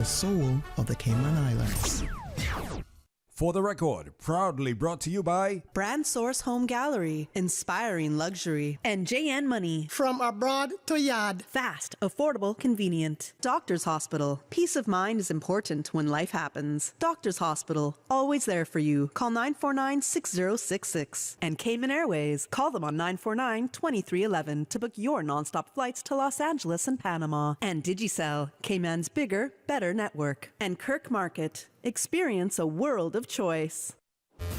the soul of the Cayman Islands. For the record, proudly brought to you by Brand Source Home Gallery, inspiring luxury, and JN Money. From abroad to yard. Fast, affordable, convenient. Doctor's Hospital. Peace of mind is important when life happens. Doctor's Hospital, always there for you. Call 949-6066. And Cayman Airways, call them on 949-2311 to book your nonstop flights to Los Angeles and Panama. And Digicel, Cayman's bigger, better network. And Kirk Market. Experience a world of choice.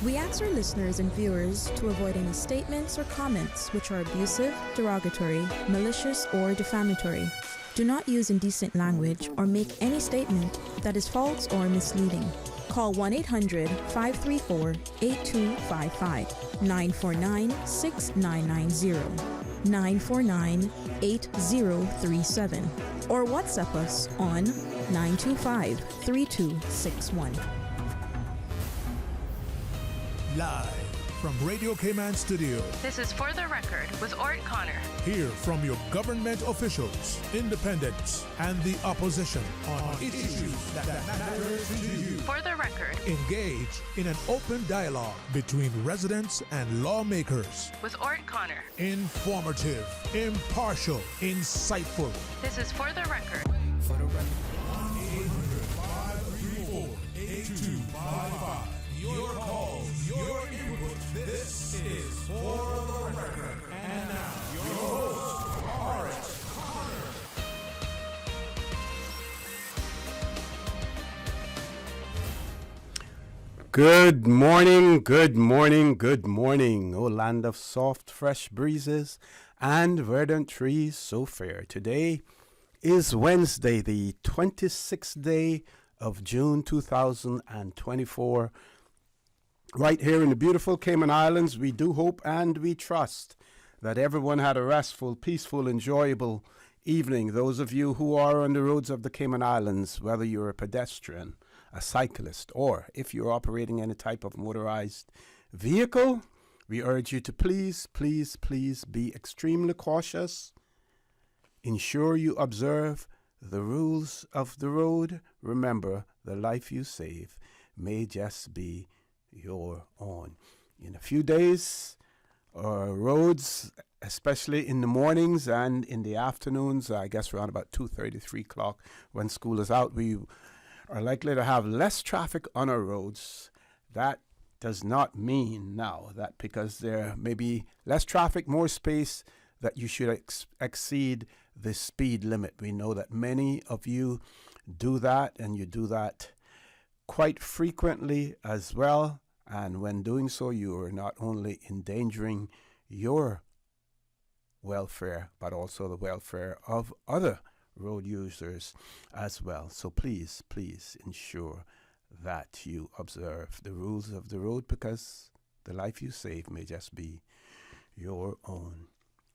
We ask our listeners and viewers to avoid any statements or comments which are abusive, derogatory, malicious, or defamatory. Do not use indecent language or make any statement that is false or misleading. Call 1-800-534-8255, 949-6990, 949-8037, or WhatsApp us on 925-3261. Live from Radio Cayman Studio. This is For the Record with Orrett Connor. Hear from your government officials, independents, and the opposition on issues that matter to you. For the Record. Engage in an open dialogue between residents and lawmakers. With Orrett Connor. Informative, impartial, insightful. This is For the Record. For the Record. 1-800-534-8255. Your calls, your input. This is For the Record. And now, your host, Orrett Connor. Good morning, good morning, good morning, O land of soft, fresh breezes and verdant trees so fair. Today is Wednesday, the 26th day of June 2024. Right here in the beautiful Cayman Islands, we do hope and we trust that everyone had a restful, peaceful, enjoyable evening. Those of you who are on the roads of the Cayman Islands, whether you're a pedestrian, a cyclist, or if you're operating any type of motorized vehicle, we urge you to please, please, please be extremely cautious. Ensure you observe the rules of the road. Remember, the life you save may just be your own. In a few days, roads, especially in the mornings and in the afternoons, I guess around about 2:30, 3 o'clock when school is out, we are likely to have less traffic on our roads. That does not mean now that because there may be less traffic, more space, that you should exceed the speed limit. We know that many of you do that, and you do that quite frequently as well. And when doing so, you are not only endangering your welfare, but also the welfare of other road users as well. So please, please ensure that you observe the rules of the road, because the life you save may just be your own.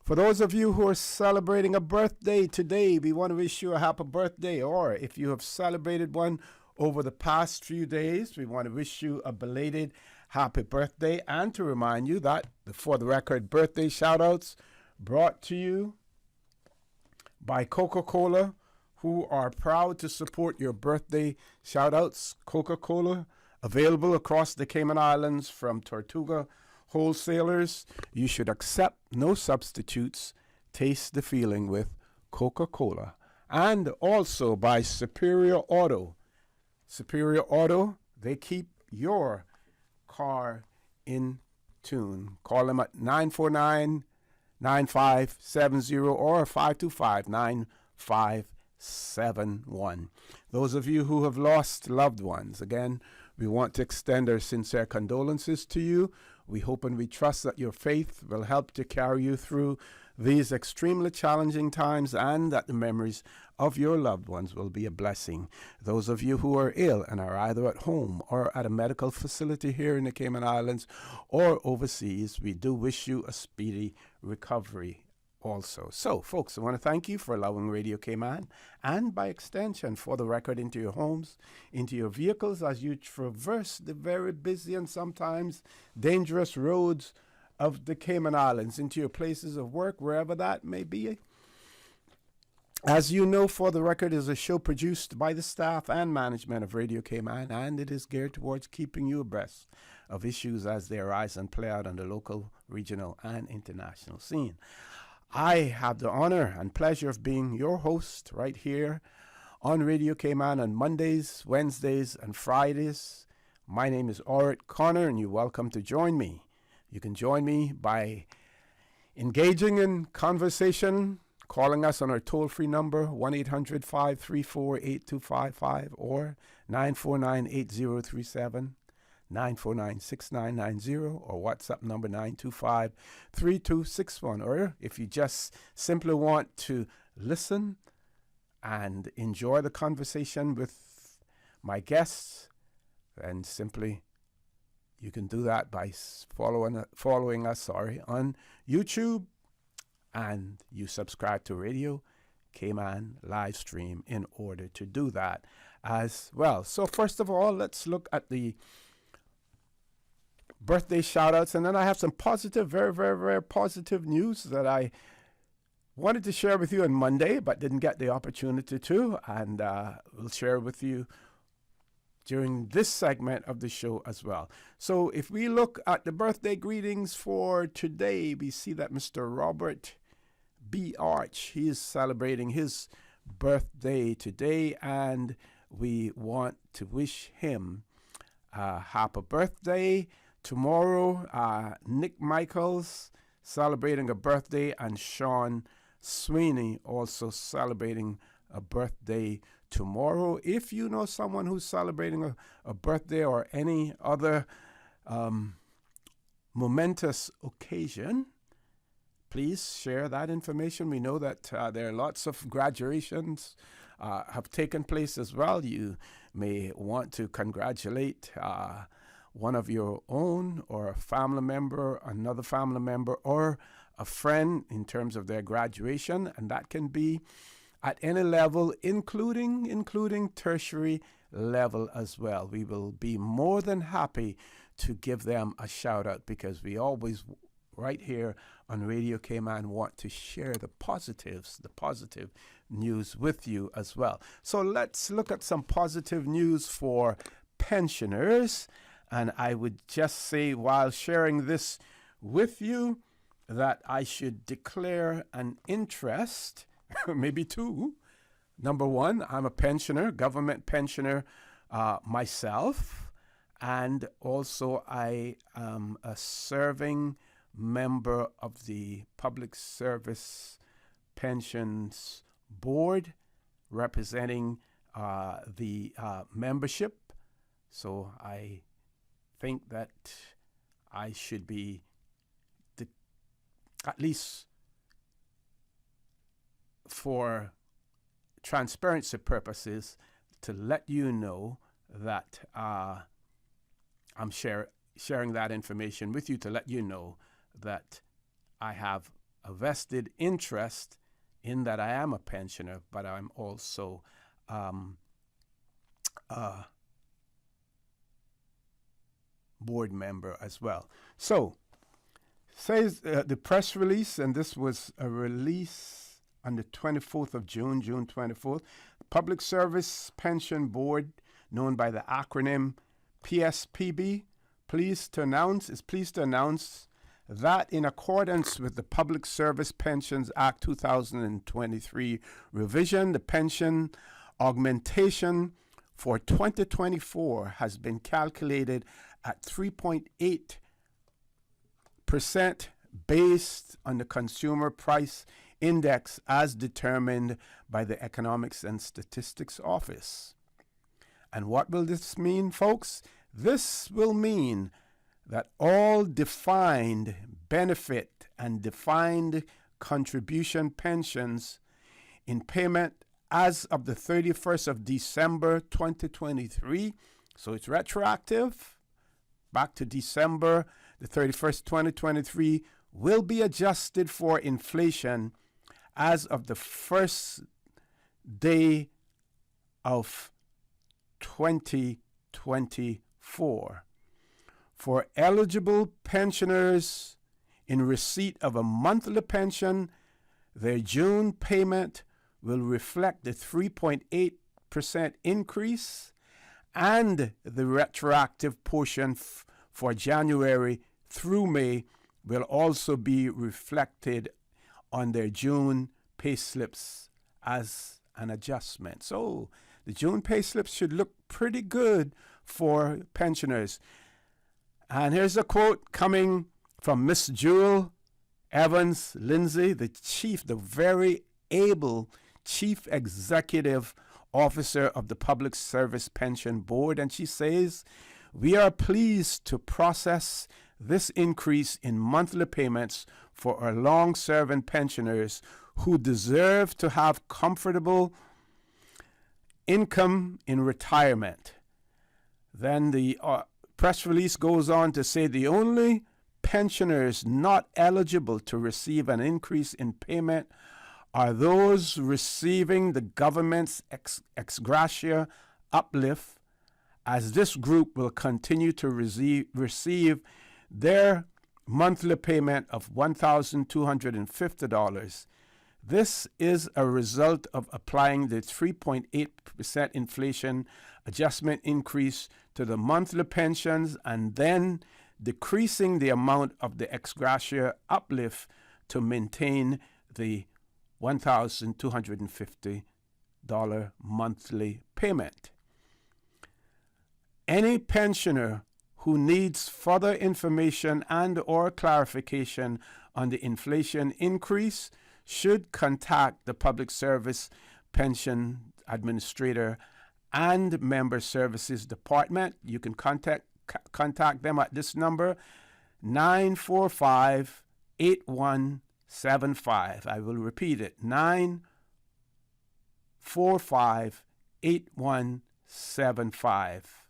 For those of you who are celebrating a birthday today, we want to wish you a happy birthday. Or if you have celebrated one over the past few days, we want to wish you a belated happy birthday, and to remind you that the For the Record birthday shout-outs brought to you by Coca-Cola, who are proud to support your birthday shout-outs. Coca-Cola, available across the Cayman Islands from Tortuga wholesalers. You should accept no substitutes. Taste the feeling with Coca-Cola. And also by Superior Auto. Superior Auto, they keep your car in tune. Call them at 949-9570 or 525-9571. Those of you who have lost loved ones, again, we want to extend our sincere condolences to you. We hope and we trust that your faith will help to carry you through these extremely challenging times, and that the memories of your loved ones will be a blessing. Those of you who are ill and are either at home or at a medical facility here in the Cayman Islands or overseas, we do wish you a speedy recovery also. So, folks, I want to thank you for allowing Radio Cayman, and by extension, For the Record, into your homes, into your vehicles as you traverse the very busy and sometimes dangerous roads of the Cayman Islands, into your places of work, wherever that may be. As you know, For the Record is a show produced by the staff and management of Radio Cayman, and it is geared towards keeping you abreast of issues as they arise and play out on the local, regional, and international scene. I have the honor and pleasure of being your host right here on Radio Cayman on Mondays, Wednesdays, and Fridays. My name is Orrett Connor, and you're welcome to join me. You can join me by engaging in conversation, calling us on our toll-free number, 1-800-534-8255 or 949-8037, 949-6990, or WhatsApp number 925-3261. Or if you just simply want to listen and enjoy the conversation with my guests, then simply you can do that by following us on YouTube, and you subscribe to Radio Cayman live stream in order to do that as well. So first of all, let's look at the birthday shout-outs, and then I have some positive, very, very, very positive news that I wanted to share with you on Monday, but didn't get the opportunity to, and we'll share with you during this segment of the show as well. So if we look at the birthday greetings for today, we see that Mr. Robert B. Arch, he is celebrating his birthday today, and we want to wish him a happy birthday. Tomorrow, Nick Michaels celebrating a birthday, and Sean Sweeney also celebrating a birthday tomorrow. If you know someone who's celebrating a birthday or any other momentous occasion, please share that information. We know that there are lots of graduations have taken place as well. You may want to congratulate one of your own, or a family member, another family member, or a friend in terms of their graduation, and that can be at any level, including tertiary level as well. We will be more than happy to give them a shout out, because we always, right here on Radio Cayman, want to share the positives, the positive news with you as well. So let's look at some positive news for pensioners. And I would just say, while sharing this with you, that I should declare an interest, maybe two. Number one, I'm a pensioner, government pensioner myself, and also I am a serving member of the Public Service Pensions Board, representing the membership. So I think that I should be, at least for transparency purposes, to let you know that I'm sharing that information with you, to let you know that I have a vested interest in that. I am a pensioner, but I'm also board member as well. So, says the press release, and this was a release on the 24th of June, June 24th. Public Service Pension Board, known by the acronym PSPB, is pleased to announce that in accordance with the Public Service Pensions Act 2023 revision, the pension augmentation for 2024 has been calculated at 3.8% based on the Consumer Price Index as determined by the Economics and Statistics Office. And what will this mean, folks? This will mean that all defined benefit and defined contribution pensions in payment as of the 31st of December 2023, so it's retroactive, back to December the 31st, 2023, will be adjusted for inflation as of the first day of 2024. For eligible pensioners in receipt of a monthly pension, their June payment will reflect the 3.8% increase, and the retroactive portion for January through May will also be reflected on their June pay slips as an adjustment. So the June pay slips should look pretty good for pensioners. And here's a quote coming from Miss Jewel Evans Lindsay, the very able Chief Executive Officer of the Public Service Pension Board. And she says, "We are pleased to process this increase in monthly payments for our long-serving pensioners who deserve to have comfortable income in retirement." Then the press release goes on to say the only pensioners not eligible to receive an increase in payment are those receiving the government's ex gratia uplift, as this group will continue to receive their monthly payment of $1,250. This is a result of applying the 3.8% inflation adjustment increase to the monthly pensions and then decreasing the amount of the ex gratia uplift to maintain the $1,250 monthly payment. Any pensioner who needs further information and or clarification on the inflation increase should contact the Public Service Pension Administrator and Member Services Department. You can contact them at this number, 945-8175. I will repeat it, 945-8175.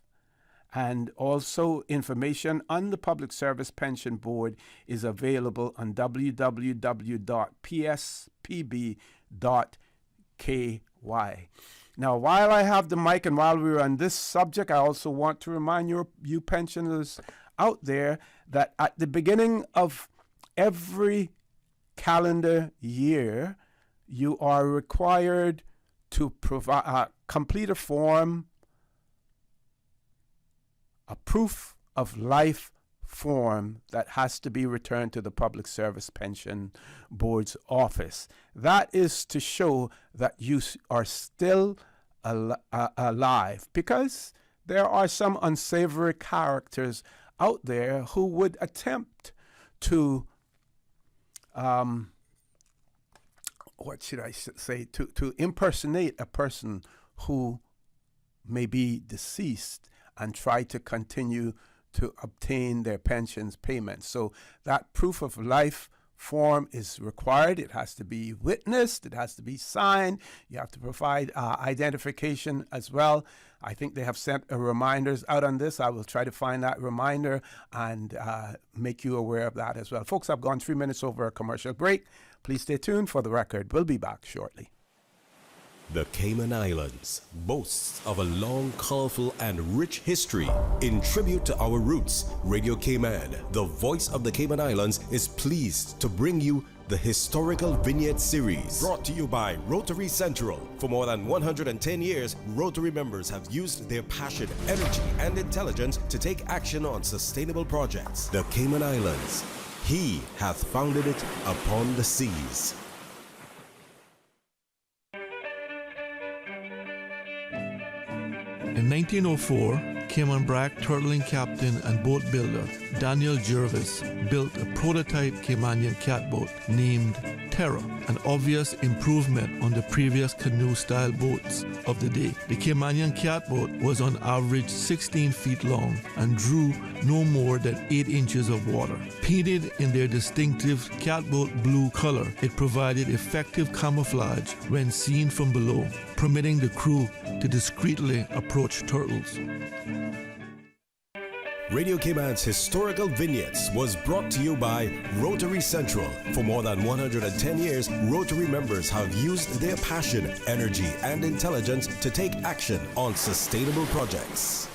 And also information on the Public Service Pension Board is available on www.pspb.ky. Now, while I have the mic and while we're on this subject, I also want to remind you pensioners out there that at the beginning of every calendar year, you are required to complete a form, a proof of life form that has to be returned to the Public Service Pension Board's office. That is to show that you are still alive, because there are some unsavory characters out there who would attempt to to impersonate a person who may be deceased and try to continue to obtain their pensions payments. So that proof of life form is required. It has to be witnessed. It has to be signed. You have to provide identification as well. I think they have sent reminders out on this. I will try to find that reminder and make you aware of that as well. Folks, I've gone 3 minutes over a commercial break. Please stay tuned for the record. We'll be back shortly. The Cayman Islands boasts of a long, colorful, and rich history. In tribute to our roots, Radio Cayman, the voice of the Cayman Islands, is pleased to bring you the Historical Vignette Series, brought to you by Rotary Central. For more than 110 years, Rotary members have used their passion, energy, and intelligence to take action on sustainable projects. The Cayman Islands, He hath founded it upon the seas. In 1904, Cayman Brac turtling captain and boat builder Daniel Jervis built a prototype Caymanian catboat named Terra, an obvious improvement on the previous canoe-style boats of the day. The Caymanian catboat was on average 16 feet long and drew no more than 8 inches of water. Painted in their distinctive catboat blue color, it provided effective camouflage when seen from below, permitting the crew to discreetly approach turtles. Radio Cayman's Historical Vignettes was brought to you by Rotary Central. For more than 110 years, Rotary members have used their passion, energy, and intelligence to take action on sustainable projects.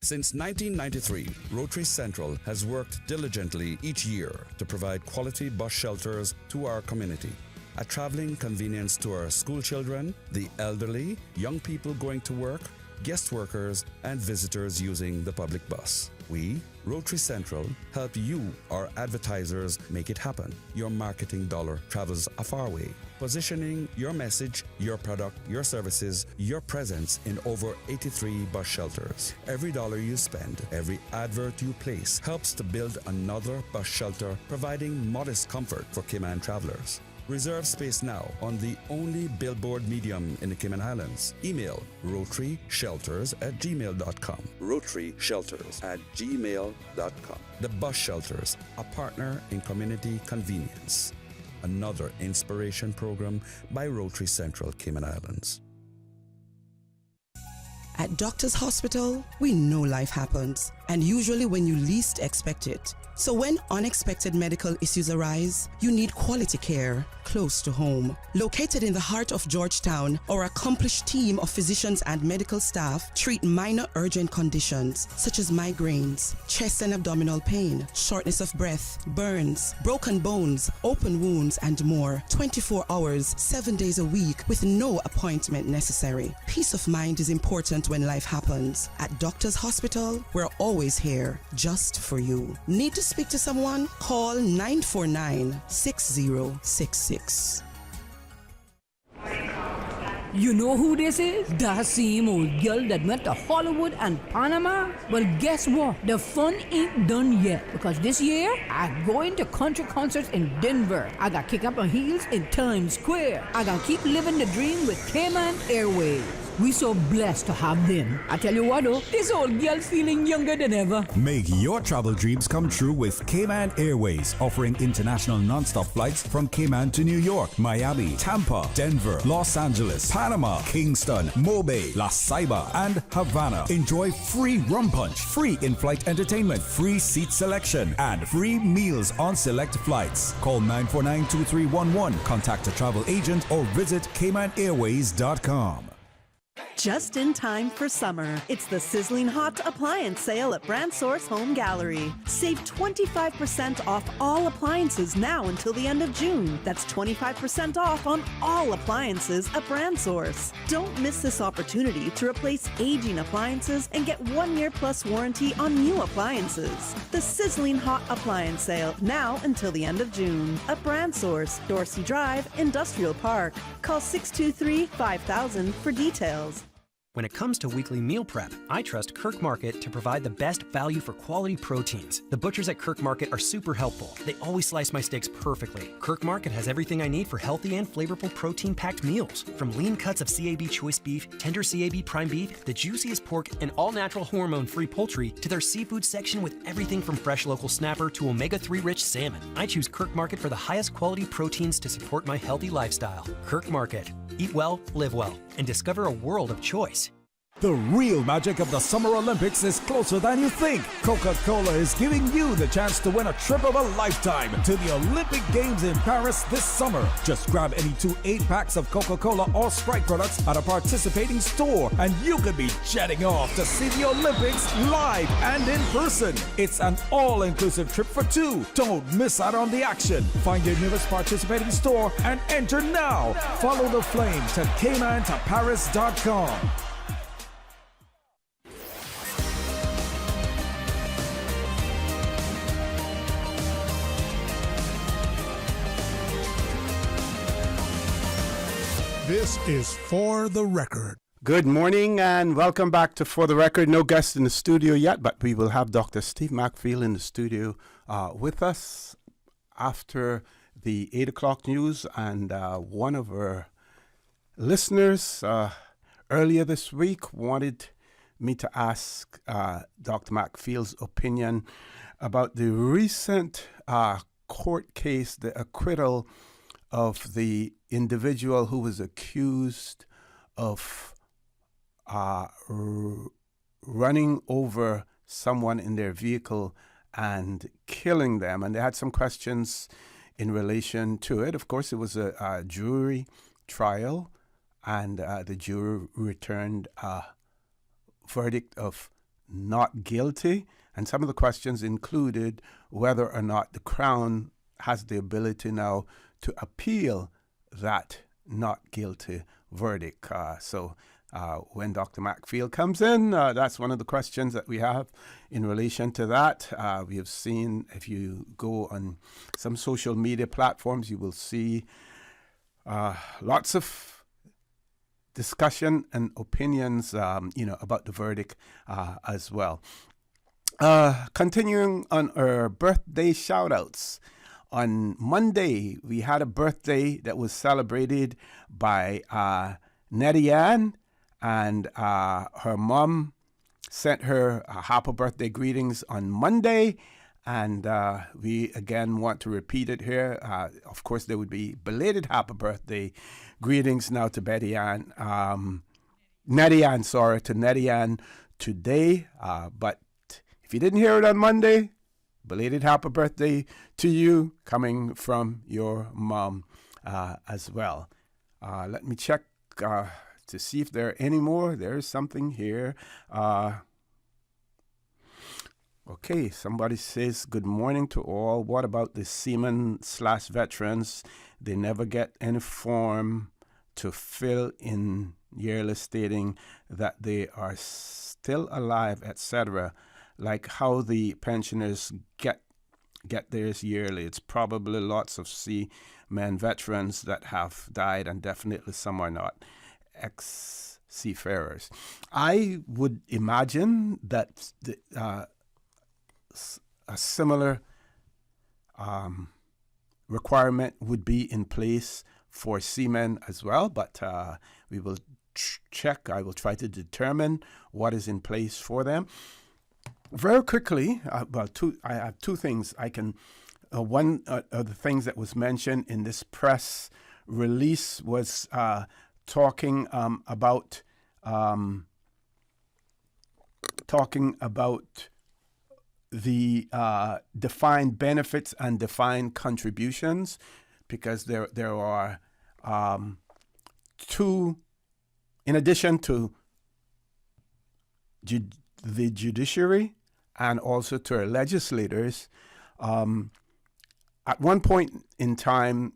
Since 1993, Rotary Central has worked diligently each year to provide quality bus shelters to our community. A traveling convenience to our school children, the elderly, young people going to work, guest workers, and visitors using the public bus. We, Rotary Central, help you, our advertisers, make it happen. Your marketing dollar travels a far way. Positioning your message, your product, your services, your presence in over 83 bus shelters. Every dollar you spend, every advert you place helps to build another bus shelter, providing modest comfort for Cayman travelers. Reserve space now on the only billboard medium in the Cayman Islands. Email rotaryshelters@gmail.com. rotaryshelters@gmail.com. The Bus Shelters, a partner in community convenience. Another inspiration program by Rotary Central Cayman Islands. At Doctors Hospital, we know life happens, and usually when you least expect it. So when unexpected medical issues arise, you need quality care close to home. Located in the heart of Georgetown, our accomplished team of physicians and medical staff treat minor urgent conditions such as migraines, chest and abdominal pain, shortness of breath, burns, broken bones, open wounds, and more. 24 hours, 7 days a week with no appointment necessary. Peace of mind is important when life happens. At Doctors Hospital, we're always here just for you. Need to speak to someone? Call 949-6066. You know who this is? That same old girl that went to Hollywood and Panama? Well, guess what? The fun ain't done yet, because this year, I'm going to country concerts in Denver. I got kick up my heels in Times Square. I got keep living the dream with Cayman Airways. We so blessed to have them. I tell you what though, this old girl's feeling younger than ever. Make your travel dreams come true with Cayman Airways, offering international non-stop flights from Cayman to New York, Miami, Tampa, Denver, Los Angeles, Panama, Kingston, Mobay, La Ceiba, and Havana. Enjoy free rum punch, free in-flight entertainment, free seat selection, and free meals on select flights. Call 949-2311, contact a travel agent, or visit CaymanAirways.com. Just in time for summer, it's the sizzling hot appliance sale at Brand Source Home Gallery. Save 25% off all appliances now until the end of June. That's 25% off on all appliances at Brand Source. Don't miss this opportunity to replace aging appliances and get 1 year plus warranty on new appliances. The sizzling hot appliance sale now until the end of June at Brand Source, Dorsey Drive, Industrial Park. Call 623-5000 for details. When it comes to weekly meal prep, I trust Kirk Market to provide the best value for quality proteins. The butchers at Kirk Market are super helpful. They always slice my steaks perfectly. Kirk Market has everything I need for healthy and flavorful protein-packed meals. From lean cuts of CAB choice beef, tender CAB prime beef, the juiciest pork, and all-natural hormone-free poultry, to their seafood section with everything from fresh local snapper to omega-3 rich salmon. I choose Kirk Market for the highest quality proteins to support my healthy lifestyle. Kirk Market. Eat well, live well, and discover a world of choice. The real magic of the Summer Olympics is closer than you think. Coca-Cola is giving you the chance to win a trip of a lifetime to the Olympic Games in Paris this summer. Just grab any 2 8-packs of Coca-Cola or Sprite products at a participating store, and you could be jetting off to see the Olympics live and in person. It's an all-inclusive trip for 2. Don't miss out on the action. Find your nearest participating store and enter now. Follow the flame to CaymanToParis.com. This is For the Record. Good morning and welcome back to For the Record. No guest in the studio yet, but we will have Dr. Steve McField in the studio with us after the 8 o'clock news. And one of our listeners earlier this week wanted me to ask Dr. McField's opinion about the recent court case, the acquittal of the individual who was accused of running over someone in their vehicle and killing them. And they had some questions in relation to it. Of course, it was a jury trial, and the jury returned a verdict of not guilty. And some of the questions included whether or not the Crown has the ability now to appeal that not guilty verdict. So when Dr. McField comes in, that's one of the questions that we have in relation to that. We have seen, if you go on some social media platforms, you will see lots of discussion and opinions, about the verdict as well. Continuing on our birthday shout-outs. On Monday, we had a birthday that was celebrated by Nettie Ann, and her mom sent her happy birthday greetings on Monday, and we again want to repeat it here. Of course, there would be belated happy birthday greetings now to Nettie Ann, to Nettie Ann today, but if you didn't hear it on Monday, belated happy birthday to you coming from your mom as well. Let me check to see if there are any more. There is something here. Okay, somebody says, good morning to all. What about the seamen/veterans? They never get any form to fill in yearly stating that they are still alive, etc., like how the pensioners get theirs yearly. It's probably lots of seamen veterans that have died, and definitely some are not ex-seafarers. I would imagine that a similar requirement would be in place for seamen as well, but we will check. I will try to determine what is in place for them. Very quickly, I have two things I can. One of the things that was mentioned in this press release was talking about the defined benefits and defined contributions, because there are two, in addition to the judiciary and also to our legislators. At one point in time,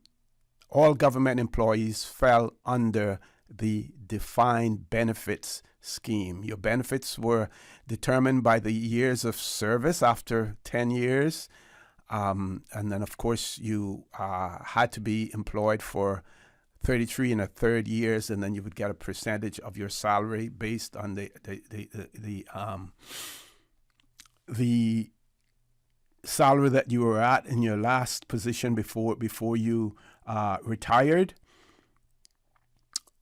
all government employees fell under the defined benefits scheme. Your benefits were determined by the years of service after 10 years. And then, of course, you had to be employed for 33 and a third years, and then you would get a percentage of your salary based on the salary that you were at in your last position before you retired.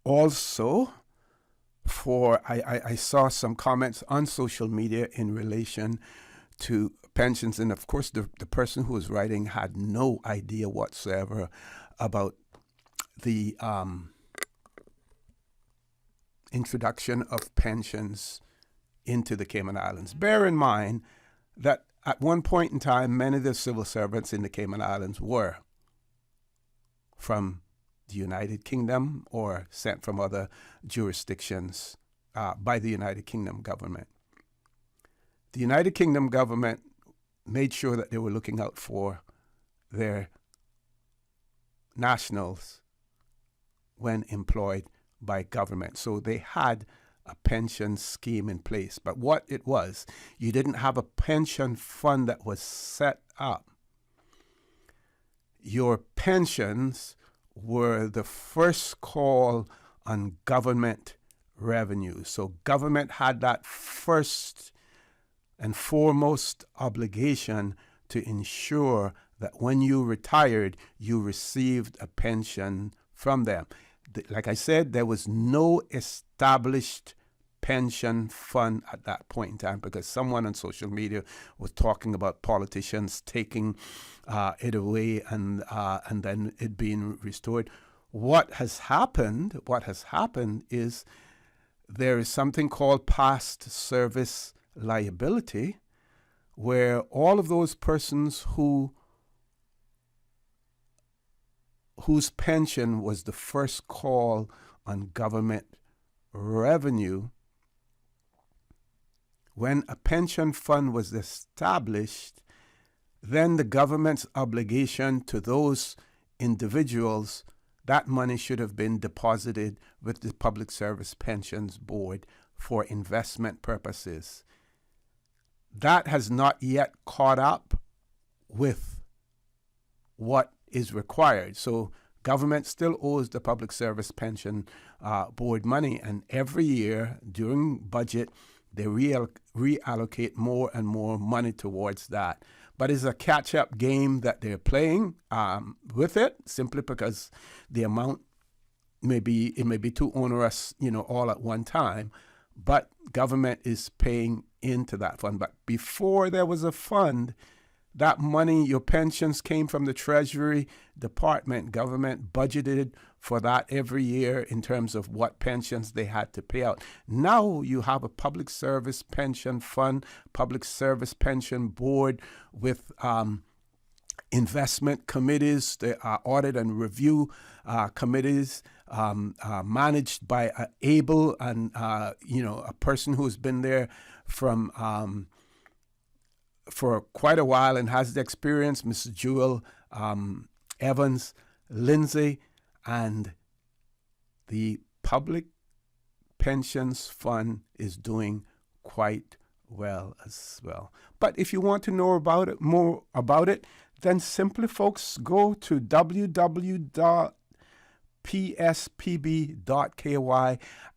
Also, I saw some comments on social media in relation to pensions, and of course the person who was writing had no idea whatsoever about the introduction of pensions into the Cayman Islands. Bear in mind that at one point in time, many of the civil servants in the Cayman Islands were from the United Kingdom or sent from other jurisdictions by the United Kingdom government. The United Kingdom government made sure that they were looking out for their nationals when employed by government. So they had a pension scheme in place. But what it was, you didn't have a pension fund that was set up. Your pensions were the first call on government revenue. So government had that first and foremost obligation to ensure that when you retired, you received a pension from them. Like I said, there was no established pension fund at that point in time, because someone on social media was talking about politicians taking it away and then it being restored. What has happened is there is something called past service liability, where all of those persons whose pension was the first call on government revenue when a pension fund was established, then the government's obligation to those individuals, that money should have been deposited with the Public Service Pensions Board for investment purposes. That has not yet caught up with what is required. So government still owes the Public Service Pension Board money, and every year during budget, they reallocate more and more money towards that. But it's a catch-up game that they're playing with it, simply because the amount may be too onerous, all at one time. But government is paying into that fund. But before there was a fund, that money, your pensions came from the Treasury Department. Government budgeted for that every year in terms of what pensions they had to pay out. Now you have a public service pension fund, public service pension board with investment committees, the audit and review committees managed by able and a person who's been there from for quite a while and has the experience, Mrs. Jewel Evans Lindsay, and the Public Pensions Fund is doing quite well as well. But if you want to know more about it, then simply, folks, go to www.pspb.ky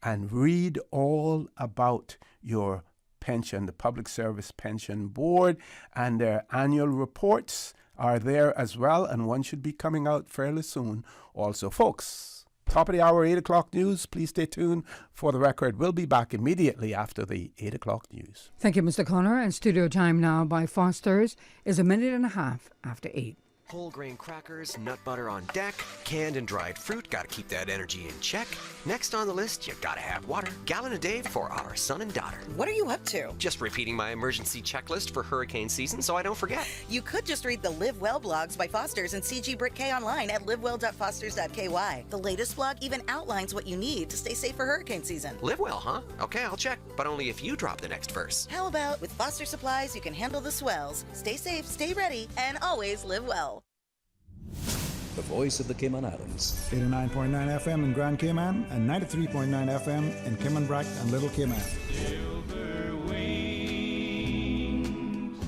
and read all about your pension. The Public Service Pension Board and their annual reports are there as well, and one should be coming out fairly soon also, folks. Top of the hour, 8 o'clock news. Please stay tuned for the record. We'll be back immediately after the 8 o'clock news. Thank you, Mr. Connor. And studio time now by Foster's is a minute and a half after 8. Whole grain crackers, nut butter on deck, canned and dried fruit, gotta keep that energy in check. Next on the list, you gotta have water, gallon a day for our son and daughter. What are you up to? Just repeating my emergency checklist for hurricane season so I don't forget. You could just read the Live Well blogs by Foster's and CG Brick K online at livewell.fosters.ky. The latest blog even outlines what you need to stay safe for hurricane season. Live well, huh? Okay, I'll check, but only if you drop the next verse. How about with Foster Supplies, you can handle the swells. Stay safe, stay ready, and always live well. The voice of the Cayman Islands. 89.9 FM in Grand Cayman and 93.9 FM in Cayman Brac and Little Cayman. Silver wings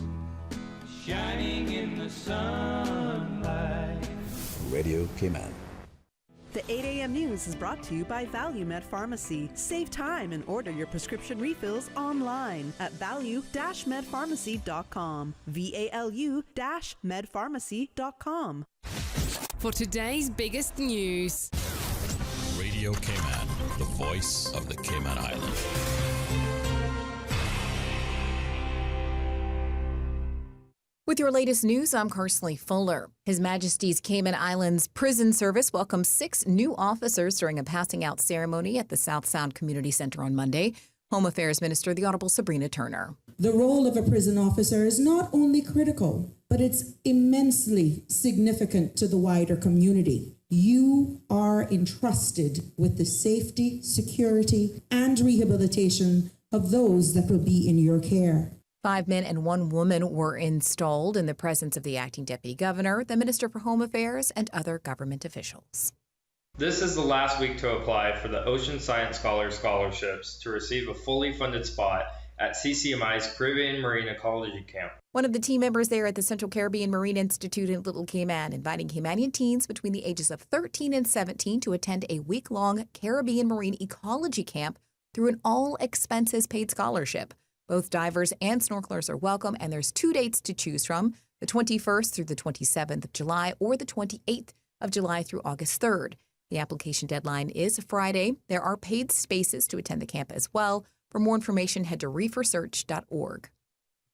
shining in the sunlight. Radio Cayman. The 8 a.m. news is brought to you by ValueMed Pharmacy. Save time and order your prescription refills online at value-medpharmacy.com. VALU-medpharmacy.com. For today's biggest news. Radio Cayman, the voice of the Cayman Islands. With your latest news, I'm Kersley Fuller. His Majesty's Cayman Islands Prison Service welcomed 6 new officers during a passing out ceremony at the South Sound Community Center on Monday. Home Affairs Minister, the Honorable Sabrina Turner. The role of a prison officer is not only critical, but it's immensely significant to the wider community. You are entrusted with the safety, security, and rehabilitation of those that will be in your care. 5 men and 1 woman were installed in the presence of the acting deputy governor, the Minister for Home Affairs, and other government officials. This is the last week to apply for the Ocean Science Scholars Scholarships to receive a fully funded spot at CCMI's Caribbean Marine Ecology Camp. One of the team members there at the Central Caribbean Marine Institute in Little Cayman, inviting Caymanian teens between the ages of 13 and 17 to attend a week-long Caribbean Marine Ecology Camp through an all-expenses-paid scholarship. Both divers and snorkelers are welcome, and there's 2 dates to choose from, the 21st through the 27th of July or the 28th of July through August 3rd. The application deadline is Friday. There are paid spaces to attend the camp as well. For more information, head to reefresearch.org.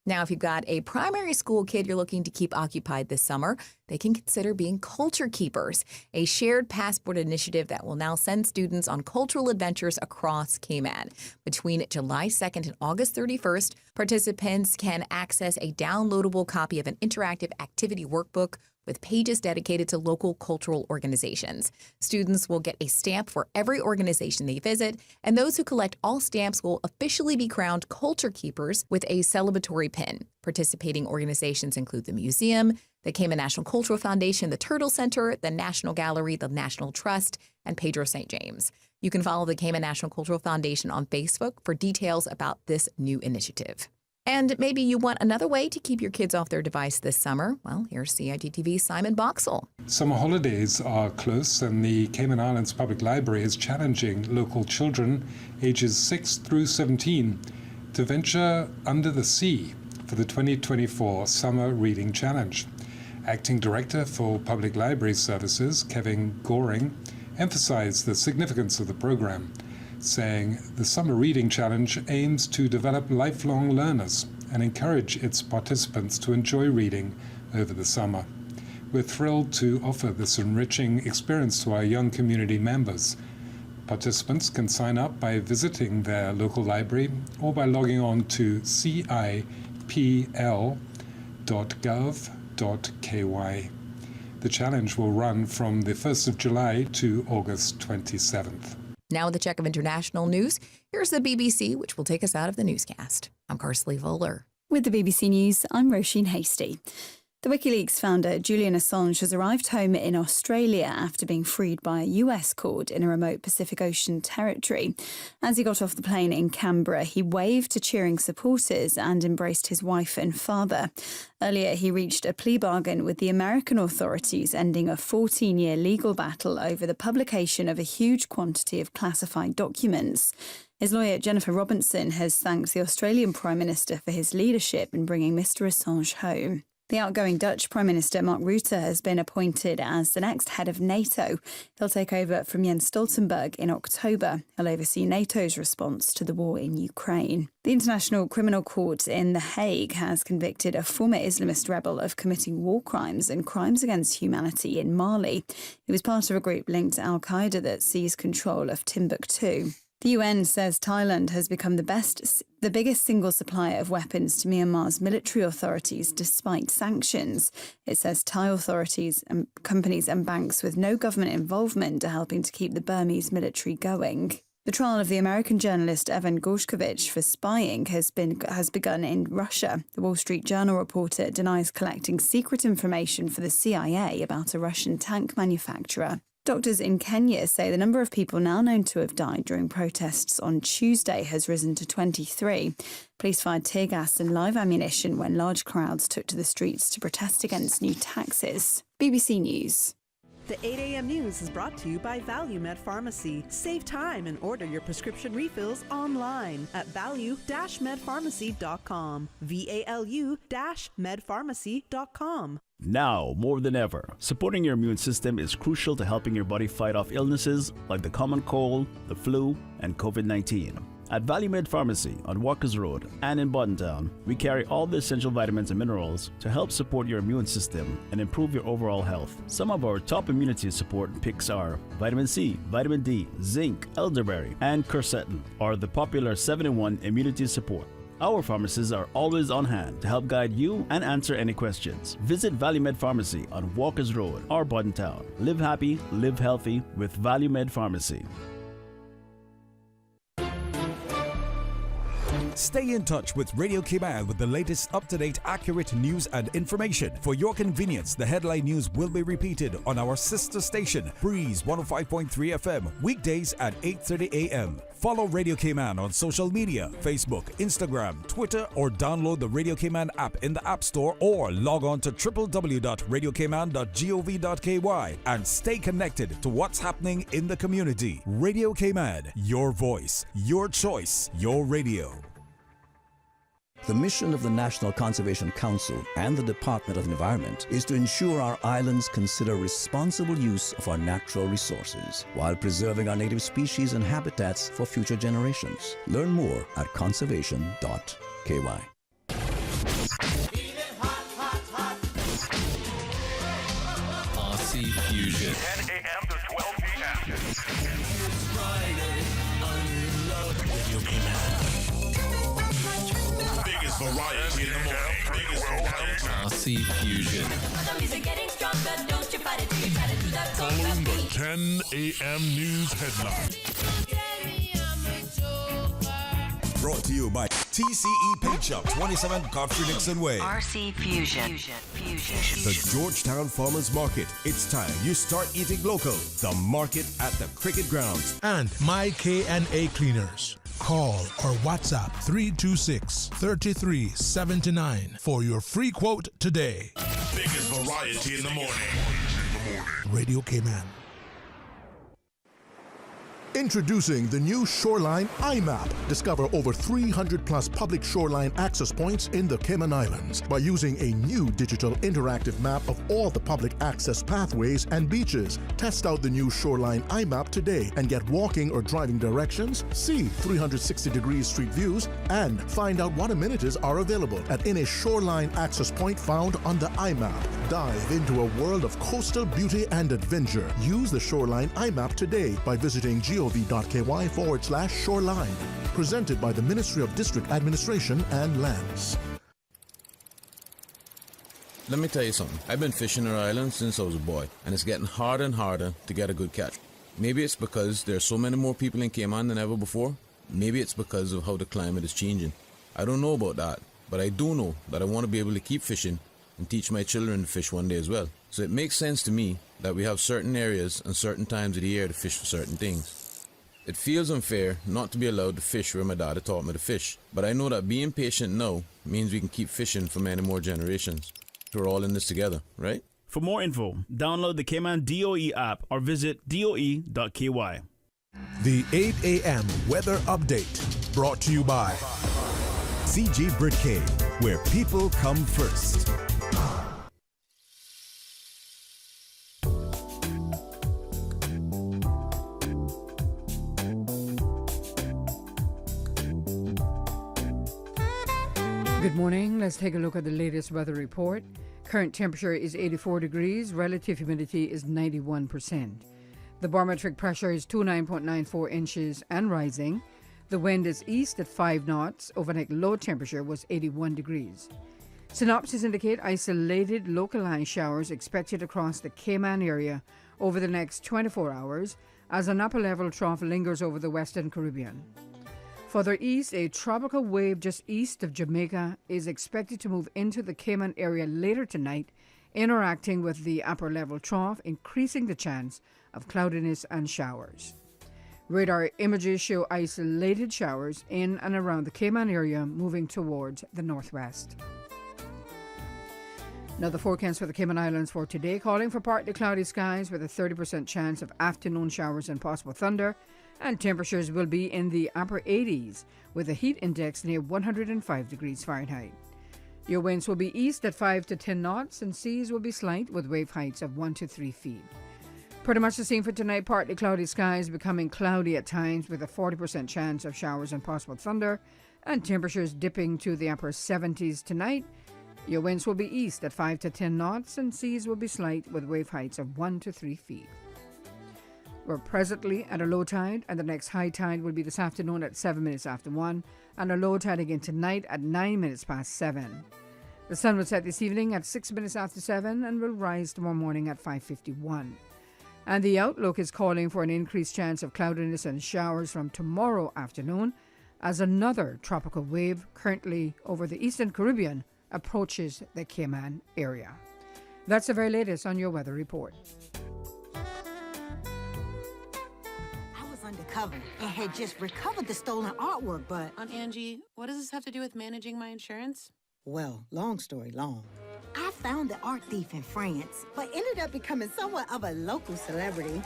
Now, if you've got a primary school kid you're looking to keep occupied this summer, they can consider being Culture Keepers, a shared passport initiative that will now send students on cultural adventures across Cayman. Between July 2nd and August 31st, participants can access a downloadable copy of an interactive activity workbook with pages dedicated to local cultural organizations. Students will get a stamp for every organization they visit, and those who collect all stamps will officially be crowned culture keepers with a celebratory pin. Participating organizations include the museum, the Cayman National Cultural Foundation, the Turtle Center, the National Gallery, the National Trust, and Pedro St. James. You can follow the Cayman National Cultural Foundation on Facebook for details about this new initiative. And maybe you want another way to keep your kids off their device this summer. Well, here's CITTV's Simon Boxall. Summer holidays are close, and the Cayman Islands Public Library is challenging local children ages 6 through 17 to venture under the sea for the 2024 Summer Reading Challenge. Acting Director for Public Library Services, Kevin Goring, emphasized the significance of the program, saying the Summer Reading Challenge aims to develop lifelong learners and encourage its participants to enjoy reading over the summer. We're thrilled to offer this enriching experience to our young community members. Participants can sign up by visiting their local library or by logging on to cipl.gov.ky. The challenge will run from the 1st of July to August 27th. Now with a check of international news, here's the BBC, which will take us out of the newscast. I'm Karsley Voller. With the BBC News, I'm Roisin Hasty. The WikiLeaks founder Julian Assange has arrived home in Australia after being freed by a US court in a remote Pacific Ocean territory. As he got off the plane in Canberra, he waved to cheering supporters and embraced his wife and father. Earlier, he reached a plea bargain with the American authorities, ending a 14-year legal battle over the publication of a huge quantity of classified documents. His lawyer, Jennifer Robinson, has thanked the Australian Prime Minister for his leadership in bringing Mr Assange home. The outgoing Dutch Prime Minister Mark Rutte has been appointed as the next head of NATO. He'll take over from Jens Stoltenberg in October. He'll oversee NATO's response to the war in Ukraine. The International Criminal Court in The Hague has convicted a former Islamist rebel of committing war crimes and crimes against humanity in Mali. He was part of a group linked to al-Qaeda that seized control of Timbuktu. The UN says Thailand has become the biggest single supplier of weapons to Myanmar's military authorities despite sanctions. It says Thai authorities and companies and banks with no government involvement are helping to keep the Burmese military going. The trial of the American journalist Evan Gorshkovich for spying has begun in Russia. The Wall Street Journal reporter denies collecting secret information for the CIA about a Russian tank manufacturer. Doctors in Kenya say the number of people now known to have died during protests on Tuesday has risen to 23. Police fired tear gas and live ammunition when large crowds took to the streets to protest against new taxes. BBC News. The 8 a.m. news is brought to you by ValueMed Pharmacy. Save time and order your prescription refills online at value-medpharmacy.com. VALU-medpharmacy.com. Now, more than ever, supporting your immune system is crucial to helping your body fight off illnesses like the common cold, the flu, and COVID-19. At ValueMed Pharmacy on Walkers Road and in Buttontown, we carry all the essential vitamins and minerals to help support your immune system and improve your overall health. Some of our top immunity support picks are vitamin C, vitamin D, zinc, elderberry, and quercetin, or the popular 7-in-1 immunity support. Our pharmacists are always on hand to help guide you and answer any questions. Visit ValueMed Pharmacy on Walkers Road or Buttontown. Live happy, live healthy with ValueMed Pharmacy. Stay in touch with Radio Cayman with the latest up-to-date, accurate news and information. For your convenience, the headline news will be repeated on our sister station, Breeze 105.3 FM, weekdays at 8:30 a.m. Follow Radio Cayman on social media, Facebook, Instagram, Twitter, or download the Radio Cayman app in the App Store or log on to www.radiocayman.gov.ky and stay connected to what's happening in the community. Radio Cayman, your voice, your choice, your radio. The mission of the National Conservation Council and the Department of Environment is to ensure our islands consider responsible use of our natural resources while preserving our native species and habitats for future generations. Learn more at conservation.ky. RC Fusion. 10 a.m. to 12 p.m. It's Friday. Radio Cayman. Biggest variety in the morning. RC Fusion. sucker, don't you fight it till you try to do the Following the 10 a.m. news headline. Brought to you by TCE Paint Shop, 27 Godfrey Dixon Way. RC Fusion. The Georgetown Farmers Market. It's time you start eating local. The market at the Cricket Grounds. And My K&A Cleaners. Call or WhatsApp 326-3379 for your free quote today. Biggest variety in the morning. Radio K-Man. Introducing the new Shoreline iMap. Discover over 300 plus public shoreline access points in the Cayman Islands by using a new digital interactive map of all the public access pathways and beaches. Test out the new Shoreline iMap today and get walking or driving directions, see 360-degree street views, and find out what amenities are available at any shoreline access point found on the iMap. Dive into a world of coastal beauty and adventure. Use the Shoreline iMap today by visiting gov.ky/shoreline. Presented by the Ministry of District Administration and Lands. Let me tell you something. I've been fishing our island since I was a boy, and it's getting harder and harder to get a good catch. Maybe it's because there are so many more people in Cayman than ever before. Maybe it's because of how the climate is changing. I don't know about that, but I do know that I want to be able to keep fishing and teach my children to fish one day as well. So it makes sense to me that we have certain areas and certain times of the year to fish for certain things. It feels unfair not to be allowed to fish where my dad had taught me to fish, but I know that being patient now means we can keep fishing for many more generations. We're all in this together, right? For more info, download the Cayman DOE app or visit doe.ky. The 8 a.m. weather update brought to you by CG Britcay, where people come first. Good morning. Let's take a look at the latest weather report. Current temperature is 84 degrees. Relative humidity is 91%. The barometric pressure is 29.94 inches and rising. The wind is east at 5 knots. Overnight low temperature was 81 degrees. Synopsis indicate isolated localized showers expected across the Cayman area over the next 24 hours as an upper level trough lingers over the Western Caribbean. Further east, a tropical wave just east of Jamaica is expected to move into the Cayman area later tonight, interacting with the upper level trough, increasing the chance of cloudiness and showers. Radar images show isolated showers in and around the Cayman area moving towards the northwest. Now the forecast for the Cayman Islands for today, calling for partly cloudy skies with a 30% chance of afternoon showers and possible thunder, and temperatures will be in the upper 80s with a heat index near 105 degrees Fahrenheit. Your winds will be east at 5 to 10 knots and seas will be slight with wave heights of 1 to 3 feet. Pretty much the same for tonight, partly cloudy skies becoming cloudy at times with a 40% chance of showers and possible thunder, and temperatures dipping to the upper 70s tonight. Your winds will be east at 5 to 10 knots and seas will be slight with wave heights of 1 to 3 feet. We're presently at a low tide, and the next high tide will be this afternoon at 7 minutes after 1, and a low tide again tonight at 9 minutes past 7. The sun will set this evening at 6 minutes after 7 and will rise tomorrow morning at 5:51. And the outlook is calling for an increased chance of cloudiness and showers from tomorrow afternoon as another tropical wave currently over the Eastern Caribbean approaches the Cayman area. That's the very latest on your weather report. Undercover and had just recovered the stolen artwork, but... Aunt Angie, what does this have to do with managing my insurance? Well, long story long. I found the art thief in France, but ended up becoming somewhat of a local celebrity.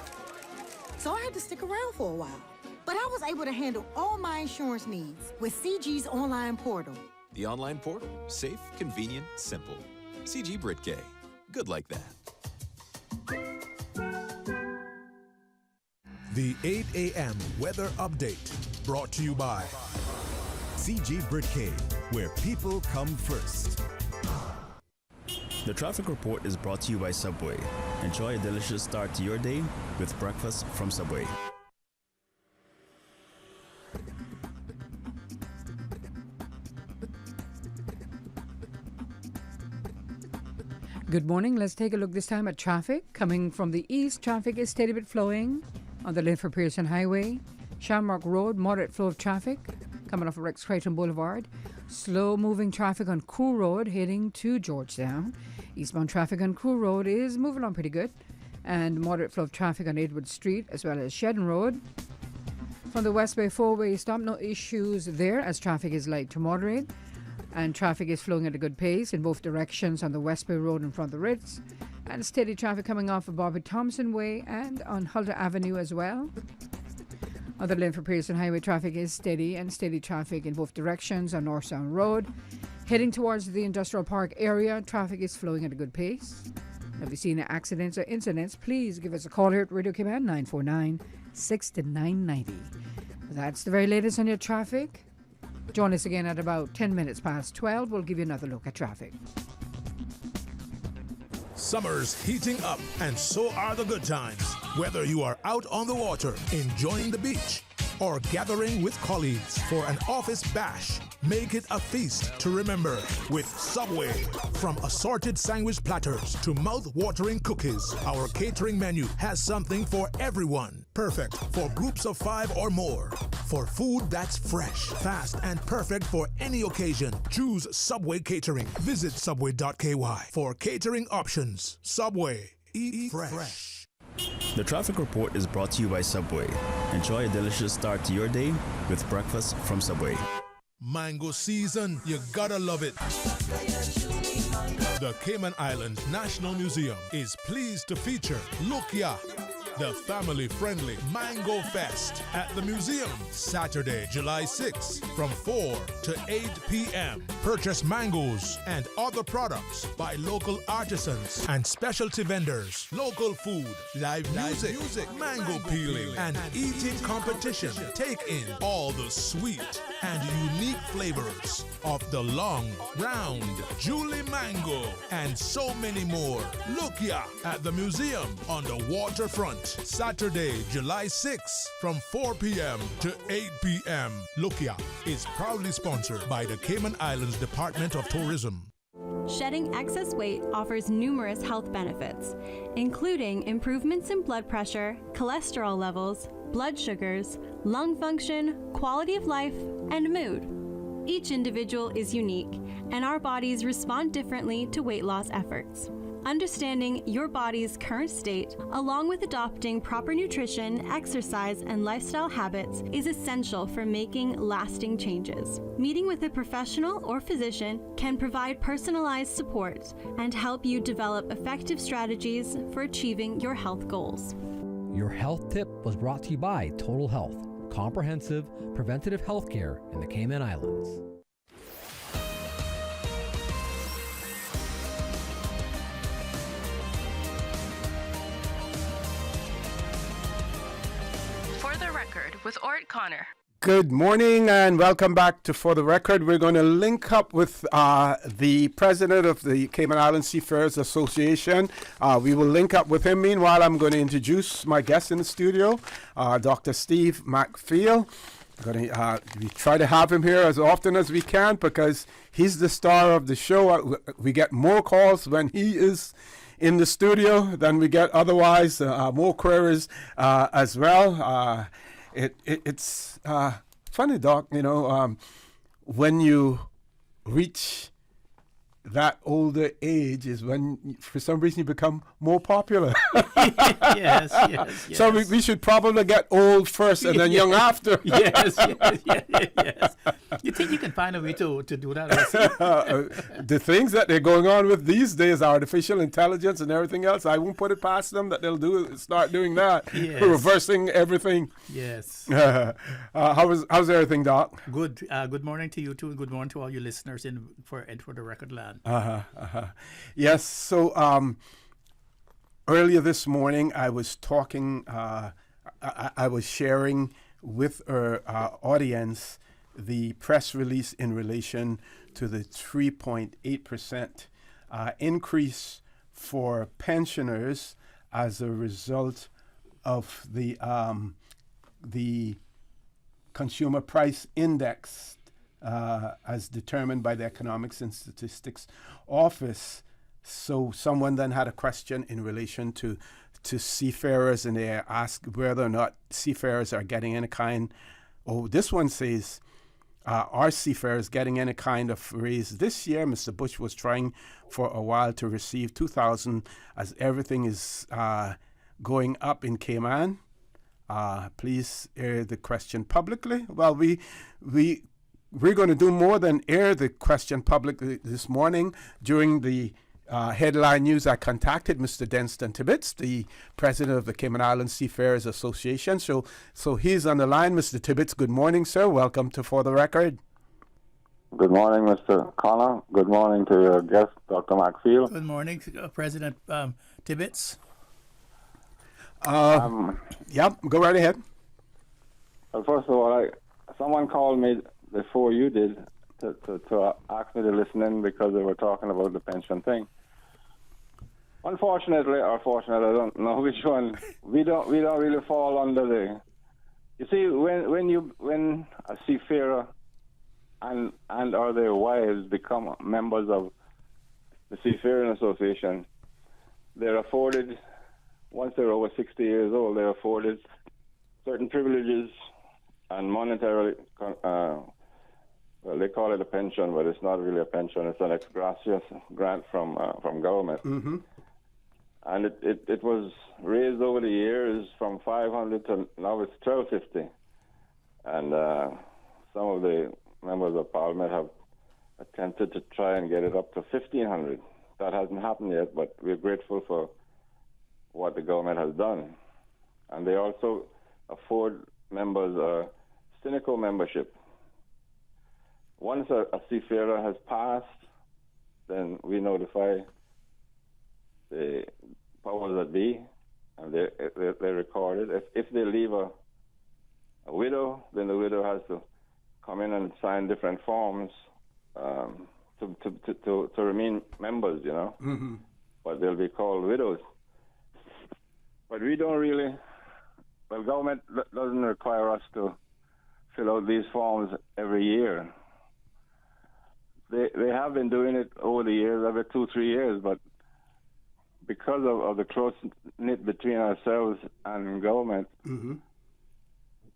So I had to stick around for a while. But I was able to handle all my insurance needs with CG's online portal. The online portal. Safe, convenient, simple. CG Britcay. Good like that. The 8 a.m. weather update brought to you by CG Britcay, where people come first. The traffic report is brought to you by Subway. Enjoy a delicious start to your day with breakfast from Subway. Good morning. Let's take a look this time at traffic. Coming from the east, traffic is steady but flowing on the Linford Pearson Highway. Shamrock Road, moderate flow of traffic coming off of Rex Creighton Boulevard. Slow moving traffic on Crew Road heading to Georgetown. Eastbound traffic on Crew Road is moving on pretty good. And moderate flow of traffic on Edward Street as well as Shedden Road. From the Westway 4-way stop, no issues there as traffic is light to moderate. And traffic is flowing at a good pace in both directions on the Westway Road in front of the Ritz. And steady traffic coming off of Bobby Thompson Way and on Huldah Avenue as well. On the Linford Pearson Highway, traffic is steady and steady traffic in both directions on North Sound Road. Heading towards the Industrial Park area, traffic is flowing at a good pace. If you see any accidents or incidents, please give us a call here at Radio Command 949-6990. That's the very latest on your traffic. Join us again at about 10 minutes past 12. We'll give you another look at traffic. Summer's heating up, and so are the good times. Whether you are out on the water, enjoying the beach, or gathering with colleagues for an office bash, make it a feast to remember with Subway. From assorted sandwich platters to mouth-watering cookies, our catering menu has something for everyone. Perfect for groups of 5 or more. For food that's fresh, fast, and perfect for any occasion, choose Subway Catering. Visit subway.ky for catering options. Subway. Eat fresh. The traffic report is brought to you by Subway. Enjoy a delicious start to your day with breakfast from Subway. Mango season, you gotta love it. The Cayman Islands National Museum is pleased to feature Lukia, the family-friendly Mango Fest at the museum, Saturday, July 6th from 4 to 8 p.m. Purchase mangoes and other products by local artisans and specialty vendors, local food, live music, mango peeling, and eating competition. Take in all the sweet and unique flavors of the long, round, Julie mango, and so many more. Lukia at the museum on the waterfront. Saturday, July 6th from 4 p.m. to 8 p.m. Lukia is proudly sponsored by the Cayman Islands Department of Tourism. Shedding excess weight offers numerous health benefits, including improvements in blood pressure, cholesterol levels, blood sugars, lung function, quality of life, and mood. Each individual is unique, and our bodies respond differently to weight loss efforts. Understanding your body's current state, along with adopting proper nutrition, exercise, and lifestyle habits, is essential for making lasting changes. Meeting with a professional or physician can provide personalized support and help you develop effective strategies for achieving your health goals. Your health tip was brought to you by Total Health, comprehensive preventative health care in the Cayman Islands. With Orrett Connor. Good morning and welcome back to For the Record. We're going to link up with the president of the Cayman Islands Seafarers Association. We will link up with him. Meanwhile, I'm going to introduce my guest in the studio, Dr. Steve McField. We try to have him here as often as we can because he's the star of the show. We get more calls when he is in the studio than we get otherwise, more queries as well. It's funny, Doc, when you reach that older age is when, for some reason, you become more popular. yes. So we should probably get old first and then young after. yes. You think you can find a way to do that? The things that they're going on with these days, artificial intelligence and everything else, I won't put it past them that they'll start doing that, reversing everything. Yes. How's everything, Doc? Good. Good morning to you too, and good morning to all your listeners for the Record Land. Yes. So earlier this morning, I was talking. I was sharing with our audience the press release in relation to the 3.8% increase for pensioners as a result of the Consumer Price Index as determined by the Economics and Statistics Office. So someone then had a question in relation to seafarers, and they asked whether or not seafarers are getting any kind. Oh, this one says, are seafarers getting any kind of raise this year? Mr. Bush was trying for a while to receive $2,000 as everything is going up in Cayman. Please air the question publicly. Well, we're going to do more than air the question publicly this morning. During the headline news, I contacted Mr. Denton Tibbetts, the president of the Cayman Islands Seafarers Association. So he's on the line. Mr. Tibbetts, good morning, sir. Welcome to For the Record. Good morning, Mr. Connor. Good morning to your guest, Dr. McField. Good morning, President Tibbetts. Yep, go right ahead. Well, first of all, someone called me before you did to ask me to listen in because they were talking about the pension thing. Unfortunately, or fortunately, I don't know which one. We don't really fall under the. You see, when a seafarer and or their wives become members of the Seafaring Association, they're afforded, once they're over 60 years old, they're afforded certain privileges and monetarily. Well, they call it a pension, but it's not really a pension. It's an ex gratia grant from government. Mm-hmm. And it was raised over the years from $500 to now it's $1,250. And some of the members of Parliament have attempted to try and get it up to $1,500. That hasn't happened yet, but we're grateful for what the government has done. And they also afford members a cynical membership. Once a seafarer has passed, then we notify the powers that be, and they record it. If they leave a widow, then the widow has to come in and sign different forms to remain members, you know. Mm-hmm. But they'll be called widows. But we don't really. Well, government doesn't require us to fill out these forms every year. They have been doing it over the years, every 2-3 years, but because of the close knit between ourselves and government, mm-hmm.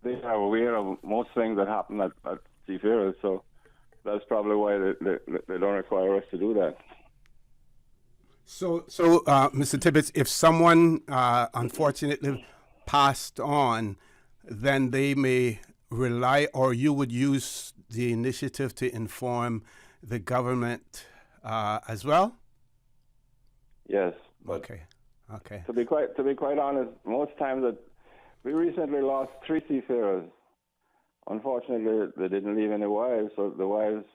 they are aware of most things that happen at seafarers, so that's probably why they don't require us to do that. So, Mr. Tibbetts, if someone unfortunately passed on, then they may rely, or you would use the initiative to inform the government as well? Yes. Okay. To be quite honest, most times that we recently lost 3 seafarers. Unfortunately, they didn't leave any wives, so the wives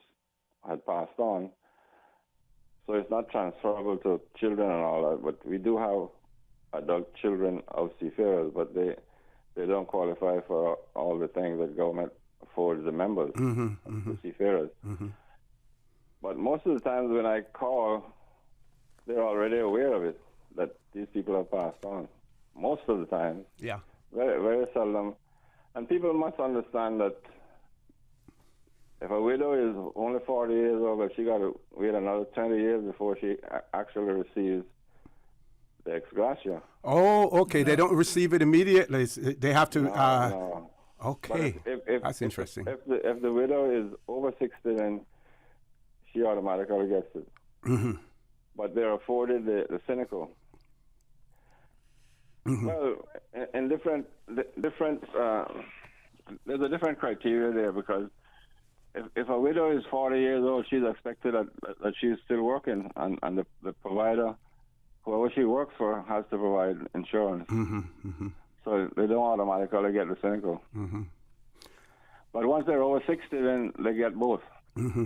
had passed on. So it's not transferable to children and all that. But we do have adult children of seafarers, but they don't qualify for all the things that government affords the members of the seafarers. Mm-hmm. But most of the times when I call, they're already aware of it, that these people have passed on. Most of the time. Yeah. Very, very seldom. And people must understand that if a widow is only 40 years old, but she got to wait another 20 years before she actually receives the ex gratia. Oh, okay. No. They don't receive it immediately. They have to... No. Okay. That's interesting. If the widow is over 60, then she automatically gets it. Mm-hmm. But they're afforded the cynical. Mm-hmm. Well, in different there's a different criteria there, because if a widow is 40 years old, she's expected that she's still working, and the provider, whoever she works for, has to provide insurance. Mm-hmm. Mm-hmm. So they don't automatically get the cynical. Mm-hmm. But once they're over 60, then they get both. Mm-hmm.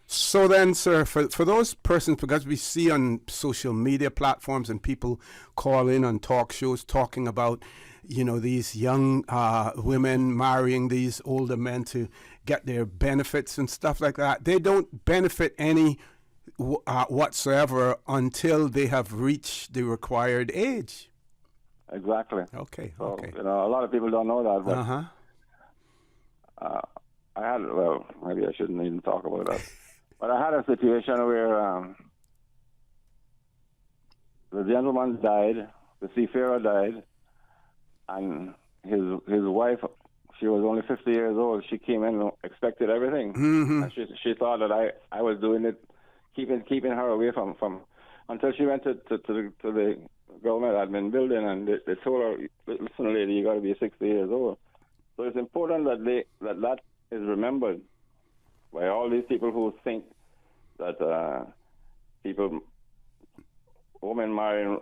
So then, sir, for those persons, because we see on social media platforms and people call in on talk shows talking about, these young women marrying these older men to get their benefits and stuff like that, they don't benefit any whatsoever until they have reached the required age. Exactly. Okay. So, okay. A lot of people don't know that, but maybe I shouldn't even talk about that. But I had a situation where the gentleman died, the seafarer died, and his wife, she was only 50 years old. She came in and expected everything. Mm-hmm. And she thought that I was doing it, keeping her away from until she went to the government admin building, and they told her, listen, lady, you got to be 60 years old. So it's important that that is remembered by all these people who think that women marrying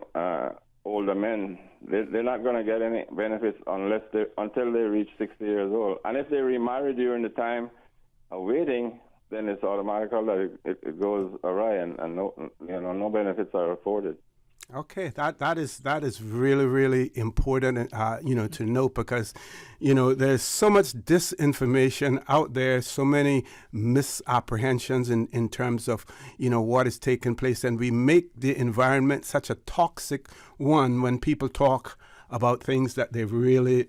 older men, they're not going to get any benefits until they reach 60 years old. And if they remarry during the time of waiting, then it's automatical that it goes awry, and no benefits are afforded. Okay, that is really, really important, to note, because, there's so much disinformation out there, so many misapprehensions in terms of, what is taking place, and we make the environment such a toxic one when people talk about things that they really,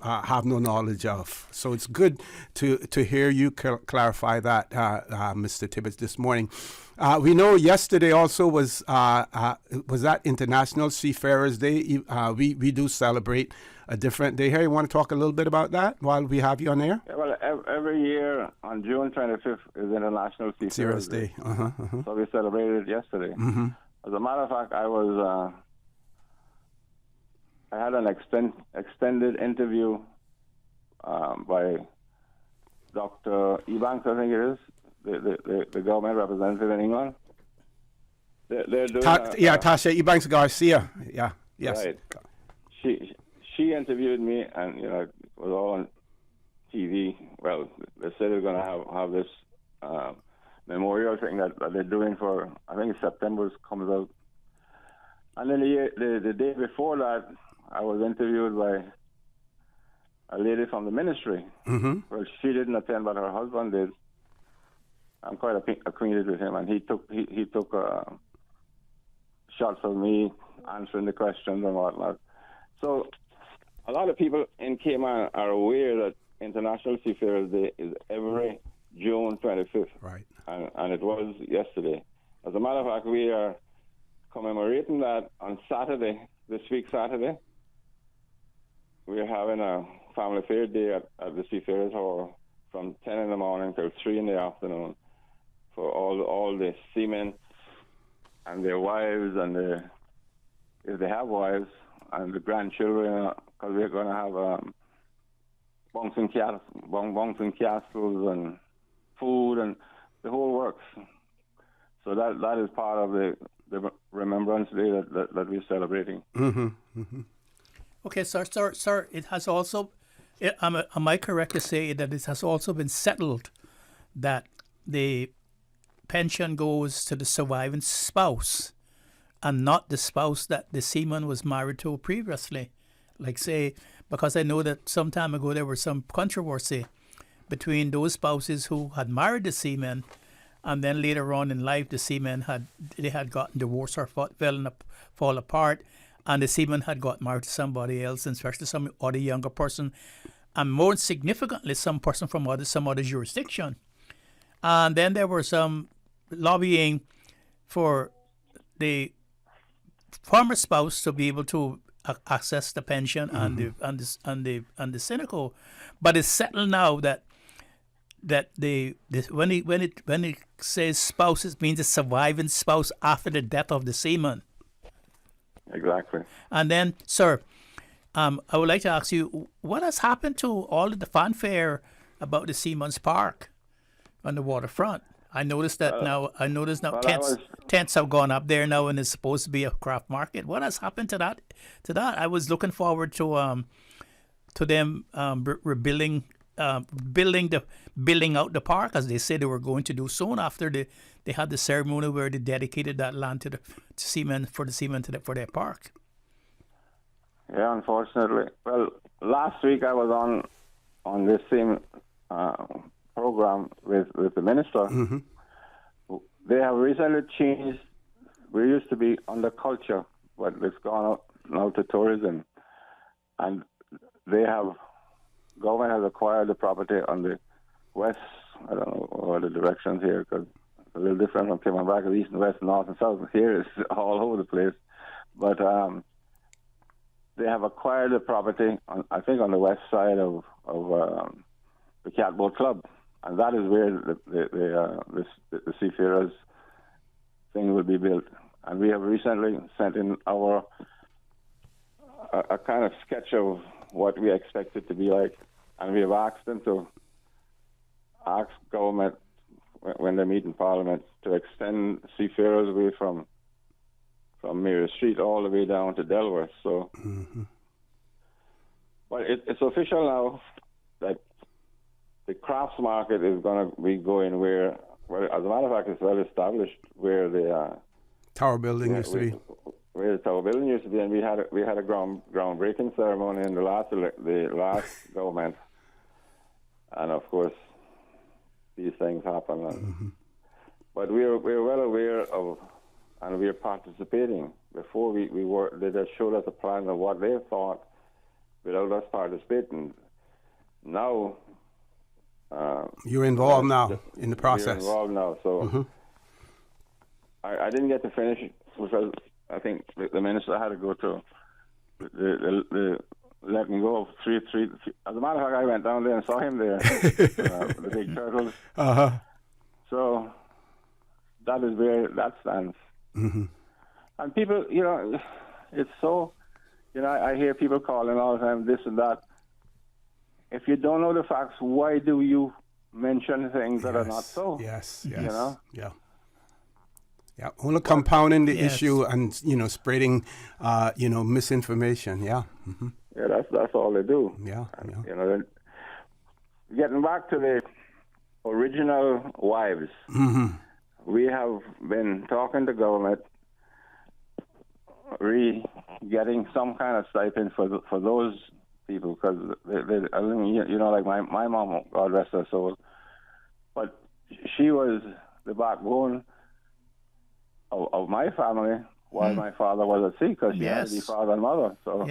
have no knowledge of. So it's good to hear you clarify that, Mr. Tibbetts, this morning. We know yesterday also was that International Seafarers Day. We do celebrate a different day here. You want to talk a little bit about that while we have you on air? Yeah, well, every year on June 25th is International Seafarers Day. So we celebrated it yesterday. Mm-hmm. As a matter of fact, I had an extended interview by Dr. Ebanks, I think it is, the government representative in England. They're doing Tasha Ebanks Garcia. Yeah, yes. Right. She interviewed me, and it was all on TV. Well, they said they're going to have this memorial thing that they're doing for, I think September comes out. And then the day before that, I was interviewed by a lady from the ministry. Mm-hmm. Well, she didn't attend, but her husband did. I'm quite acquainted with him, and he took shots of me answering the questions and whatnot. So a lot of people in Cayman are aware that International Seafarers Day is every June 25th. Right. And it was yesterday. As a matter of fact, we are commemorating that on Saturday, this week Saturday. We're having a family fair day at the Seafarers Hall from 10 in the morning till 3 in the afternoon for all the seamen and their wives and if they have wives, and the grandchildren, because we're going to have bouncing castles and food and the whole works. So that is part of the Remembrance Day that we're celebrating. Mm-hmm. Mm-hmm. Okay, sir, it has also, am I correct to say that it has also been settled that the pension goes to the surviving spouse and not the spouse that the seaman was married to previously? Like, say, because I know that some time ago there was some controversy between those spouses who had married the seaman, and then later on in life the seaman had gotten divorced or fall apart, and the seaman had got married to somebody else, and especially some other younger person, and more significantly some person from some other jurisdiction. And then there was some lobbying for the former spouse to be able to access the pension and the Seneco. But it's settled now that when it says spouse, it means a surviving spouse after the death of the seaman. Exactly. And then, sir, I would like to ask you, what has happened to all of the fanfare about the Seaman's Park on the waterfront? I noticed now tents have gone up there now, and it's supposed to be a craft market. What has happened to that? I was looking forward to them rebuilding, building out the park, as they said they were going to do soon after they had the ceremony where they dedicated that land to the seamen for their park. Yeah, unfortunately. Well, last week I was on this same program with the minister. Mm-hmm. They have recently changed. We used to be under culture, but it's gone up now to tourism, and government has acquired the property on the west. I don't know what the directions here, because it's a little different from Cayman back, east and west, north and south. Here it's all over the place. but they have acquired the property, I think, on the west side of the Catboat Club, and that is where the Seafarers thing will be built. And we have recently sent in a kind of sketch of what we expect it to be like, and we have asked them to ask government when they meet in Parliament to extend Seafarers away from Mary Street all the way down to Delaware. So, but it's official now that the crafts market is going to be going where, as a matter of fact, it's well established where the Tower Building used to be. Where the Tower Building used to be, and we had a groundbreaking ceremony in the last government, and of course these things happen. And, but we're well aware of, and we're participating. Before they just showed us a plan of what they thought without us participating. Now you're involved now in the process. We're involved now, so I didn't get to finish it because I think the minister had to go to the letting go of three. As a matter of fact, I went down there and saw him there, the big turtles. So that is where that stands. And people, it's so, I hear people calling all the time, this and that. If you don't know the facts, why do you mention things that are not so? Yes. Yeah. Yeah, only compounding the issue and spreading misinformation. Yeah. Yeah, that's all they do. Yeah. And, getting back to the original wives, we have been talking to government, getting some kind of stipend for those people, because like my mom, God rest her soul, but she was the backbone of my family while my father was at sea, because she had to be father and mother. So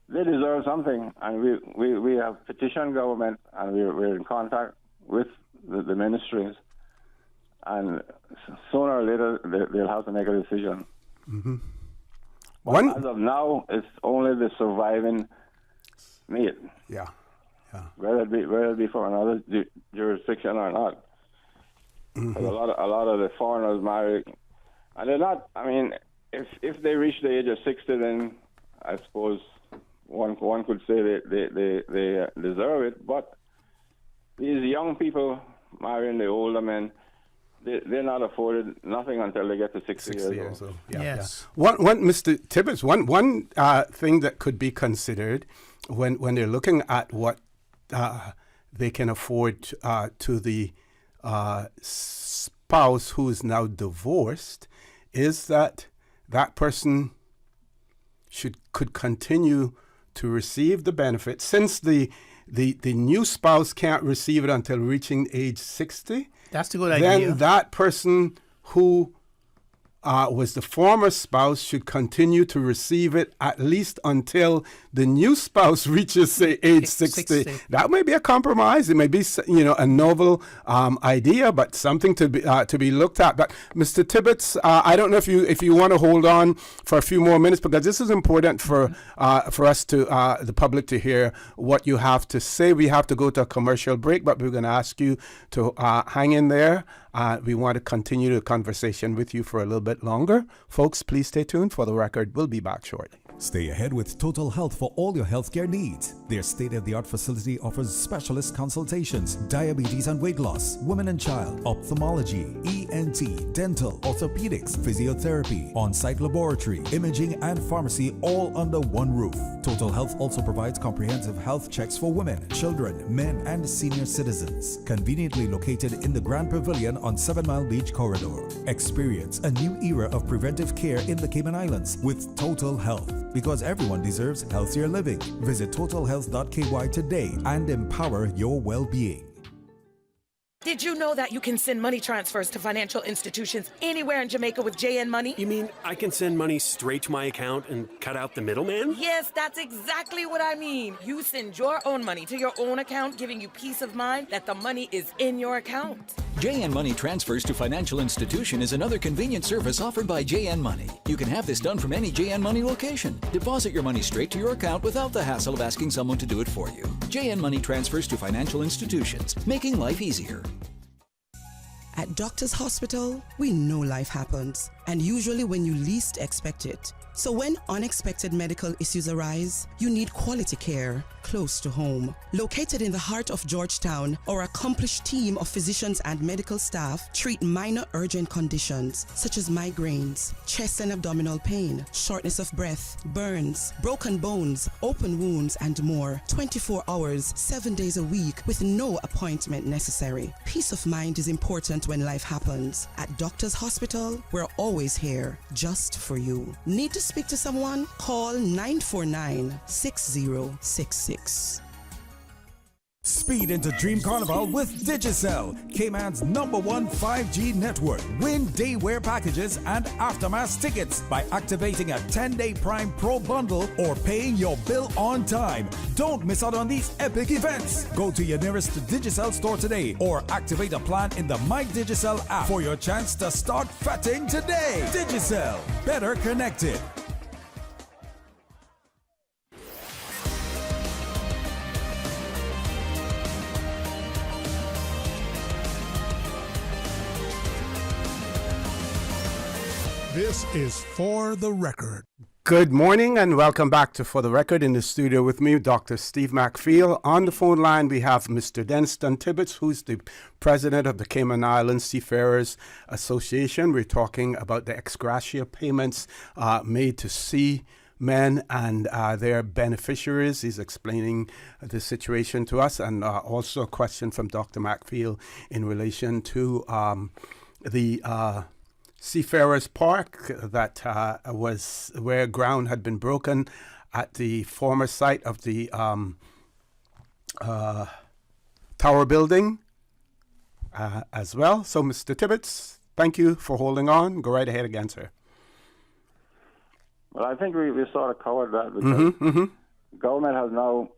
they deserve something, and we have petitioned government, and we're in contact with the ministries, and sooner or later they'll have to make a decision. As of now, it's only the surviving mate. Yeah. Whether it be from another jurisdiction or not. A lot of the foreigners marry. And they're not, if they reach the age of 60, then I suppose one could say they deserve it. But these young people marrying the older men, they're not afforded nothing until they get to 60 years old. Yes. One, Mr. Tibbetts, one thing that could be considered when they're looking at what they can afford to the spouse who is now divorced is that person could continue to receive the benefit, since the new spouse can't receive it until reaching age 60. That's a good idea. Then that person who was the former spouse should continue to receive it at least until the new spouse reaches, say, age 60. That may be a compromise. It may be, a novel idea, but something to be looked at. But Mr. Tibbetts, I don't know if you want to hold on for a few more minutes, because this is important for us to the public to hear what you have to say. We have to go to a commercial break, but we're going to ask you to hang in there. We want to continue the conversation with you for a little bit longer. Folks, please stay tuned. For the record, we'll be back shortly. Stay ahead with Total Health for all your healthcare needs. Their state-of-the-art facility offers specialist consultations, diabetes and weight loss, women and child, ophthalmology, ENT, dental, orthopedics, physiotherapy, on-site laboratory, imaging, and pharmacy, all under one roof. Total Health also provides comprehensive health checks for women, children, men, and senior citizens. Conveniently located in the Grand Pavilion on 7 Mile Beach Corridor. Experience a new era of preventive care in the Cayman Islands with Total Health. Because everyone deserves healthier living. Visit totalhealth.ky today and empower your well-being. Did you know that you can send money transfers to financial institutions anywhere in Jamaica with JN Money? You mean I can send money straight to my account and cut out the middleman? Yes, that's exactly what I mean. You send your own money to your own account, giving you peace of mind that the money is in your account. JN Money Transfers to Financial Institution is another convenient service offered by JN Money. You can have this done from any JN Money location. Deposit your money straight to your account without the hassle of asking someone to do it for you. JN Money Transfers to Financial Institutions, making life easier. At Doctors Hospital, we know life happens, and usually when you least expect it. So when unexpected medical issues arise, you need quality care close to home. Located in the heart of Georgetown, our accomplished team of physicians and medical staff treat minor urgent conditions such as migraines, chest and abdominal pain, shortness of breath, burns, broken bones, open wounds, and more 24 hours, 7 days a week with no appointment necessary. Peace of mind is important when life happens. At Doctors Hospital, we're always here just for you. Need to speak to someone? Call 949-6066. Speed into Dream Carnival with Digicel, Cayman's #1 5G network. Win day-wear packages and aftermath tickets by activating a 10-day Prime Pro bundle or paying your bill on time. Don't miss out on these epic events. Go to your nearest Digicel store today or activate a plan in the My Digicel app for your chance to start fetting today. Digicel, better connected. This is For the Record. Good morning and welcome back to For the Record. In the studio with me, Dr. Steve McField. On the phone line, we have Mr. Denniston Tibbetts, who's the president of the Cayman Islands Seafarers Association. We're talking about the ex gratia payments made to seamen and their beneficiaries. He's explaining the situation to us, and also a question from Dr. McField in relation to the Seafarers Park that was where ground had been broken at the former site of the tower building as well. So, Mr. Tibbetts, thank you for holding on. Go right ahead again, sir. Well, I think we sort of covered that because government has now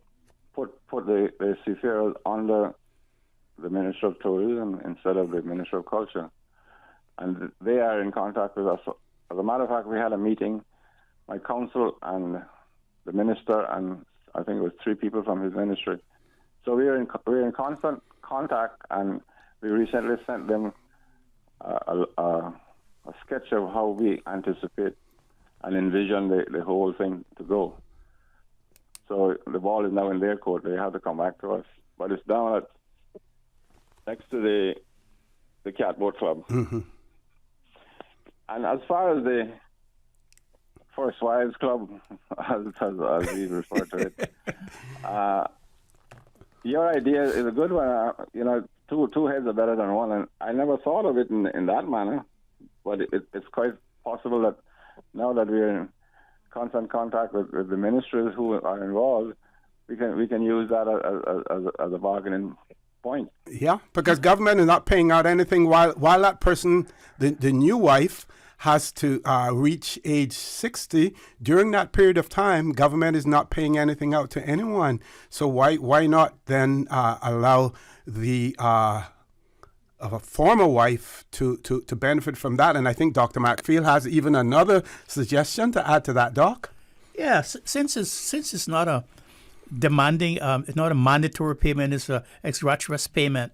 put the seafarers under the Ministry of Tourism instead of the Ministry of Culture. And they are in contact with us. As a matter of fact, we had a meeting, my council and the minister, and I think it was 3 people from his ministry. So we're in constant contact, and we recently sent them a sketch of how we anticipate and envision the whole thing to go. So the ball is now in their court. They have to come back to us. But it's down next to the Catboat Club. And as far as the First Wives Club, as we refer to it, your idea is a good one. Two heads are better than one, and I never thought of it in that manner. But it's quite possible that now that we're in constant contact with the ministries who are involved, we can use that as a bargaining point. Yeah, because government is not paying out anything while that person, the new wife, has to reach age 60. During that period of time, government is not paying anything out to anyone. So why not then allow the former wife to benefit from that? And I think Dr. McField has even another suggestion to add to that, Doc. Yeah, since it's not a demanding, it's not a mandatory payment, it's a ex gratia payment,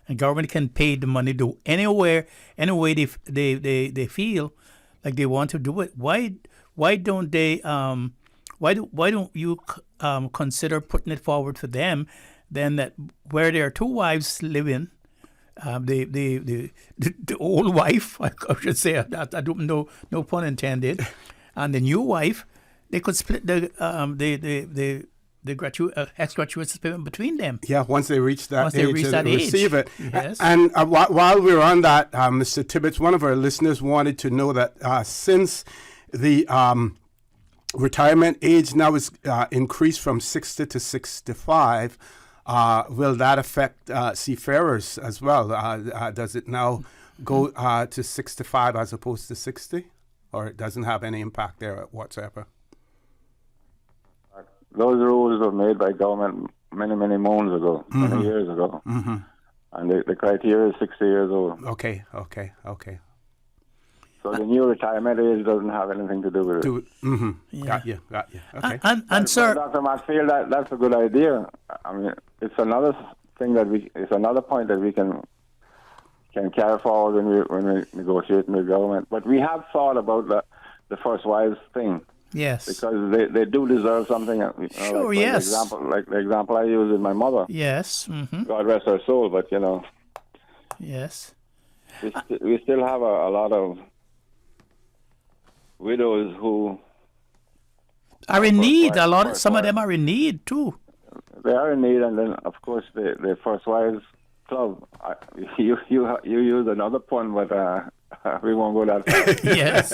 and government can pay the money to any way they feel like they want to do it. Why don't they? Why don't you consider putting it forward for them? Then that where there are 2 wives living, the old wife, I should say, I don't know, no pun intended, and the new wife, they could split the ex gratuitous payment between them. Yeah, once they reach that age to receive it. Yes. And while we're on that, Mr. Tibbetts, one of our listeners wanted to know that since the retirement age now is increased from 60 to 65, will that affect seafarers as well? Does it now go to 65 as opposed to 60? Or it doesn't have any impact there whatsoever? Those rules were made by government many moons ago, many years ago. And the criteria is 60 years old. Okay. So the new retirement age doesn't have anything to do with it. Got you. Okay. And sir, Dr. McField, that's a good idea. I mean, it's another thing it's another point that we can carry forward when we negotiate with the government. But we have thought about the first wives thing. Yes. Because they do deserve something. Sure, yes. Like the example I use with my mother. Yes. Mm-hmm. God rest her soul, but Yes. We still have a lot of widows who are in need. Some of them are in need too. They are in need, and then of course the first wives club. You use another pun, but we won't go that far. Yes.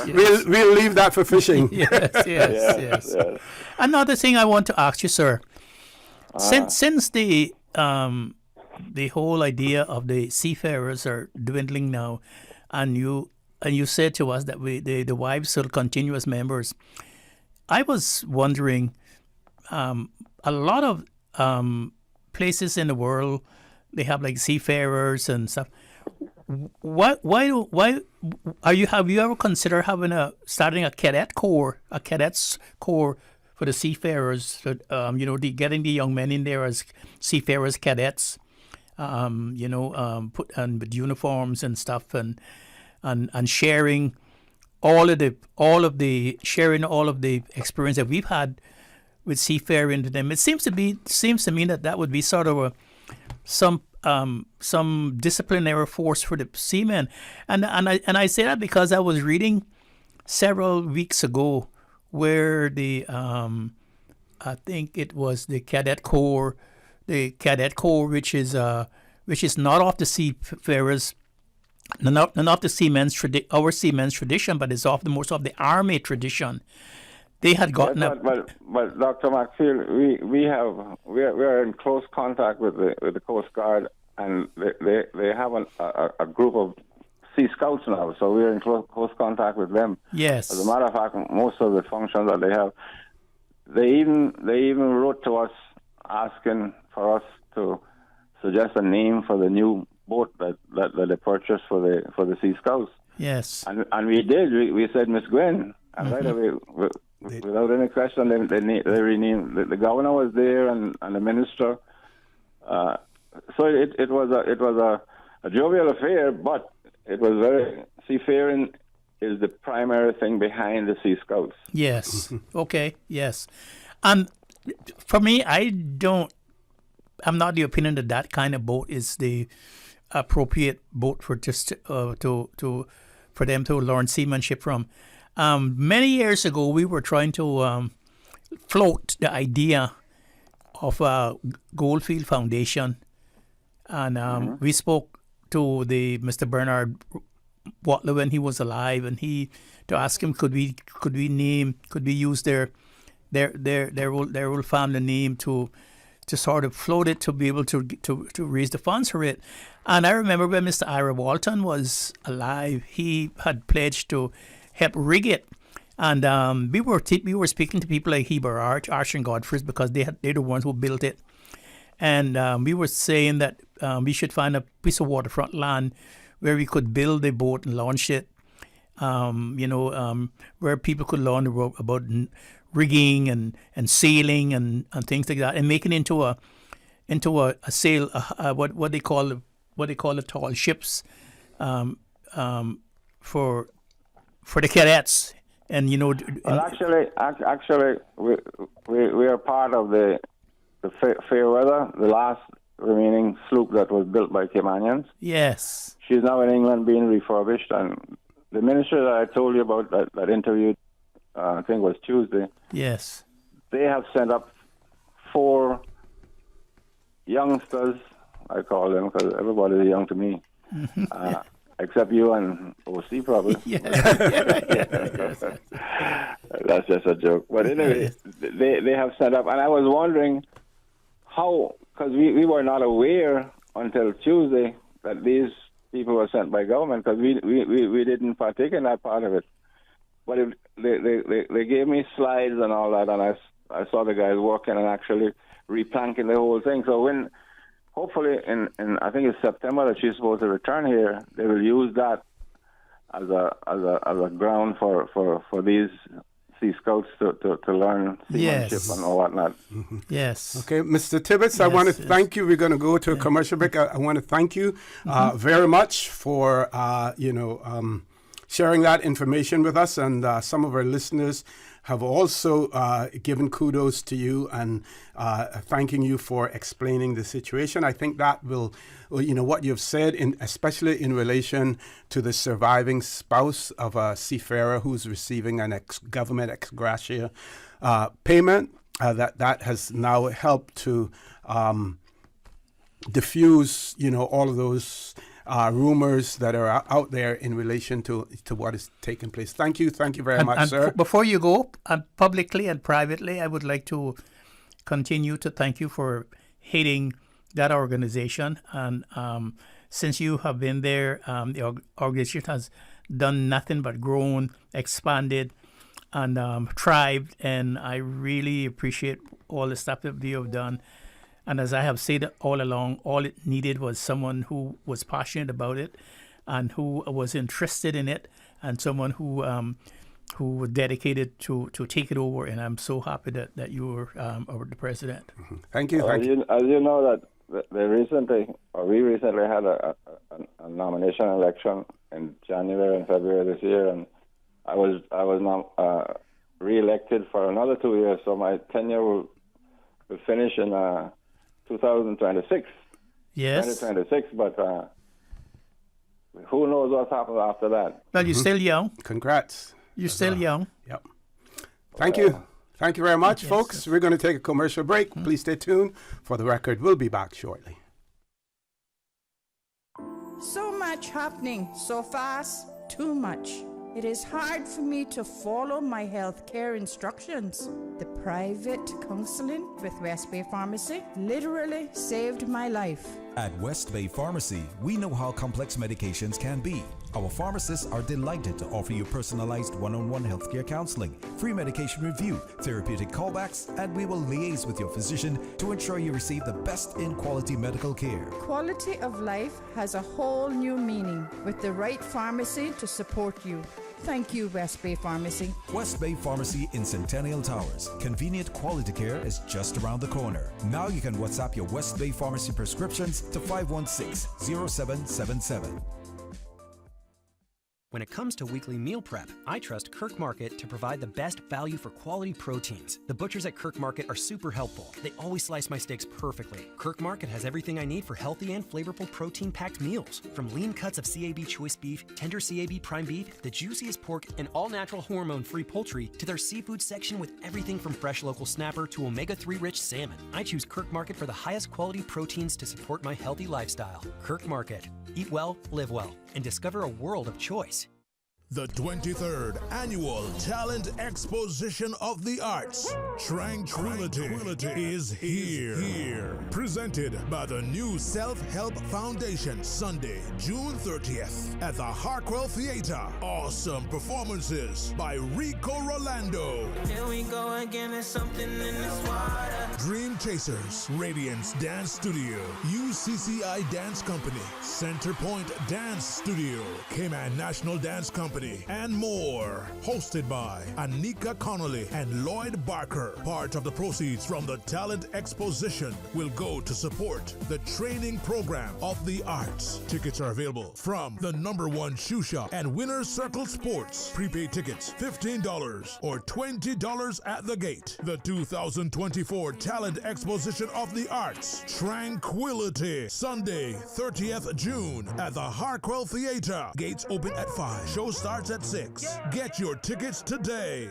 We'll leave that for fishing. Yes. Another thing I want to ask you, sir. Since the whole idea of the seafarers are dwindling now, and you said to us that the wives will continue as members, I was wondering, a lot of places in the world, they have like seafarers and stuff. Why have you ever considered starting a cadets corps for the seafarers? Getting the young men in there as seafarers cadets, with uniforms and stuff, and sharing all of the experience that we've had with seafaring to them. It seems to me that would be sort of some disciplinary force for the seamen, and I say that because I was reading several weeks ago where the I think it was the cadet corps, which is not of the seafarers, not of the our seamen's tradition, but is most of the army tradition. They had gotten but Dr. McField, we are in close contact with the Coast Guard, and they have a group of Sea Scouts now, so we're in close contact with them. Yes. As a matter of fact, most of the functions that they have, they even wrote to us asking for us to suggest a name for the new boat that they purchased for the Sea Scouts. Yes. And we did. We said Miss Gwen, and right away, without any question, they renamed. The governor was there, and the minister. So it was a jovial affair, but it was very seafaring is the primary thing behind the Sea Scouts. Yes. Okay. Yes. And for me, I'm not the opinion that kind of boat is the appropriate boat for just for them to learn seamanship from. Many years ago, we were trying to float the idea of a Goldfield Foundation, and we spoke to the Mr. Bernard Watler when he was alive, and to ask him could we use their old family name to sort of float it, to be able to raise the funds for it. And I remember when Mr. Ira Walton was alive, he had pledged to help rig it. And we were speaking to people like Heber Arch and Godfrey's, because they're the ones who built it. And we were saying that we should find a piece of waterfront land where we could build a boat and launch it. Where people could learn about rigging and sailing and things like that, and make it into a sail, what they call the tall ships, for the cadets. And well, actually, we are part of the Fairweather, the last remaining sloop that was built by Caymanians. Yes. She's now in England being refurbished, and the minister that I told you about that interviewed, I think it was Tuesday. Yes. They have sent up 4 youngsters, I call them, because everybody is young to me, except you and O.C. probably. That's just a joke. But anyway, they have sent up, and I was wondering how, because we were not aware until Tuesday that these people were sent by government, because we didn't partake in that part of it. But they gave me slides and all that, and I saw the guys working and actually replanking the whole thing. So when hopefully in I think it's September that she's supposed to return here. They will use that as a ground for these Sea Scouts to learn seamanship and all whatnot. Yes. Okay, Mr. Tibbetts, I want to thank you. We're going to go to a commercial break. I want to thank you very much for sharing that information with us, and some of our listeners have also given kudos to you and thanking you for explaining the situation. I think that will, what you've said, especially in relation to the surviving spouse of a seafarer who's receiving an government ex gratia payment, that has now helped to diffuse, all of those rumors that are out there in relation to what is taking place. Thank you very much, sir. Before you go, publicly and privately, I would like to continue to thank you for heading that organization. And since you have been there, the organization has done nothing but grown, expanded, and thrived. And I really appreciate all the stuff that you have done. And as I have said all along, all it needed was someone who was passionate about it and who was interested in it, and someone who was dedicated to take it over. And I'm so happy that you were the president. Mm-hmm. Thank you. As you know, that we recently had a nomination election in January and February this year, and I was now re-elected for another 2 years. So my tenure will finish in 2026. Yes. 2026, but who knows what's happened after that? Well, you're still young. Congrats. You're still young. Yep. Thank you. Thank you very much, folks. We're going to take a commercial break. Please stay tuned. For the record, we'll be back shortly. So much happening so fast, too much. It is hard for me to follow my health care instructions. The private counseling with West Bay Pharmacy literally saved my life. At West Bay Pharmacy, we know how complex medications can be. Our pharmacists are delighted to offer you personalized one-on-one healthcare counseling, free medication review, therapeutic callbacks, and we will liaise with your physician to ensure you receive the best in quality medical care. Quality of life has a whole new meaning with the right pharmacy to support you. Thank you, West Bay Pharmacy. West Bay Pharmacy in Centennial Towers. Convenient quality care is just around the corner. Now you can WhatsApp your West Bay Pharmacy prescriptions to 516-0777. When it comes to weekly meal prep, I trust Kirk Market to provide the best value for quality proteins. The butchers at Kirk Market are super helpful. They always slice my steaks perfectly. Kirk Market has everything I need for healthy and flavorful protein-packed meals. From lean cuts of CAB choice beef, tender CAB prime beef, the juiciest pork, and all-natural hormone-free poultry, to their seafood section with everything from fresh local snapper to omega-3 rich salmon. I choose Kirk Market for the highest quality proteins to support my healthy lifestyle. Kirk Market. Eat well, live well, and discover a world of choice. The 23rd Annual Talent Exposition of the Arts, Tranquility, is here. Presented by the New Self-Help Foundation, Sunday, June 30th at the Harkwell Theater. Awesome performances by Rico Rolando. Here we go again, there's something in this water. Dream Chasers, Radiance Dance Studio, UCCI Dance Company, Centerpoint Dance Studio, Cayman National Dance Company, and more. Hosted by Anika Connolly and Lloyd Barker. Part of the proceeds from the Talent Exposition will go to support the training program of the arts. Tickets are available from the #1 shoe shop and Winner's Circle Sports. Prepaid tickets $15 or $20 at the gate. The 2024 Talent Exposition of the Arts, Tranquility, Sunday, 30th June at the Harkwell Theater. Gates open at 5. Show starts at 6. Get your tickets today.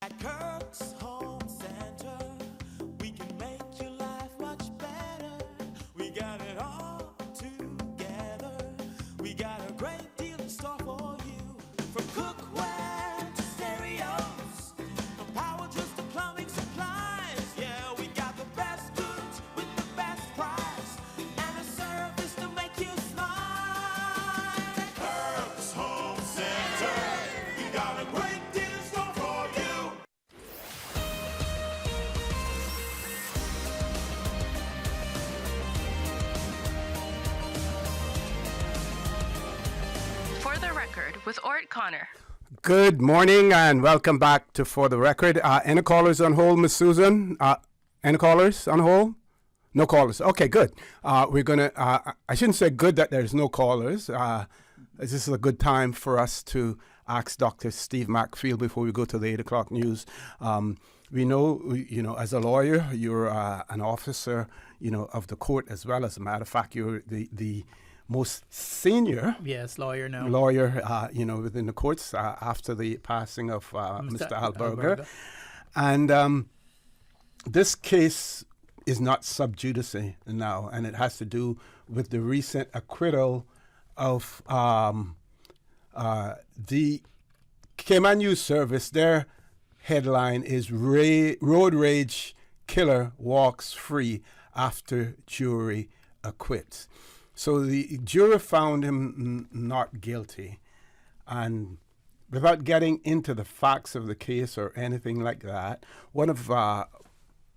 At Kirk's Home Center, we can make your life much better. We got it all together. We got a great deal in store for you. From cookware to stereos, from power tools to plumbing supplies. Yeah, we got the best goods with the best price and a service to make you smile. Kirk's Home Center, we got a great deal in store for you. Record with Orrett Connor. Good morning and welcome back to For the Record. Any callers on hold, Miss Susan? Any callers on hold? No callers. Okay, good. We're going to, I shouldn't say good that there's no callers. This is a good time for us to ask Dr. Steve McField before we go to the 8 o'clock news. We know, as a lawyer, you're an officer, of the court as well. As a matter of fact, you're the most senior lawyer now. Within the courts after the passing of Mr. Alberger. And this case is not sub judice now, and it has to do with the recent acquittal of the Cayman News Service. Their headline is Road Rage Killer Walks Free After Jury Acquits. So the jury found him not guilty. And without getting into the facts of the case or anything like that, one of our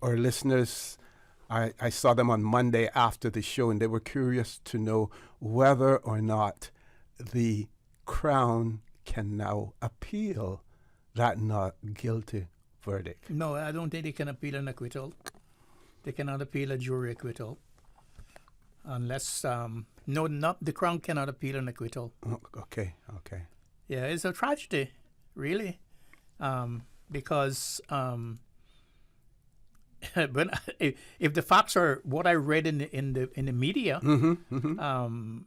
listeners, I saw them on Monday after the show, and they were curious to know whether or not the Crown can now appeal that not guilty verdict. No, I don't think they can appeal an acquittal. They cannot appeal a jury acquittal. Unless, the Crown cannot appeal an acquittal. Okay. Yeah, it's a tragedy, really, because if the facts are what I read in the media, the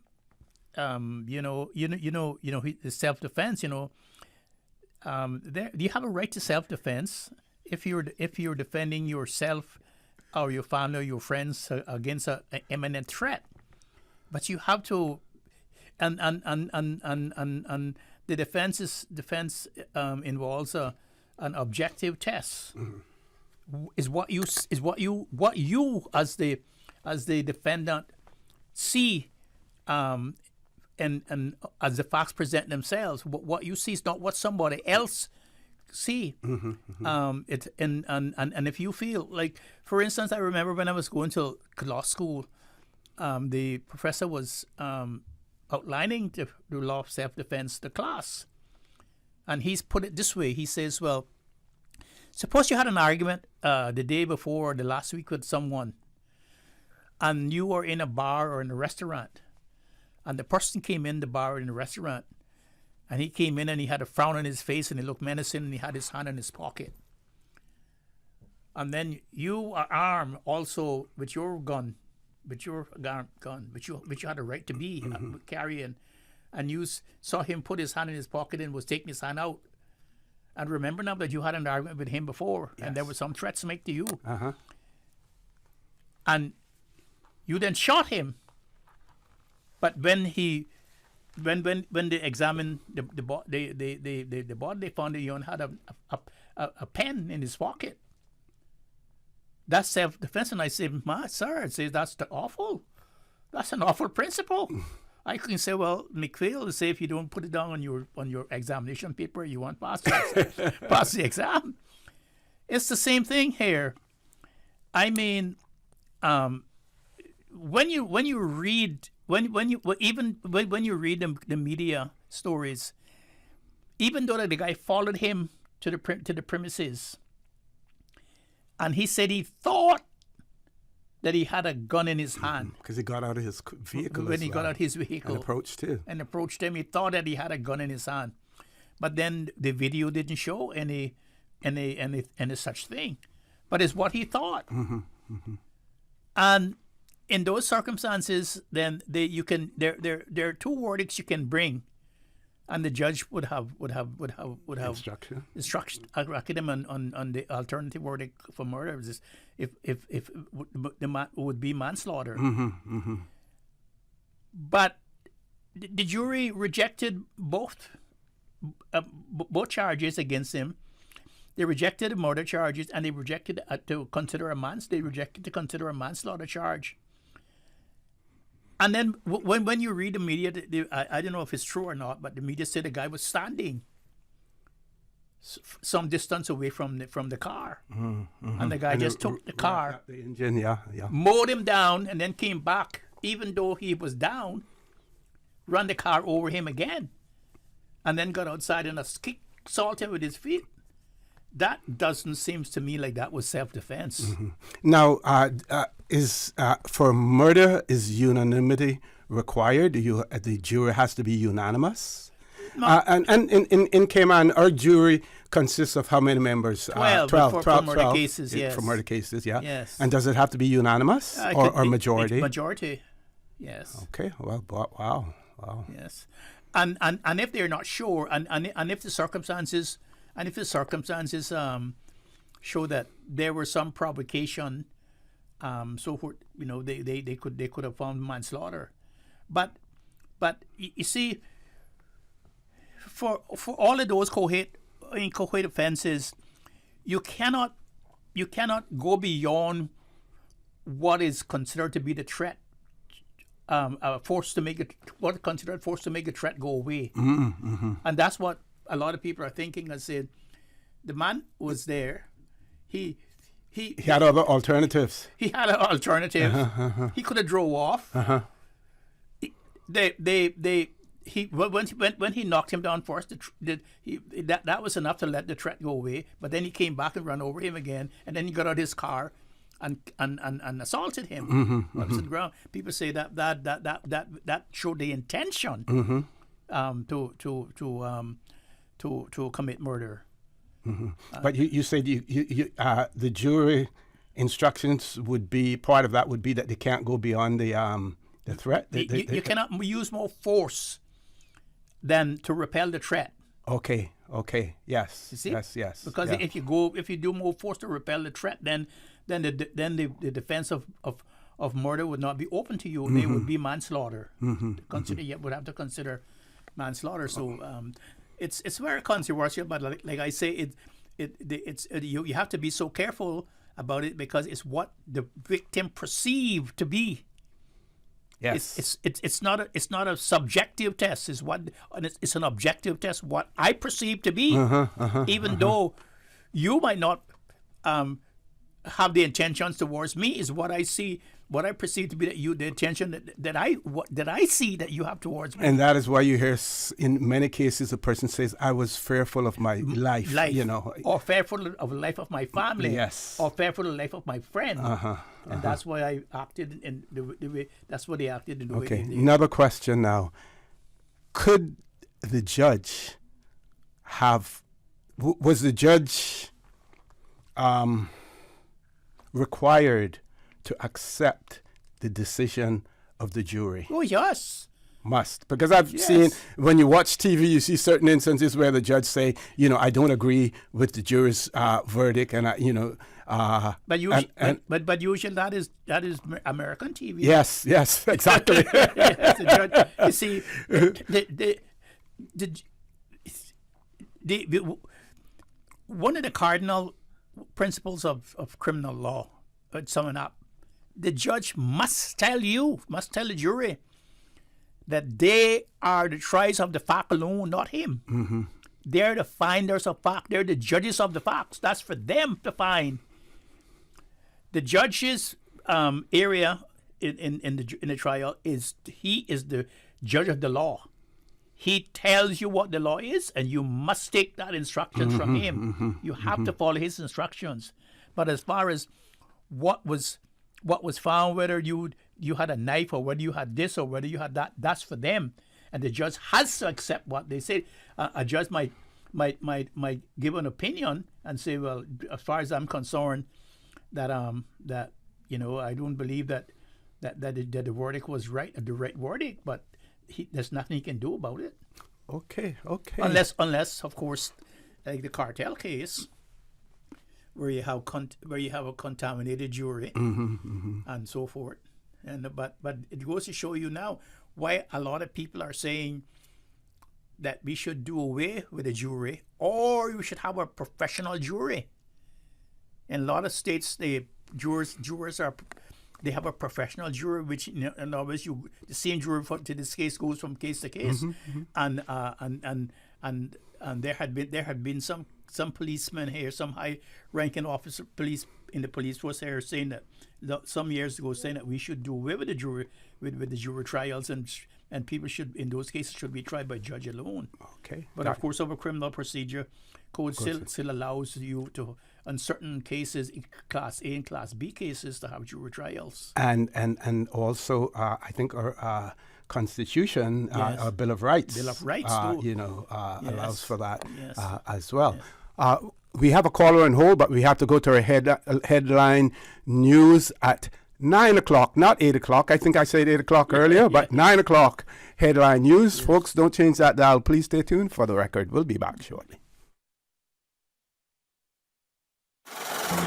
self-defense, do you have a right to self-defense if you're defending yourself or your family or your friends against an imminent threat? But you have to, and the defense involves an objective test. Is what you as the defendant see, and as the facts present themselves, what you see is not what somebody else see. And if you feel like, for instance, I remember when I was going to law school, the professor was outlining the law of self-defense to the class, and he's put it this way. He says, well, suppose you had an argument the day before or the last week with someone, and you were in a bar or in a restaurant, and the person came in the bar or in the restaurant, and he came in and he had a frown on his face and he looked menacing and he had his hand in his pocket. And then you are armed also with your gun, which you had a right to be carrying, and you saw him put his hand in his pocket and was taking his hand out. And remember now that you had an argument with him before, and there were some threats made to you. And you then shot him. But when they examined the body, they found that he only had a pen in his pocket. That's self-defense. And I say, sir, that's awful. That's an awful principle. I can say, well, McField, say if you don't put it down on your examination paper, you won't pass the exam. It's the same thing here. I mean, when you read the media stories, even though the guy followed him to the premises, and he said he thought that he had a gun in his hand. Because he got out of his vehicle. When he got out of his vehicle. And approached him, he thought that he had a gun in his hand. But then the video didn't show any such thing. But it's what he thought. And in those circumstances, then there are two verdicts you can bring, and the judge would have instruction on the alternative verdict for murder. If the would be manslaughter. But the jury rejected both charges against him. They rejected the murder charges, and they rejected to consider a manslaughter charge. And then when you read the media, I don't know if it's true or not, but the media said the guy was standing some distance away from the car, and the guy just took the car, the engine, mowed him down, and then came back, even though he was down, ran the car over him again. and then got outside and assaulted him with his feet. That doesn't seem to me like that was self-defense. Mm-hmm. Now, is for murder, is unanimity required? The jury has to be unanimous? No. And in Cayman, our jury consists of how many members? 12. 12. For murder cases, yes. For murder cases, yeah. Yes. And does it have to be unanimous or majority? Majority, yes. Okay. Well, wow. Yes, and if they're not sure, and if the circumstances show that there was some provocation, so forth, they could have found manslaughter, but you see, for all of those cohort offenses, you cannot go beyond what is considered to be the threat. Considered force to make a threat go away. Mm-hmm. And that's what a lot of people are thinking. I said, the man was there. He had other alternatives. He had an alternative. He could have drove off. When he knocked him down first, that was enough to let the threat go away. But then he came back and ran over him again, and then he got out his car and assaulted him on the ground. People say that showed the intention to commit murder. But you said the jury instructions would be part of that would be that they can't go beyond the threat. You cannot use more force than to repel the threat. Okay. Yes. You see? Yes. Because if you do more force to repel the threat, then the defense of murder would not be open to you. They would be manslaughter. You would have to consider manslaughter. So it's very controversial. But like I say, you have to be so careful about it because it's what the victim perceived to be. Yes. It's not a subjective test. It's an objective test. What I perceive to be, even though you might not have the intentions towards me, is what I see, what I perceive to be the intention that I see that you have towards me. And that is why you hear in many cases a person says, "I was fearful of my life," or fearful of the life of my family, yes, or fearful of the life of my friend. And that's why I acted in the way. That's why they acted in the way they did. Another question now: could the judge was the judge required to accept the decision of the jury? Oh, yes. Must. Because I've seen, when you watch TV, you see certain instances where the judge say, I don't agree with the jury's verdict, and but usually that is American TV. Yes, exactly. Yes, the judge, you see, one of the cardinal principles of criminal law, summing up, the judge must tell the jury that they are the triers of the fact alone, not him. They're the finders of fact. They're the judges of the facts. That's for them to find. The judge's area in the trial is the judge of the law. He tells you what the law is, and you must take that instructions from him. You have to follow his instructions. But as far as what was found, whether you had a knife or whether you had this or whether you had that, that's for them. And the judge has to accept what they say. A judge might give an opinion and say, well, as far as I'm concerned, that I don't believe that the verdict was right, the right verdict, but there's nothing he can do about it. Okay. Unless of course, like the cartel case, where you have a contaminated jury and so forth, but it goes to show you now why a lot of people are saying that we should do away with a jury, or we should have a professional jury. In a lot of states, jurors have a professional jury, which in other words, the same jury to this case goes from case to case, and there had been some some policemen here, some high-ranking officer, police in the police force here, saying that some years ago, saying that we should do away with the jury, with the jury trials, and people should, in those cases, should be tried by judge alone. Okay. But of course, our criminal procedure code still allows you to, on certain cases, Class A and Class B cases, to have jury trials. And also, I think our Constitution, our Bill of Rights, allows for that as well. We have a caller on hold, but we have to go to our headline news at 9 o'clock, not 8 o'clock. I think I said 8 o'clock earlier, but 9 o'clock headline news. Yes. Folks, don't change that dial. Please stay tuned for the record. We'll be back shortly.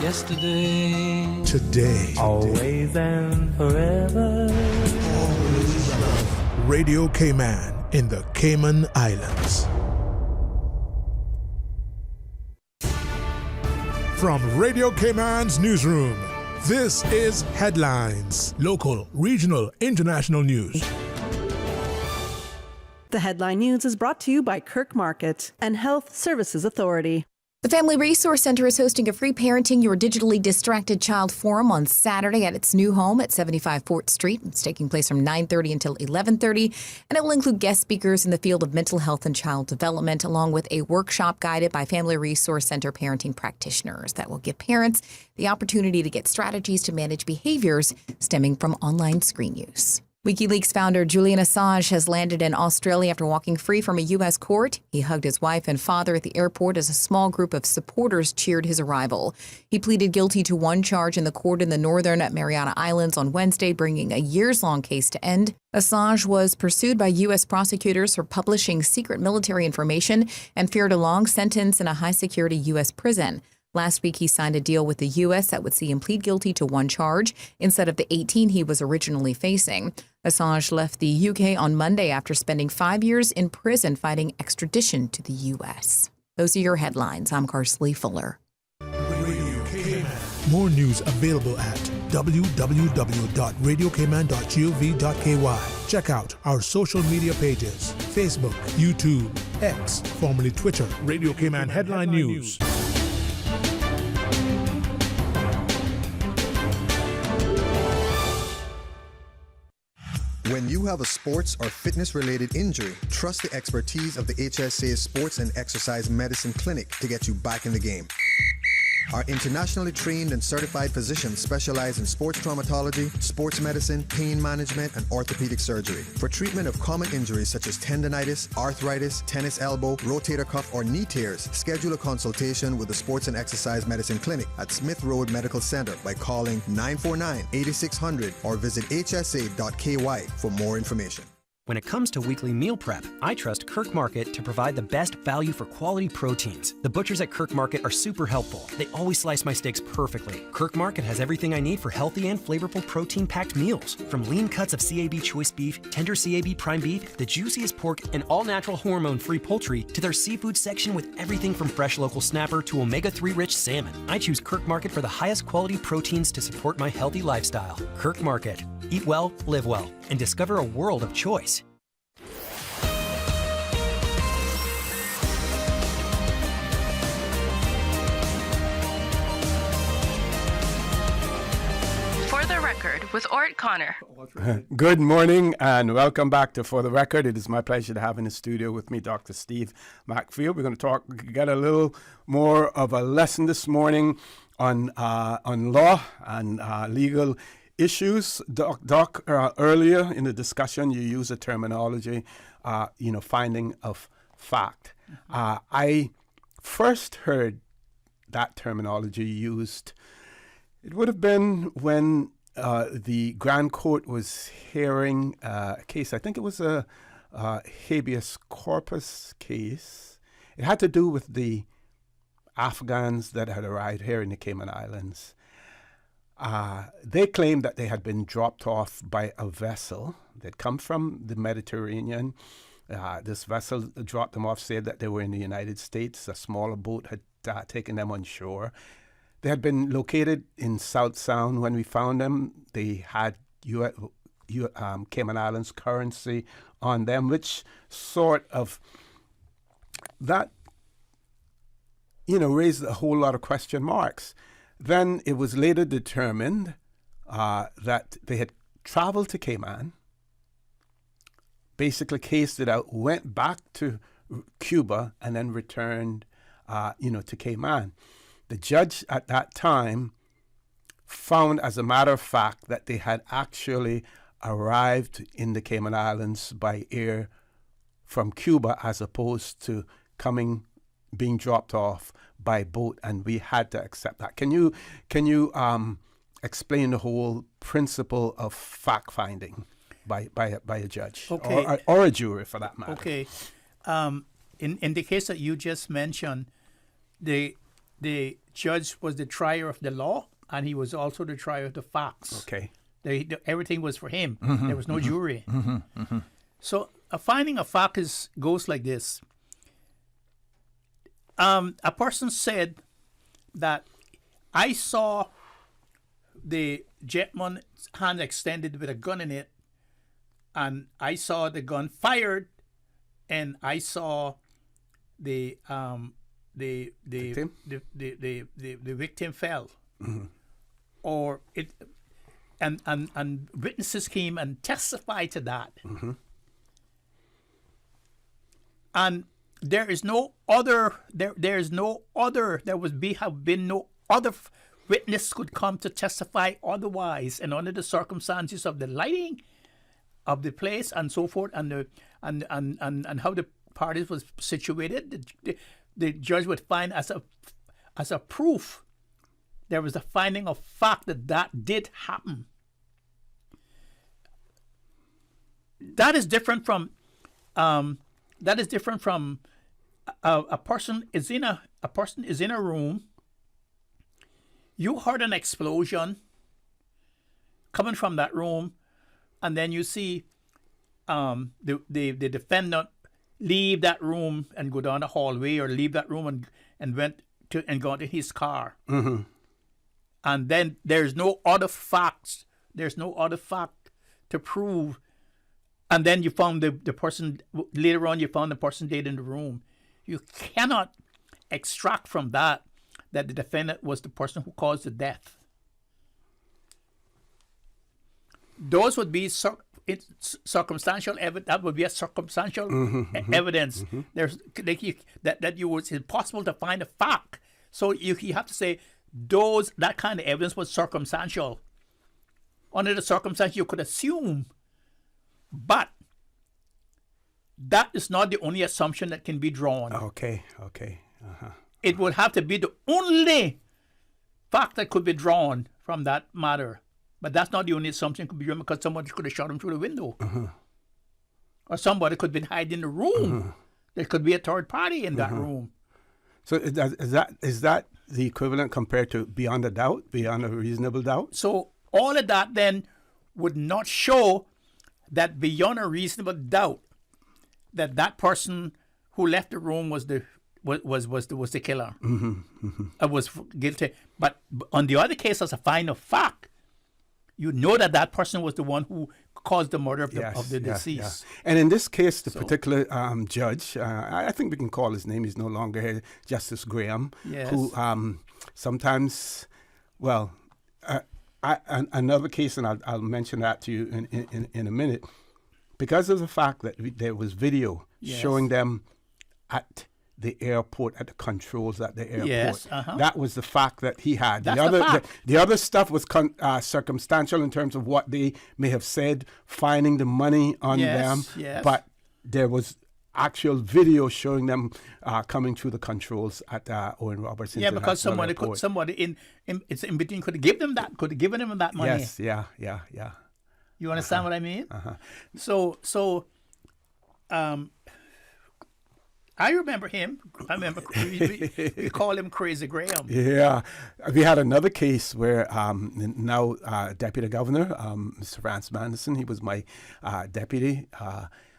Yesterday, today, always and forever. Radio Cayman in the Cayman Islands. From Radio Cayman's newsroom, this is Headlines. Local, regional, international news. The Headline News is brought to you by Kirk Market and Health Services Authority. The Family Resource Center is hosting a free Parenting Your Digitally Distracted Child Forum on Saturday at its new home at 75 Fort Street. It's taking place from 9:30 until 11:30, and it will include guest speakers in the field of mental health and child development, along with a workshop guided by Family Resource Center parenting practitioners that will give parents the opportunity to get strategies to manage behaviors stemming from online screen use. WikiLeaks founder Julian Assange has landed in Australia after walking free from a U.S. court. He hugged his wife and father at the airport as a small group of supporters cheered his arrival. He pleaded guilty to one charge in the court in the Northern Mariana Islands on Wednesday, bringing a years-long case to end. Assange was pursued by U.S. prosecutors for publishing secret military information and feared a long sentence in a high-security U.S. prison. Last week, he signed a deal with the U.S. that would see him plead guilty to one charge instead of the 18 he was originally facing. Assange left the U.K. on Monday after spending 5 years in prison fighting extradition to the U.S. Those are your headlines. I'm Carsley Fuller. More news available at www.radiocayman.gov.ky. Check out our social media pages: Facebook, YouTube, X, formerly Twitter, Radio Cayman Headline News. When you have a sports or fitness-related injury, trust the expertise of the HSA Sports and Exercise Medicine Clinic to get you back in the game. Our internationally trained and certified physicians specialize in sports traumatology, sports medicine, pain management, and orthopedic surgery. For treatment of common injuries such as tendonitis, arthritis, tennis elbow, rotator cuff, or knee tears, schedule a consultation with the Sports and Exercise Medicine Clinic at Smith Road Medical Center by calling 949-8600 or visit hsa.ky for more information. When it comes to weekly meal prep, I trust Kirk Market to provide the best value for quality proteins. The butchers at Kirk Market are super helpful. They always slice my steaks perfectly. Kirk Market has everything I need for healthy and flavorful protein-packed meals. From lean cuts of CAB choice beef, tender CAB prime beef, the juiciest pork, and all-natural hormone-free poultry, to their seafood section with everything from fresh local snapper to omega-3 rich salmon. I choose Kirk Market for the highest quality proteins to support my healthy lifestyle. Kirk Market. Eat well, live well, and discover a world of choice. For the Record with Orrett Connor. Good morning and welcome back to For the Record. It is my pleasure to have in the studio with me Dr. Steve McField. We're going to get a little more of a lesson this morning on law and legal issues. Doc, earlier in the discussion, you used the terminology, finding of fact. I first heard that terminology used. It would have been when the Grand Court was hearing a case. I think it was a habeas corpus case. It had to do with the Afghans that had arrived here in the Cayman Islands. They claimed that they had been dropped off by a vessel. They'd come from the Mediterranean. This vessel dropped them off, said that they were in the United States. A smaller boat had taken them on shore. They had been located in South Sound when we found them. They had Cayman Islands currency on them, which sort of, that raised a whole lot of question marks. Then it was later determined that they had traveled to Cayman, basically cased it out, went back to Cuba, and then returned, to Cayman. The judge at that time found, as a matter of fact, that they had actually arrived in the Cayman Islands by air from Cuba, as opposed to being dropped off by boat, and we had to accept that. Can you explain the whole principle of fact finding by a judge, okay, or a jury for that matter? Okay, in the case that you just mentioned, the judge was the trier of the law, and he was also the trier of the facts. Okay, everything was for him. Mm-hmm, there was no jury. So a finding of fact goes like this. A person said that I saw the gentleman's hand extended with a gun in it, and I saw the gun fired, and I saw the victim fell, or it, and witnesses came and testified to that, and there is no other. There have been no other witness could come to testify otherwise, and under the circumstances of the lighting of the place and so forth, and how the parties was situated, the judge would find as a proof. There was a finding of fact that did happen. That is different from. A person is in a room. You heard an explosion coming from that room, and then you see the defendant leave that room and go down the hallway, or leave that room and go into his car. Mm-hmm. And then there's no other facts. There's no other fact to prove. And then you found the person, later on you found the person dead in the room. You cannot extract from that the defendant was the person who caused the death. Those would be circumstantial evidence. That would be a circumstantial evidence. Mm-hmm. There's it's impossible to find a fact. So you have to say that kind of evidence was circumstantial. Under the circumstance, you could assume. But that is not the only assumption that can be drawn. Okay. Uh-huh. It would have to be the only fact that could be drawn from that matter. But that's not the only assumption that could be drawn, because somebody could have shot him through the window. Or somebody could have been hiding in the room. There could be a third party in that room. So is that the equivalent compared to beyond a reasonable doubt? So all of that then would not show that beyond a reasonable doubt that person who left the room was the killer, was guilty. But on the other case, as a finding of fact, you know that person was the one who caused the murder of the deceased. Yeah. And in this case, the particular judge, I think we can call his name, he's no longer here, Justice Graham, who sometimes, another case, and I'll mention that to you in a minute, because of the fact that there was video showing them at the airport, at the controls at the airport. Yes, that was the fact that he had. That's the other stuff was circumstantial in terms of what they may have said, finding the money on them. Yes. But there was actual video showing them coming through the controls at Owen Roberts. Yeah, because somebody in between could have given him that money. Yes, yeah. You understand what I mean? So, I remember him. We call him Crazy Graham. Yeah. We had another case where now Deputy Governor, Mr. Francis Manderson, he was my deputy.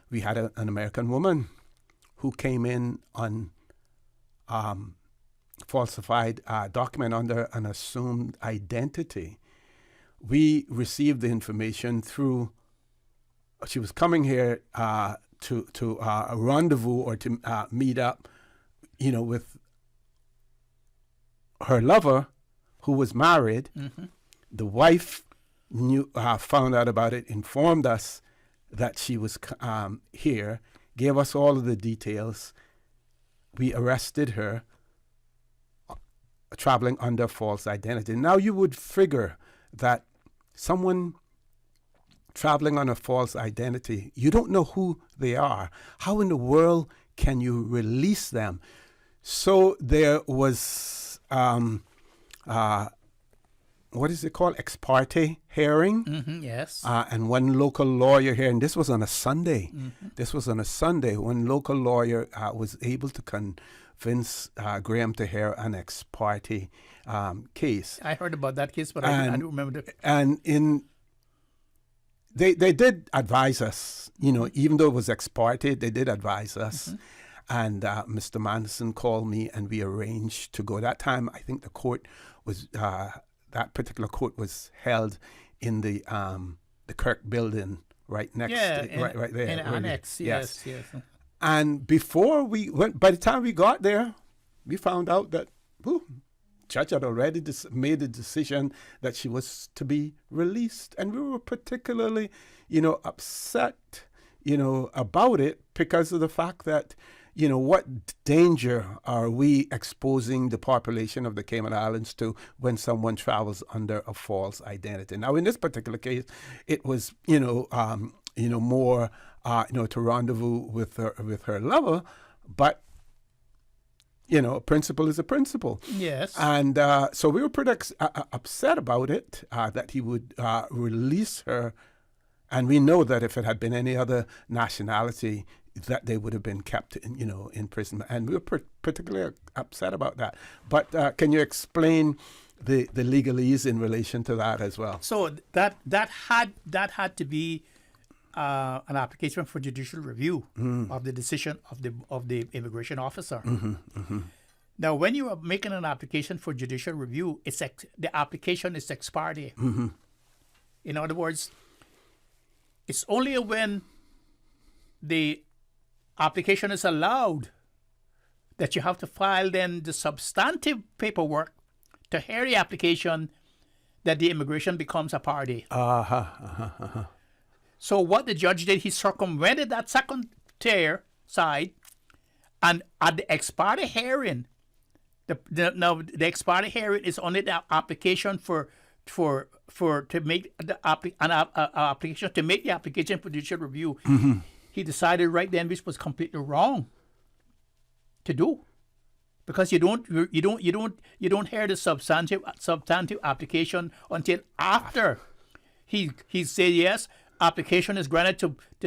We had an American woman who came in on falsified document under an assumed identity. We received the information through, she was coming here to a rendezvous or to meet up, with her lover, who was married, Mhm. the wife knew, found out about it, informed us that she was here, gave us all of the details. We arrested her, traveling under false identity. Now you would figure that someone traveling on a false identity, you don't know who they are. How in the world can you release them? So there was, what is it called? Ex parte hearing. Mhm, yes. And one local lawyer here, and this was on a Sunday. Mhm. This was on a Sunday. One local lawyer was able to convince Graham to hear an ex parte case. I heard about that case, but I don't remember the. And they did advise us, even though it was ex parte, they did advise us. Mm-hmm. And Mr. Manderson called me, and we arranged to go. That time, I think the court was, that particular court was held in the Kirk building right next, right there. In annex, yes. And before we went, by the time we got there, we found out that, judge had already made the decision that she was to be released. And we were particularly, upset, about it because of the fact that, what danger are we exposing the population of the Cayman Islands to when someone travels under a false identity? Now, in this particular case, it was, more, to rendezvous with her lover, but a principle is a principle. Yes. And so we were pretty upset about it, that he would release her. And we know that if it had been any other nationality, that they would have been kept in prison. And we were particularly upset about that. But can you explain the legalese in relation to that as well? So that had to be an application for judicial review of the decision of the immigration officer. Mm-hmm, mm-hmm. Now, when you are making an application for judicial review, the application is ex parte. Mm-hmm. In other words, it's only when the application is allowed that you have to file then the substantive paperwork to hear the application that the immigration becomes a party. So what the judge did, he circumvented that second tier side, and at the ex parte hearing, the ex parte hearing is only the application to make the application to make the application for judicial review. Mm-hmm. He decided right then which was completely wrong to do, because you don't hear the substantive application until after he said yes, application is granted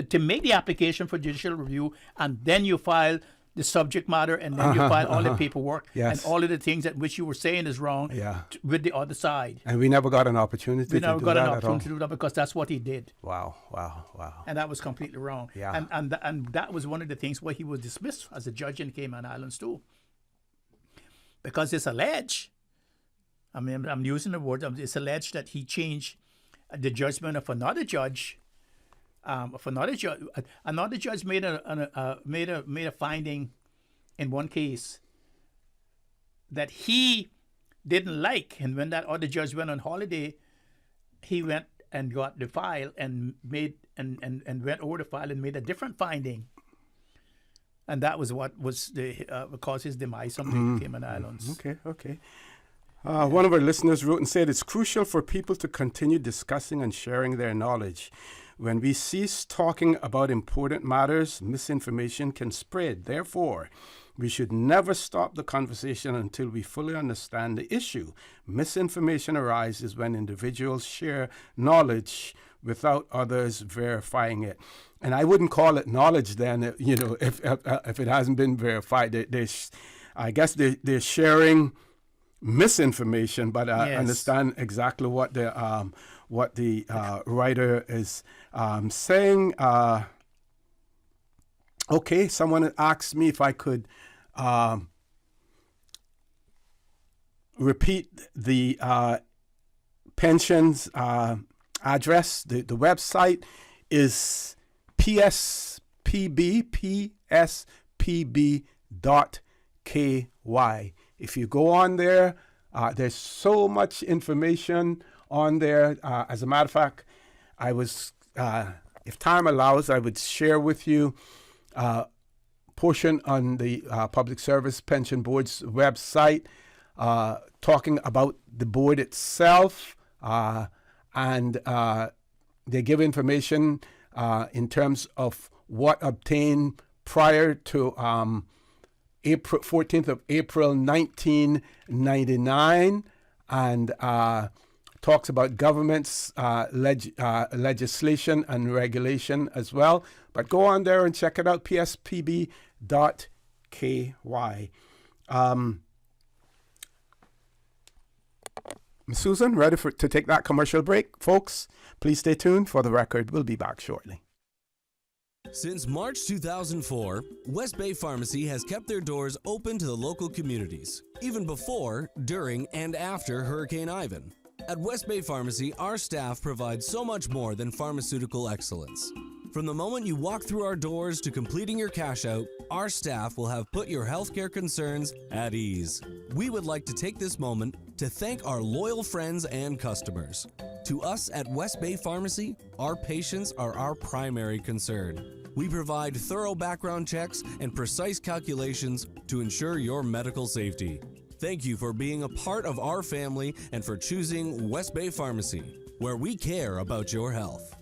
to make the application for judicial review, and then you file the subject matter, and then you file all the paperwork and all of the things that which you were saying is wrong with the other side. And we never got an opportunity to do that at all. We never got an opportunity to do that because that's what he did. Wow. And that was completely wrong. Yeah. And that was one of the things where he was dismissed as a judge in the Cayman Islands too. Because it's alleged, I'm using the word, it's alleged that he changed the judgment of another judge. Another judge made a finding in one case that he didn't like, and when that other judge went on holiday, he went and got the file and made and went over the file and made a different finding, and that was what was the caused his demise on the Cayman Islands. Okay. One of our listeners wrote and said, it's crucial for people to continue discussing and sharing their knowledge. When we cease talking about important matters, misinformation can spread. Therefore, we should never stop the conversation until we fully understand the issue. Misinformation arises when individuals share knowledge without others verifying it. And I wouldn't call it knowledge then, if it hasn't been verified. I guess they're sharing misinformation, but I understand exactly what the writer is saying. Okay, someone asked me if I could repeat the pensions address. The website is pspb.ky. If you go on there, There's so much information on there. As a matter of fact, I was, if time allows, I would share with you portion on the Public Service Pension Board's website talking about the board itself, and they give information in terms of what obtained prior to April 14th of April 1999, and talks about government's legislation and regulation as well. But go on there and check it out, pspb.ky. Ms. Susan, ready to take that commercial break? Folks, please stay tuned. For the record, we'll be back shortly. Since March 2004, West Bay Pharmacy has kept their doors open to the local communities, even before, during, and after Hurricane Ivan. At West Bay Pharmacy, our staff provides so much more than pharmaceutical excellence. From the moment you walk through our doors to completing your cash out, our staff will have put your healthcare concerns at ease. We would like to take this moment to thank our loyal friends and customers. To us at West Bay Pharmacy, our patients are our primary concern. We provide thorough background checks and precise calculations to ensure your medical safety. Thank you for being a part of our family and for choosing West Bay Pharmacy, where we care about your health.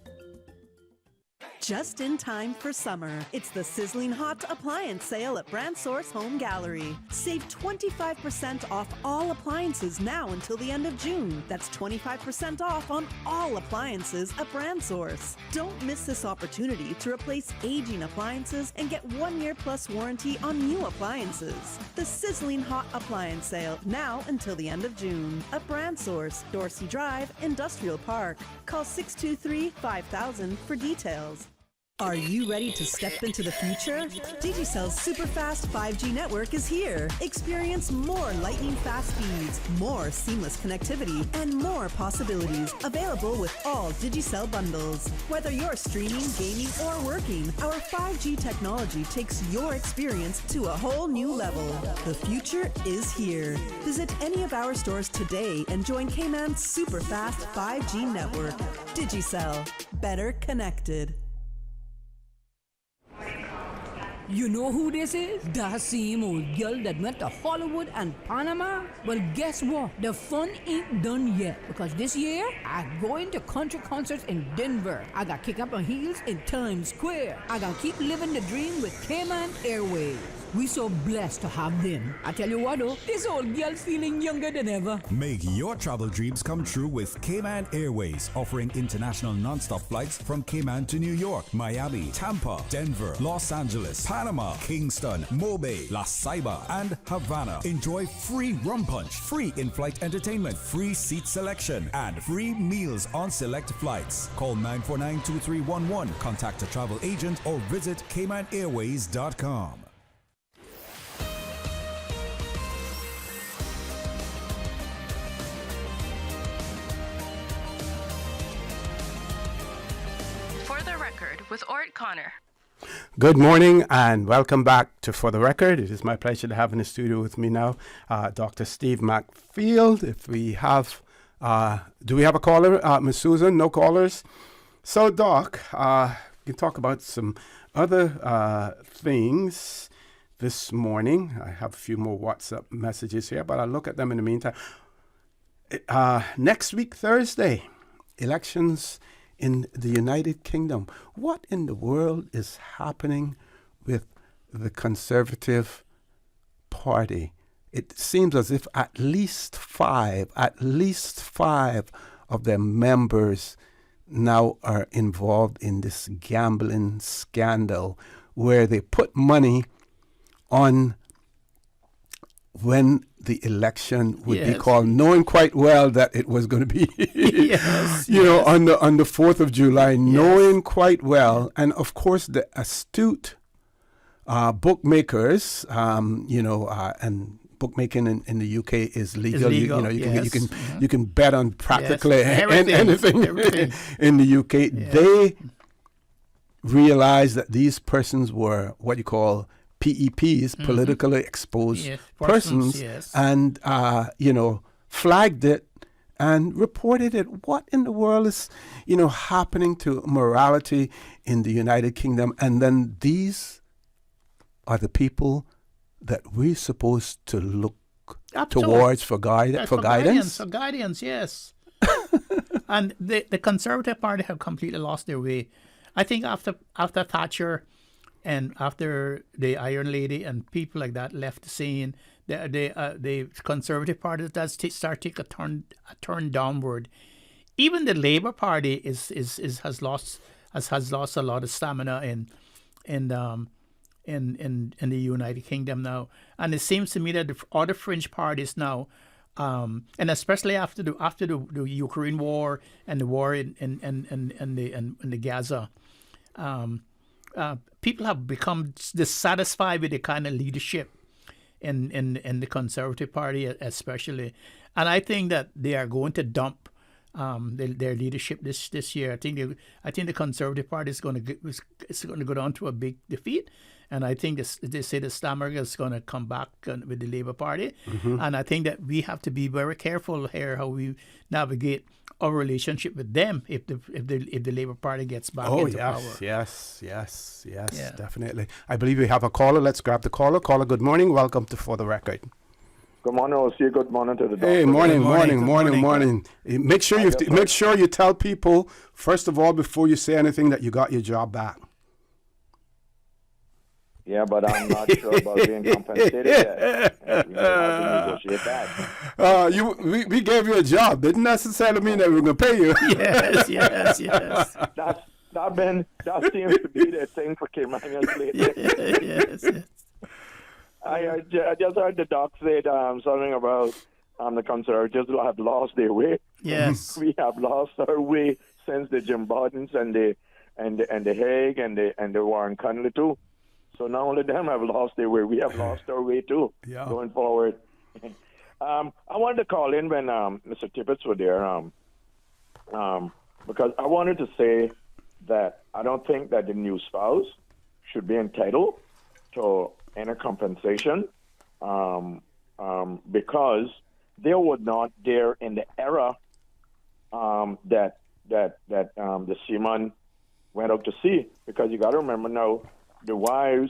Just in time for summer, it's the sizzling hot appliance sale at Brand Source Home Gallery. Save 25% off all appliances now until the end of June. That's 25% off on all appliances at Brand Source. Don't miss this opportunity to replace aging appliances and get 1 year plus warranty on new appliances. The sizzling hot appliance sale now until the end of June at Brand Source, Dorsey Drive, Industrial Park. Call 623-5000 for details. Are you ready to step into the future? Digicell's superfast 5G network is here. Experience more lightning-fast speeds, more seamless connectivity, and more possibilities available with all Digicell bundles. Whether you're streaming, gaming, or working, our 5G technology takes your experience to a whole new level. The future is here. Visit any of our stores today and join Cayman's superfast 5G network. Digicell. Better connected. You know who this is? That same old girl that went to Hollywood and Panama? Well, guess what? The fun ain't done yet, because this year, I'm going to country concerts in Denver. I got kick up my heels in Times Square. I got keep living the dream with Cayman Airways. We so blessed to have them. I tell you what though, this old girl's feeling younger than ever. Make your travel dreams come true with Cayman Airways, offering international non-stop flights from Cayman to New York, Miami, Tampa, Denver, Los Angeles, Panama, Kingston, Mobay, La Ceiba, and Havana. Enjoy free rum punch, free in-flight entertainment, free seat selection, and free meals on select flights. Call 949-2311, contact a travel agent, or visit CaymanAirways.com. With Orrett Connor. Good morning and welcome back to For the Record. It is my pleasure to have in the studio with me now Dr. Steve McField. If we have, do we have a caller? Ms. Susan, no callers? So, Doc, we can talk about some other things this morning. I have a few more WhatsApp messages here, but I'll look at them in the meantime. Next week, Thursday, elections in the United Kingdom. What in the world is happening with the Conservative Party? It seems as if at least five of their members now are involved in this gambling scandal where they put money on when the election would be called, knowing quite well that it was going to be, know, on the 4th of July, knowing quite well. And of course, the astute bookmakers, and bookmaking in the UK is legal. You can bet on practically anything in the UK. They realized that these persons were what you call PEPs, politically exposed persons, and flagged it and reported it. What in the world is, happening to morality in the United Kingdom? And then these are the people that we're supposed to look towards for guidance. For guidance, yes. And the Conservative Party have completely lost their way. I think after Thatcher and after the Iron Lady and people like that left the scene, the Conservative Party does start to take a turn downward. Even the Labour Party has lost a lot of stamina in the United Kingdom now, and it seems to me that the other fringe parties now, and especially after the Ukraine war and the war in the Gaza, people have become dissatisfied with the kind of leadership in the Conservative Party, especially, and I think that they are going to dump their leadership this year. I think the Conservative Party is going to go down to a big defeat. And I think they say the Stammer is going to come back with the Labour Party. Mm-hmm. And I think that we have to be very careful here how we navigate our relationship with them if the Labour Party gets back into power. Yes, definitely. I believe we have a caller. Let's grab the caller. Caller, good morning. Welcome to For the Record. Good morning, I'll good morning to the doctor. Hey, morning. Make sure you tell people, first of all, before you say anything, that you got your job back. Yeah, but I'm not sure about being compensated yet. We have to negotiate that. We gave you a job. Didn't necessarily mean that we were going to pay you. Yes. That seems to be the thing for Cayman lately. Yes. I just heard the doc say something about the Conservatives have lost their way. Yes. We have lost our way since the Jim Bardens and the Hague and the Warren Connolly too. So not only them have lost their way, we have lost our way too going forward. I wanted to call in when Mr. Tippett was there because I wanted to say that I don't think that the new spouse should be entitled to any compensation because they were not there in the era that the seaman went out to sea. Because you got to remember now, the wives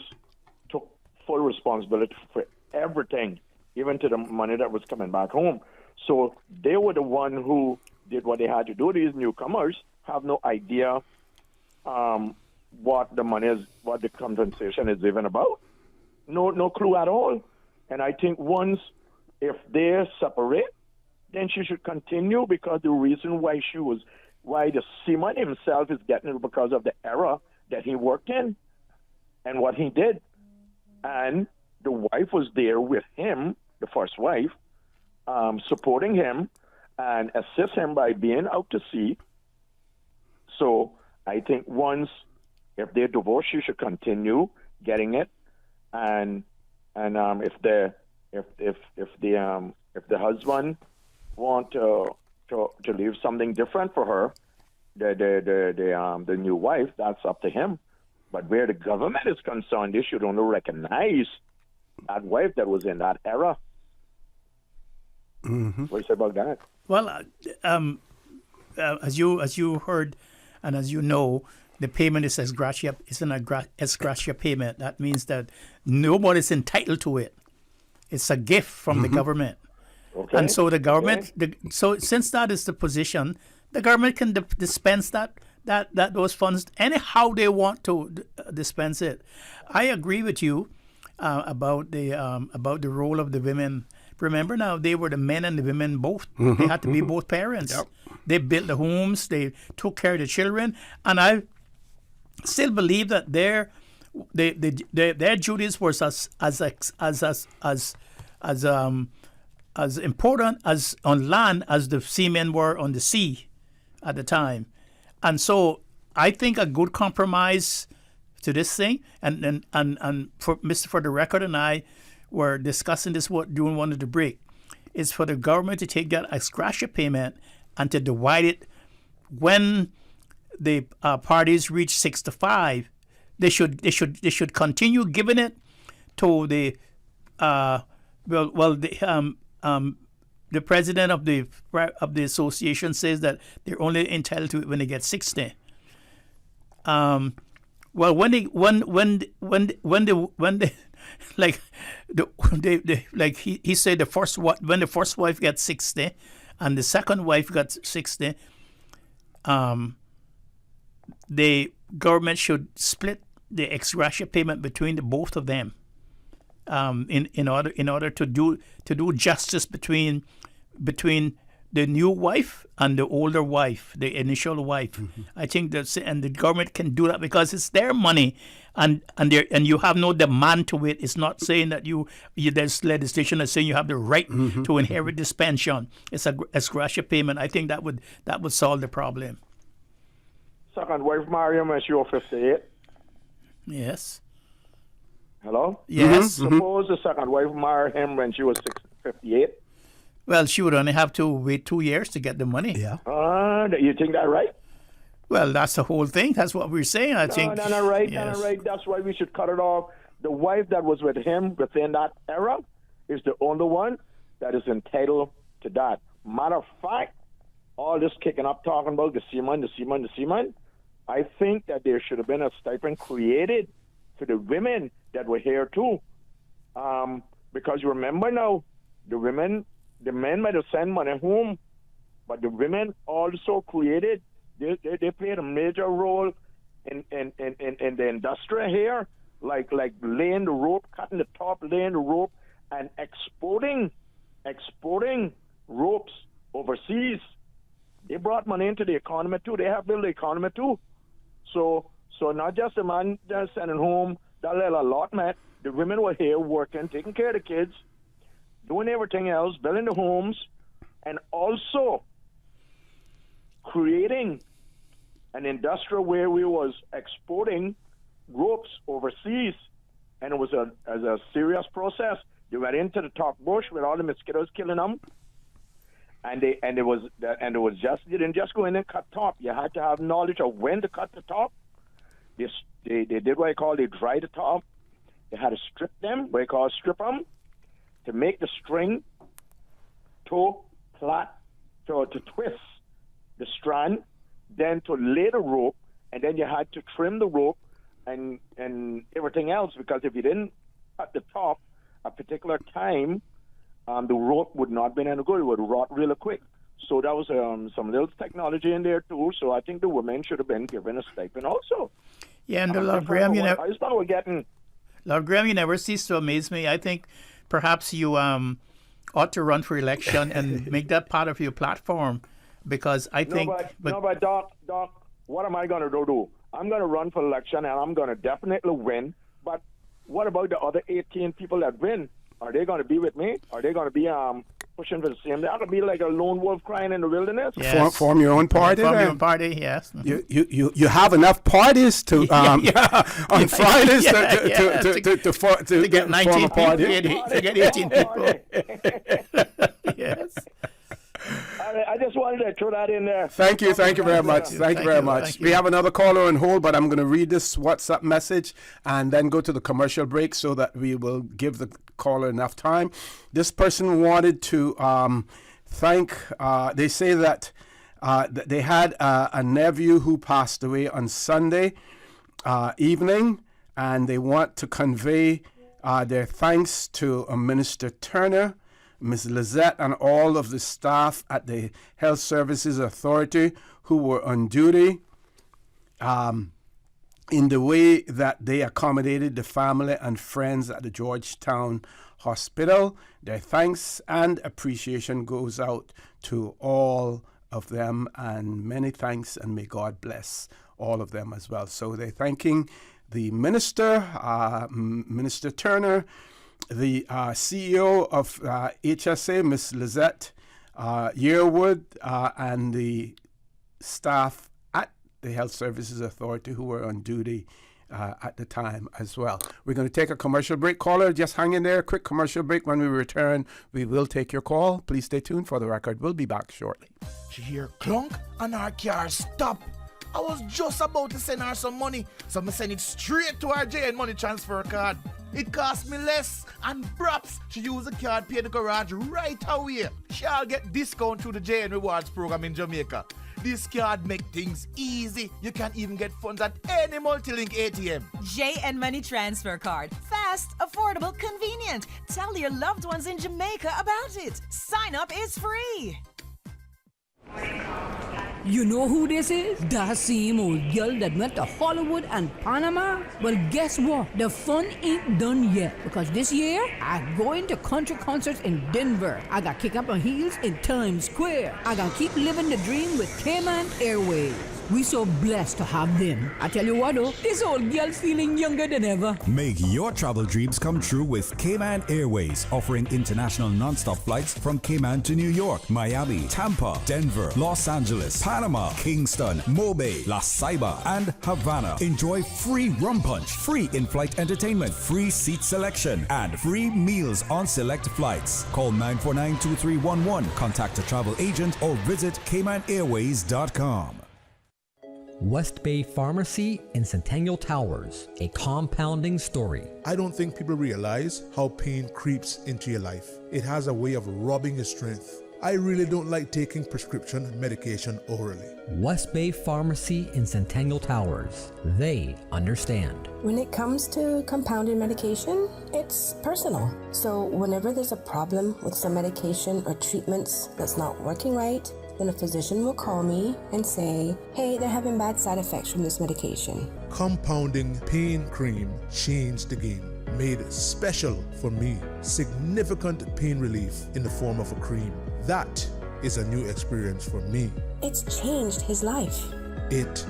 took full responsibility for everything, even to the money that was coming back home. So they were the one who did what they had to do. These newcomers have no idea what the money is, what the compensation is even about. No clue at all. And I think if they separate, then she should continue, because the reason why the seaman himself is getting it because of the era that he worked in and what he did. And the wife was there with him, the first wife, supporting him and assist him by being out to sea. So I think if they're divorced, she should continue getting it. And if the husband want to leave something different for her, the new wife, that's up to him. But where the government is concerned, they should only recognize that wife that was in that era. Mm-hmm. What do you say about that? Well, as you heard and as you know, the payment is ex gratia, ex gratia payment. That means that nobody's entitled to it. It's a gift from the government. Okay. And so the government, so since that is the position, the government can dispense those funds anyhow they want to dispense it. I agree with you about the role of the women. Remember now, they were the men and the women both. Mm-hmm. They had to be both parents. Yep. They built the homes. They took care of the children, and I still believe that their duties were as important as on land as the seamen were on the sea at the time. And so I think a good compromise to this thing, and for the record, and I were discussing this during one of the break, is for the government to take that ex gratia payment and to divide it when the parties reach 65. They should continue giving it to the the president of the association says that they're only entitled to it when they get 60. Well, when they like he said when the first wife gets 60 and the second wife got 60, the government should split the ex gratia payment between the both of them, in order to do justice between the new wife and the older wife, the initial wife. Mm-hmm. I think and the government can do that because it's their money, and you have no demand to it. It's not saying that there's legislation that's saying you have the right mm-hmm. to inherit this pension. It's a ex gratia payment. I think that would solve the problem. Second wife marry him when she was 58. Yes. Hello? Yes. Mm-hmm. Suppose the second wife married him when she was 58. Well, she would only have to wait 2 years to get the money. Yeah. You think that right? Well, that's the whole thing. That's what we're saying. I think. No, not right. Yes. Not right. That's why we should cut it off. The wife that was with him within that era is the only one that is entitled to that. Matter of fact, all this kicking up talking about the seaman. I think that there should have been a stipend created for the women that were here too. Because you remember now, the men might have sent money home, but the women also created, they played a major role in the industry here, like laying the rope, cutting the top, laying the rope, and exporting ropes overseas. They brought money into the economy too. They have built the economy too. So not just the man just sending home that little allotment. The women were here working, taking care of the kids, doing everything else, building the homes, and also creating an industry where we was exporting ropes overseas, and it was a serious process. They went into the top bush with all the mosquitoes killing them, you didn't just go in and cut top. You had to have knowledge of when to cut the top. They did what I call they dry the top. They had to strip them, what I call strip them, to make the string to twist the strand, then to lay the rope, and then you had to trim the rope and everything else, because if you didn't cut the top a particular time, the rope would not be any good. It would rot really quick. So that was some little technology in there too. So I think the women should have been given a stipend also. Yeah, and Lord Graham, you never cease to amaze me. I think perhaps you ought to run for election and make that part of your platform, because I think. But Doc, what am I going to do? I'm going to run for election and I'm going to definitely win. But what about the other 18 people that win? Are they going to be with me? Are they going to be pushing for the same? They're going to be like a lone wolf crying in the wilderness. Yes. Form your own party. Form your own party. Yes. You have enough parties to on Fridays to get 19 form a party. To get 18 people. Yes. I just wanted to throw that in there. Thank you very much. Thank you very much. We have another caller on hold, but I'm going to read this WhatsApp message and then go to the commercial break so that we will give the caller enough time. This person wanted to thank, they say that they had a nephew who passed away on Sunday evening, and they want to convey their thanks to Minister Turner, Ms. Lizette, and all of the staff at the Health Services Authority who were on duty in the way that they accommodated the family and friends at the Georgetown Hospital. Their thanks and appreciation goes out to all of them, and many thanks, and may God bless all of them as well. So they're thanking the minister, Minister Turner, the CEO of HSA, Ms. Lizette Yearwood, and the staff at the Health Services Authority who were on duty at the time as well. We're going to take a commercial break. Caller, just hang in there. Quick commercial break. When we return, we will take your call. Please stay tuned for the record. We'll be back shortly. She hear clunk and our car stop. I was just about to send her some money, so I'm send it straight to our JN Money transfer card. It cost me less, and perhaps she use the card pay the garage right away. She'll get discount through the JN Rewards program in Jamaica. This card make things easy. You can even get funds at any multi-link ATM. JN Money Transfer Card. Fast, affordable, convenient. Tell your loved ones in Jamaica about it. Sign up is free. You know who this is? That same old girl that went to Hollywood and Panama? Well, guess what? The fun ain't done yet. Because this year, I'm going to country concerts in Denver. I got kick up my heels in Times Square. I got keep living the dream with Cayman Airways. We so blessed to have them. I tell you what though, this old girl's feeling younger than ever. Make your travel dreams come true with Cayman Airways, offering international non-stop flights from Cayman to New York, Miami, Tampa, Denver, Los Angeles, Panama, Kingston, Mobay, La Ceiba, and Havana. Enjoy free rum punch, free in-flight entertainment, free seat selection, and free meals on select flights. Call 949-2311, contact a travel agent, or visit CaymanAirways.com. West Bay Pharmacy in Centennial Towers, a compounding story. I don't think people realize how pain creeps into your life. It has a way of robbing your strength. I really don't like taking prescription medication orally. West Bay Pharmacy in Centennial Towers. They understand. When it comes to compounded medication, it's personal. So whenever there's a problem with some medication or treatments that's not working right, then a physician will call me and say, hey, they're having bad side effects from this medication. Compounding pain cream changed the game. Made special for me. Significant pain relief in the form of a cream. That is a new experience for me. It's changed his life. It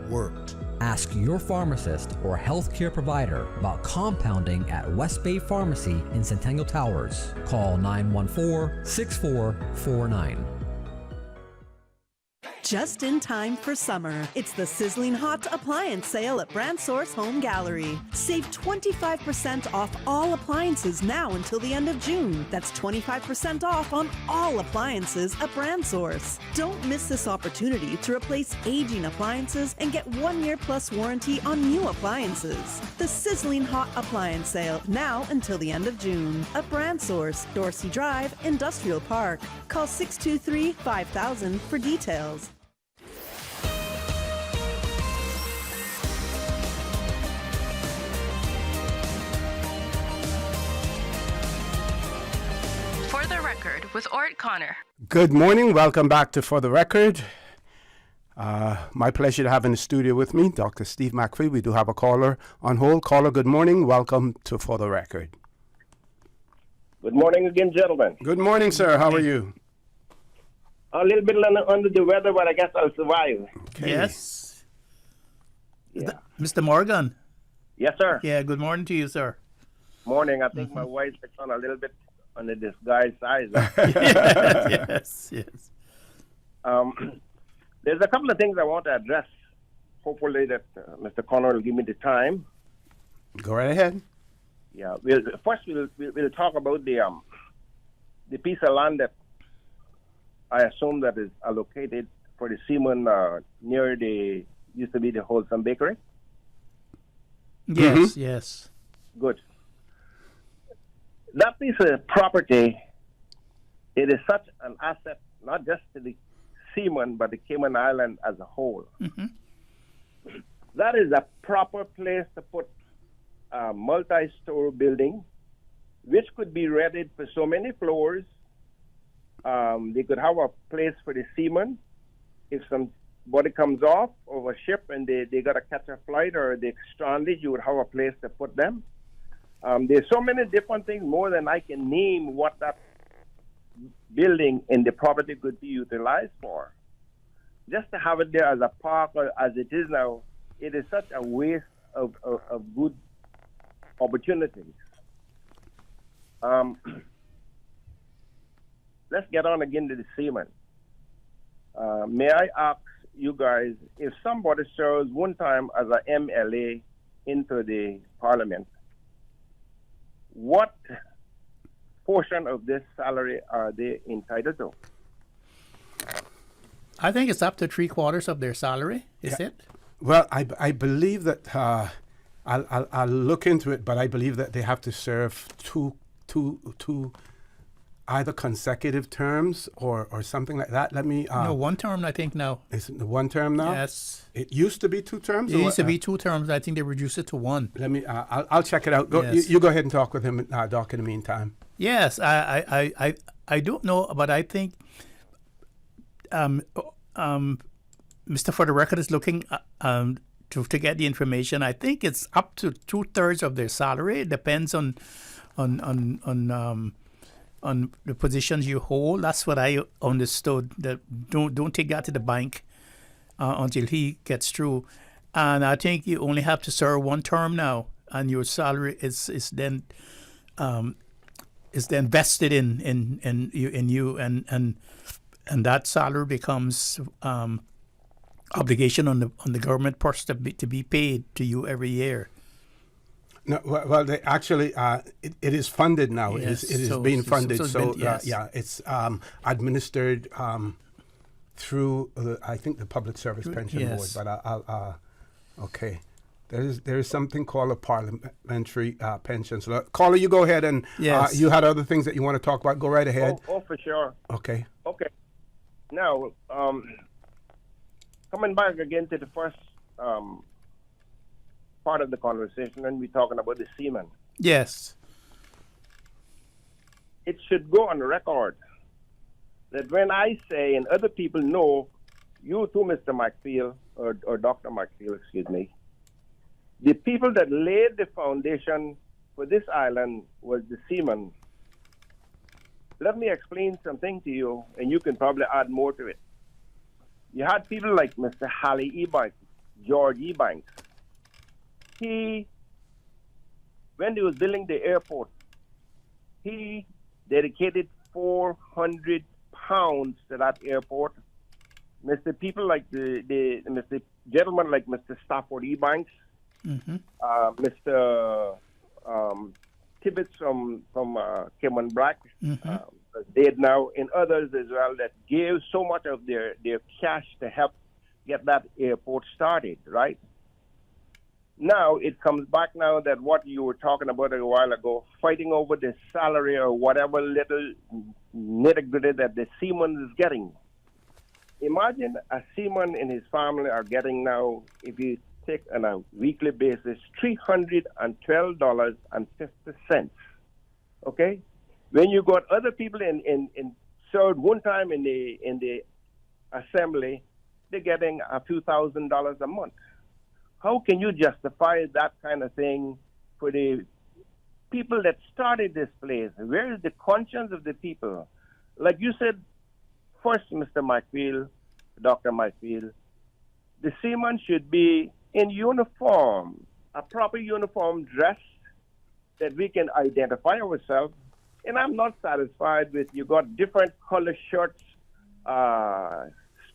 worked. Ask your pharmacist or healthcare provider about compounding at West Bay Pharmacy in Centennial Towers. Call 914-6449. Just in time for summer. It's the sizzling hot appliance sale at Brand Source Home Gallery. Save 25% off all appliances now until the end of June. That's 25% off on all appliances at Brand Source. Don't miss this opportunity to replace aging appliances and get 1 year plus warranty on new appliances. The sizzling hot appliance sale now until the end of June at Brand Source, Dorsey Drive, Industrial Park. Call 623-5000 for details. For the Record with Orrett Connor. Good morning. Welcome back to For the Record. My pleasure to have in the studio with me Dr. Steve McField. We do have a caller on hold. Caller, good morning. Welcome to For the Record. Good morning again, gentlemen. Good morning, sir. How are you? A little bit under the weather, but I guess I'll survive. Okay. Yes. Yeah. Mr. Morgan. Yes, sir. Yeah, good morning to you, sir. Morning. I think my wife is on a little bit on the disguised size. Yes. There's a couple of things I want to address. Hopefully that Mr. Connor will give me the time. Go right ahead. Yeah. We'll talk about the piece of land that I assume that is allocated for the seaman near the used to be the Wholesome Bakery. Yes, yes. Good. That piece of property, it is such an asset, not just to the seaman, but the Cayman Island as a whole. Mm-hmm. That is a proper place to put a multi-story building, which could be rented for so many floors. They could have a place for the seamen. If somebody comes off of a ship and they got to catch a flight or they're stranded, you would have a place to put them. There's so many different things, more than I can name what that building and the property could be utilized for. Just to have it there as a park or as it is now, it is such a waste of good opportunities. Let's get on again to the seaman. May I ask you guys, if somebody serves one time as a MLA into the parliament, what portion of this salary are they entitled to? I think it's up to 3/4 of their salary. Is it? Well, I believe that I'll look into it, but I believe that they have to serve two either consecutive terms or something like that. Let me. No, one term, I think now. Is it the one term now? Yes. It used to be 2 terms. It used to be 2 terms. I think they reduced it to 1. Let me. I'll check it out. Go, Yes. you go ahead and talk with him, Doc. In the meantime. Yes, I don't know, but I think Mr. For the Record is looking to get the information. I think it's up to 2/3 of their salary. It depends on the positions you hold. That's what I understood. That don't take that to the bank until he gets through. And I think you only have to serve 1 term now, and your salary is then vested in you, and that salary becomes obligation on the government person to be paid to you every year. No, well, they actually it is funded now. Yes, it is being funded. it's been- yes. It's administered through I think the Public Service Pension Yes. Board. But I'll okay. There is something called a parliamentary pension. So, caller, you go ahead and Yes. you had other things that you want to talk about. Go right ahead. Oh, for sure. Okay. Okay. Now, coming back again to the first part of the conversation, and we're talking about the seamen. Yes. It should go on record that when I say, and other people know, you too, Mr. McField, or Dr. McField, excuse me, the people that laid the foundation for this island was the seamen. Let me explain something to you, and you can probably add more to it. You had people like Mr. Halley Ebanks, George Ebanks. When they was building the airport, he dedicated 400 pounds to that airport. Mr. People like Mr. Gentlemen like Mr. Stafford Ebanks, Mr. Tibbetts from Cayman Black, dead now, and others as well that gave so much of their cash to help get that airport started, right? Now it comes back now that what you were talking about a while ago, fighting over the salary or whatever little nitty-gritty that the seaman is getting. Imagine a seaman and his family are getting now, if you take on a weekly basis, $312.50. Okay? When you got other people in served one time in the assembly, they're getting a few $1,000s a month. How can you justify that kind of thing for the people that started this place? Where is the conscience of the people? Like you said, first, Mr. McField, Dr. McField, the seaman should be in uniform, a proper uniform dress that we can identify ourselves. And I'm not satisfied with you got different color shirts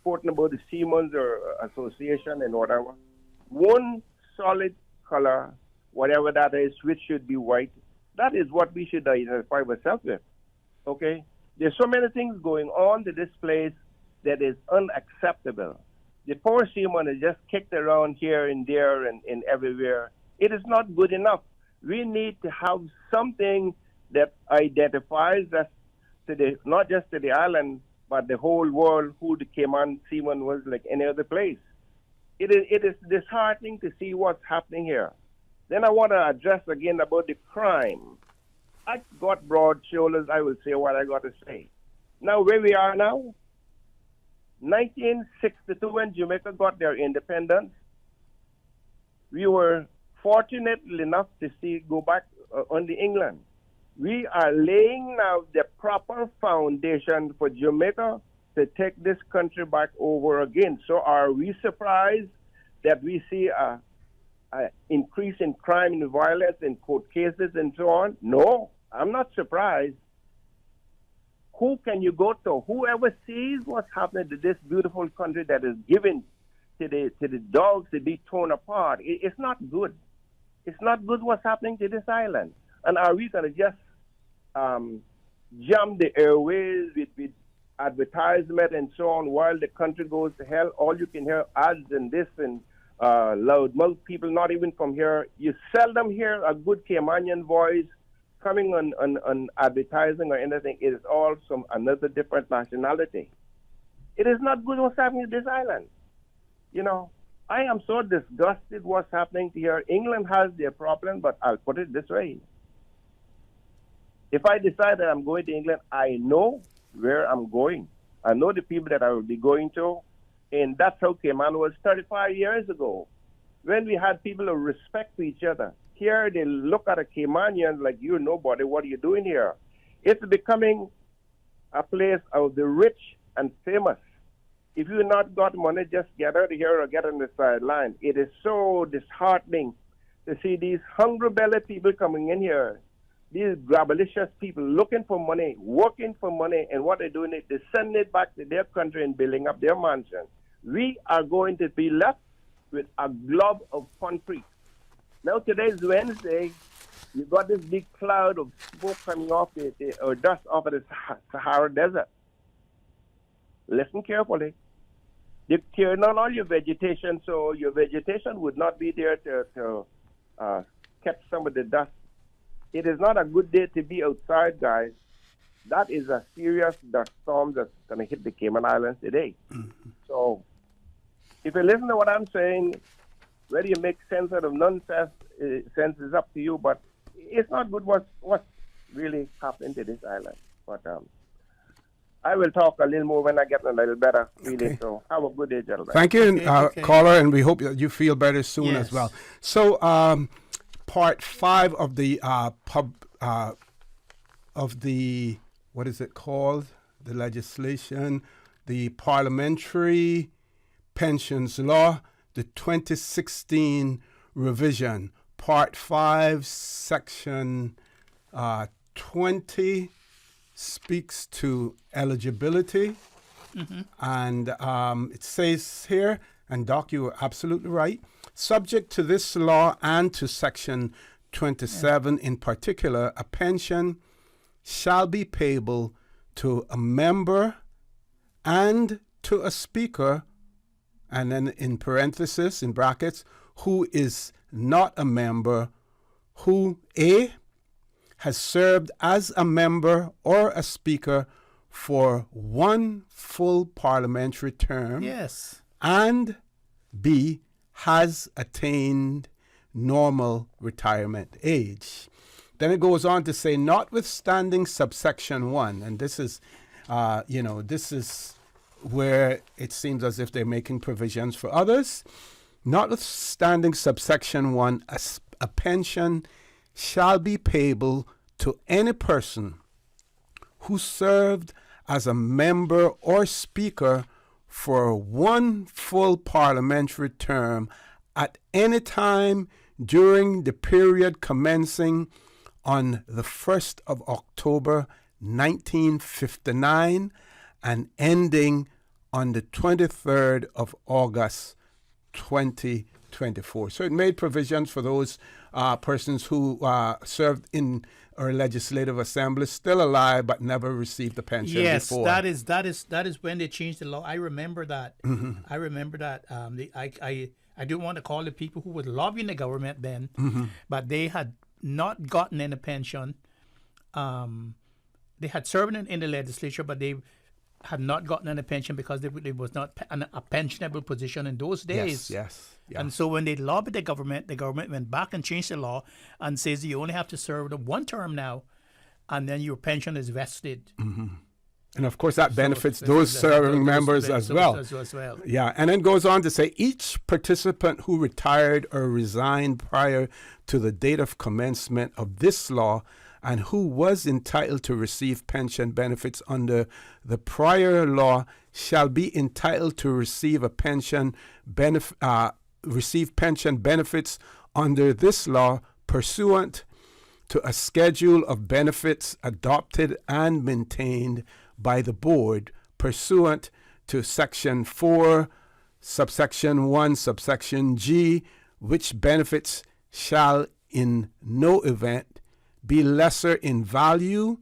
sporting about the Seamen's or Association and whatever. One solid color, whatever that is, which should be white, that is what we should identify ourselves with. Okay? There's so many things going on to this place that is unacceptable. The poor seaman is just kicked around here and there and everywhere. It is not good enough. We need to have something that identifies us to the, not just to the island, but the whole world, who the Cayman seaman was like any other place. It is disheartening to see what's happening here. Then I want to address again about the crime. I got broad shoulders. I will say what I got to say. Now, where we are now, 1962, when Jamaica got their independence, we were fortunate enough to go back on the England. We are laying now the proper foundation for Jamaica to take this country back over again. So are we surprised that we see a increase in crime and violence in court cases and so on? No, I'm not surprised. Who can you go to? Whoever sees what's happening to this beautiful country that is given to the dogs to be torn apart, it's not good. It's not good what's happening to this island. And are we going to just jump the airways with advertisement and so on while the country goes to hell? All you can hear ads and this and loudmouth people, not even from here. You seldom hear a good Caymanian voice coming on advertising or anything. It is all from another different nationality. It is not good what's happening to this island. You know, I am so disgusted what's happening here. England has their problem, but I'll put it this way. If I decide that I'm going to England, I know where I'm going. I know the people that I will be going to. And that's how Cayman was 35 years ago, when we had people of respect to each other. Here, they look at a Caymanian like, you're nobody, what are you doing here? It's becoming a place of the rich and famous. If you not got money, just get out of here or get on the sideline. It is so disheartening to see these hungry-bellied people coming in here, these grabalicious people looking for money, working for money, and what they're doing is they're sending it back to their country and building up their mansion. We are going to be left with a glob of concrete. Now, today is Wednesday. You got this big cloud of smoke coming off or dust off of the Sahara Desert. Listen carefully. They tear down all your vegetation, so your vegetation would not be there to catch some of the dust. It is not a good day to be outside, guys. That is a serious dust storm that's going to hit the Cayman Islands today. Mm-hmm. So, if you listen to what I'm saying, whether you make sense out of nonsense, sense is up to you, but it's not good what's really happening to this island. But I will talk a little more when I get a little better feeling. Okay. So have a good day, gentlemen. Thank you, caller, and we hope that you feel better soon as well. So, part 5 of the what is it called? The legislation, the Parliamentary Pensions Law, the 2016 revision, Part 5, Section 20 speaks to eligibility. Mm-hmm. And it says here, and Doc, you are absolutely right, subject to this law and to Section 27 in particular, a pension shall be payable to a member and to a speaker, and then in parenthesis, in brackets, who is not a member, who A, has served as a member or a speaker for 1 full parliamentary term. Yes. And B, has attained normal retirement age. Then it goes on to say, notwithstanding subsection 1, and this is, this is where it seems as if they're making provisions for others. Notwithstanding subsection 1, a pension shall be payable to any person who served as a member or speaker for 1 full parliamentary term at any time during the period commencing on the 1st of October 1959 and ending on the 23rd of August 2024. So it made provisions for those persons who served in our legislative assembly, still alive but never received a pension before. Yes, that is when they changed the law. I remember that. Mm-hmm. I remember that. I don't want to call the people who were lobbying the government then, mm-hmm. but they had not gotten any pension. They had served in the legislature, but they had not gotten any pension because it was not a pensionable position in those days. Yes. Yeah. And so when they lobbied the government went back and changed the law and says you only have to serve the 1 term now, and then your pension is vested. Mm-hmm. And of course that benefits those serving members as well. Yeah, and then goes on to say each participant who retired or resigned prior to the date of commencement of this law and who was entitled to receive pension benefits under the prior law shall be entitled to receive a pension pension benefits under this law pursuant to a schedule of benefits adopted and maintained by the board pursuant to Section 4, subsection 1, subsection G, which benefits shall in no event be lesser in value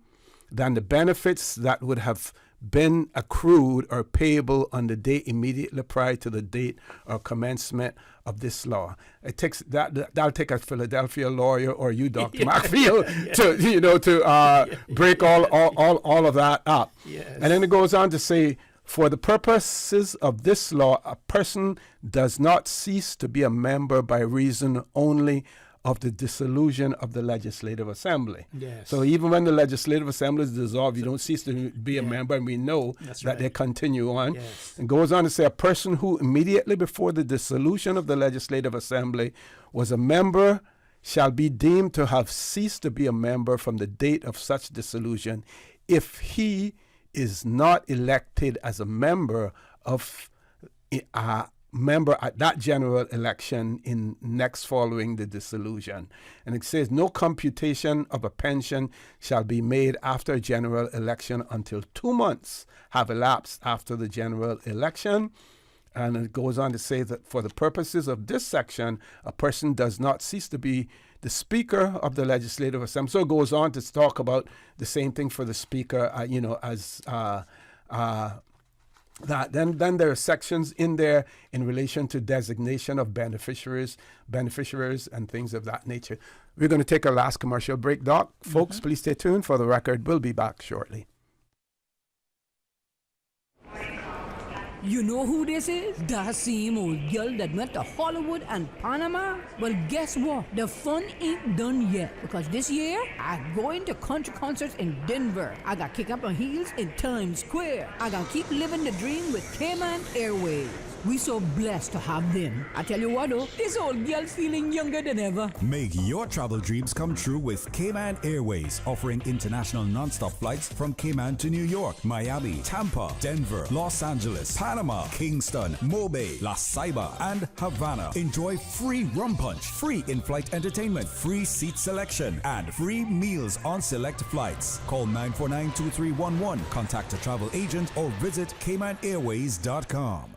than the benefits that would have been accrued or payable on the date immediately prior to the date or commencement of this law. It takes that'll take a Philadelphia lawyer or you, Dr. McField, to break all of that up. Yes. And then it goes on to say, for the purposes of this law, a person does not cease to be a member by reason only of the dissolution of the Legislative Assembly. Yes. So even when the Legislative Assembly is dissolved, you don't cease to be a member, and we know that they continue on. Yes. And goes on to say, a person who immediately before the dissolution of the Legislative Assembly was a member shall be deemed to have ceased to be a member from the date of such dissolution if he is not elected as a member at that general election in next following the dissolution. And it says, no computation of a pension shall be made after a general election until 2 months have elapsed after the general election. And it goes on to say that for the purposes of this section, a person does not cease to be the Speaker of the Legislative Assembly. So it goes on to talk about the same thing for the Speaker, that. Then there are sections in there in relation to designation of beneficiaries and things of that nature. We're going to take our last commercial break, Doc. Folks, please stay tuned. For the record, we'll be back shortly. You know who this is? That same old girl that went to Hollywood and Panama? Well, guess what? The fun ain't done yet. Because this year, I'm going to country concerts in Denver. I got kick up my heels in Times Square. I got keep living the dream with Cayman Airways. We so blessed to have them. I tell you what though, this old girl's feeling younger than ever. Make your travel dreams come true with Cayman Airways, offering international non-stop flights from Cayman to New York, Miami, Tampa, Denver, Los Angeles, Panama, Kingston, Mobay, La Ceiba, and Havana. Enjoy free rum punch, free in-flight entertainment, free seat selection, and free meals on select flights. Call 949-2311, contact a travel agent, or visit CaymanAirways.com.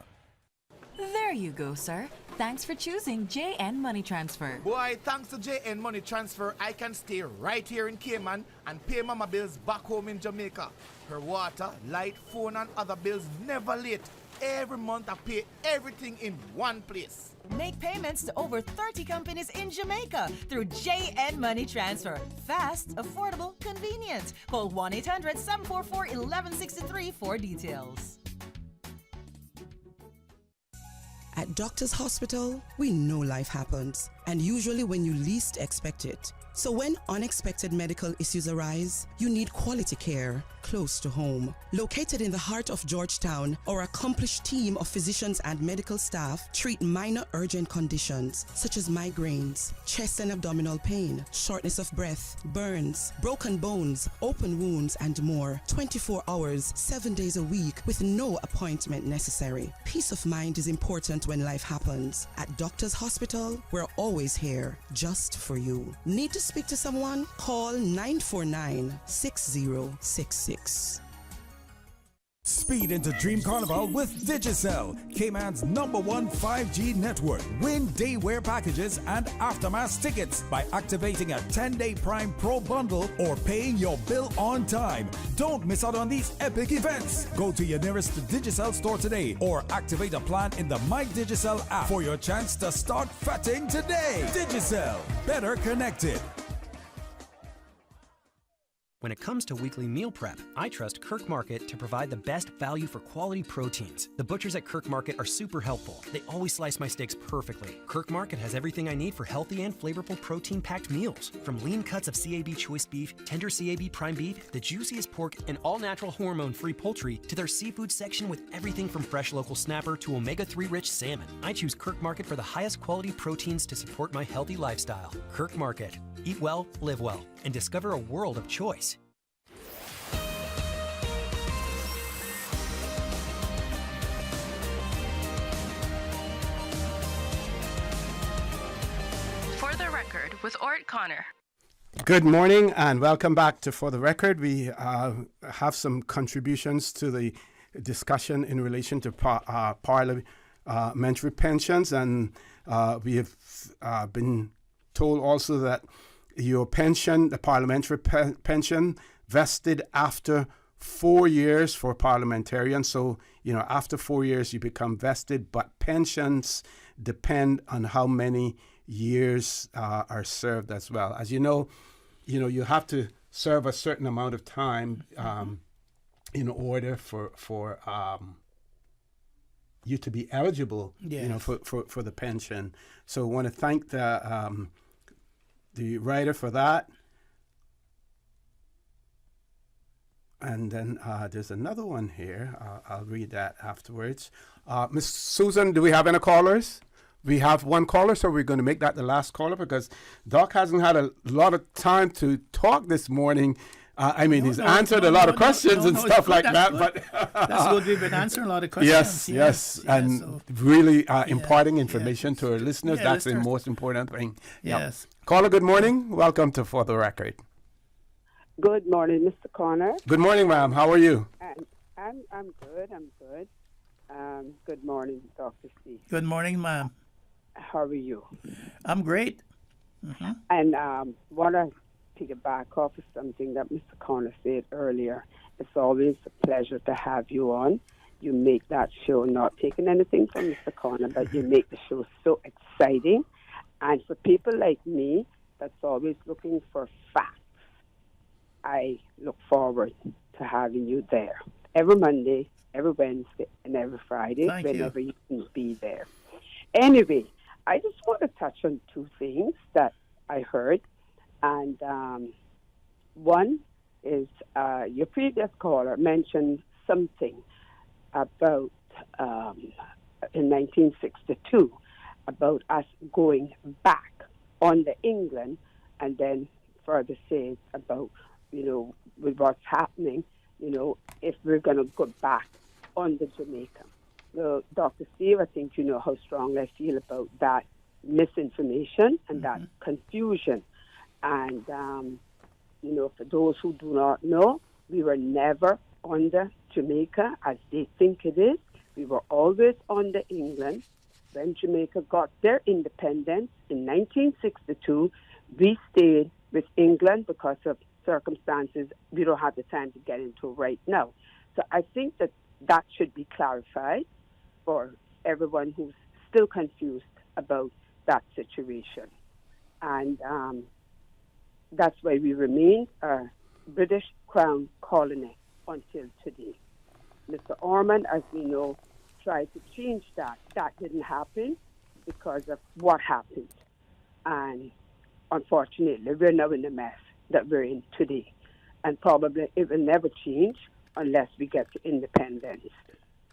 There you go, sir. Thanks for choosing JN Money Transfer. Boy, thanks to JN Money Transfer, I can stay right here in Cayman and pay mama bills back home in Jamaica. Her water, light, phone, and other bills never late. Every month I pay everything in one place. Make payments to over 30 companies in Jamaica through JN Money Transfer. Fast, affordable, convenient. Call 1-800-744-1163 for details. At Doctors Hospital, we know life happens, and usually when you least expect it. So when unexpected medical issues arise, you need quality care close to home. Located in the heart of Georgetown, our accomplished team of physicians and medical staff treat minor urgent conditions such as migraines, chest and abdominal pain, shortness of breath, burns, broken bones, open wounds, and more. 24 hours, 7 days a week with no appointment necessary. Peace of mind is important when life happens. At Doctors Hospital, we're always here just for you. Need to speak to someone? Call 949-6066. Speed into Dream Carnival with Digicel, Cayman's #1 5G network. Win day-wear packages and aftermath tickets by activating a 10-day Prime Pro bundle or paying your bill on time. Don't miss out on these epic events. Go to your nearest Digicel store today or activate a plan in the My Digicel app for your chance to start fatting today. Digicel, better connected. When it comes to weekly meal prep, I trust Kirk Market to provide the best value for quality proteins. The butchers at Kirk Market are super helpful. They always slice my steaks perfectly. Kirk Market has everything I need for healthy and flavorful protein-packed meals. From lean cuts of CAB choice beef, tender CAB prime beef, the juiciest pork, and all-natural hormone-free poultry, to their seafood section with everything from fresh local snapper to omega-3 rich salmon. I choose Kirk Market for the highest quality proteins to support my healthy lifestyle. Kirk Market. Eat well, live well, and discover a world of choice. For the record, with Orrett Connor. Good morning and welcome back to For the Record. We have some contributions to the discussion in relation to parliamentary pensions, and we have been told also that your pension, the parliamentary pension, vested after 4 years for parliamentarians. So, after 4 years, you become vested, but pensions depend on how many years are served as well. As you know, you have to serve a certain amount of time in order for you to be eligible, for the pension. So I want to thank the writer for that. And then there's another one here. I'll read that afterwards. Miss Susan, do we have any callers? We have one caller, so we're going to make that the last caller because Doc hasn't had a lot of time to talk this morning. He's answered a lot of questions and stuff like that. But that's good. We've been answering a lot of questions. Yes. And really imparting information to our listeners. That's the most important thing. Yes. Yep. Caller, good morning. Welcome to For the Record. Good morning, Mr. Connor. Good morning, ma'am. How are you? I'm good. Good morning, Dr. Steve. Good morning, ma'am. How are you? I'm great. Mm-hmm. And want to piggyback off of something that Mr. Connor said earlier. It's always a pleasure to have you on. You make that show, not taking anything from Mr. Connor, but you make the show so exciting. And for people like me that's always looking for facts, I look forward to having you there every Monday, every Wednesday, and every Friday, whenever you can be there. Anyway, I just want to touch on two things that I heard. And one is your previous caller mentioned something about, in 1962, about us going back on the England, and then further says about, with what's happening, if we're going to go back on the Jamaica. So, Dr. Steve, I think you know how strongly I feel about that misinformation and that confusion. And, for those who do not know, we were never under Jamaica as they think it is. We were always under England. When Jamaica got their independence in 1962, we stayed with England because of circumstances we don't have the time to get into right now. So I think that should be clarified for everyone who's still confused about that situation. And that's why we remain a British Crown colony until today. Mr. Orman, as we know, tried to change that. That didn't happen because of what happened. And unfortunately, we're now in the mess that we're in today. And probably it will never change unless we get to independence.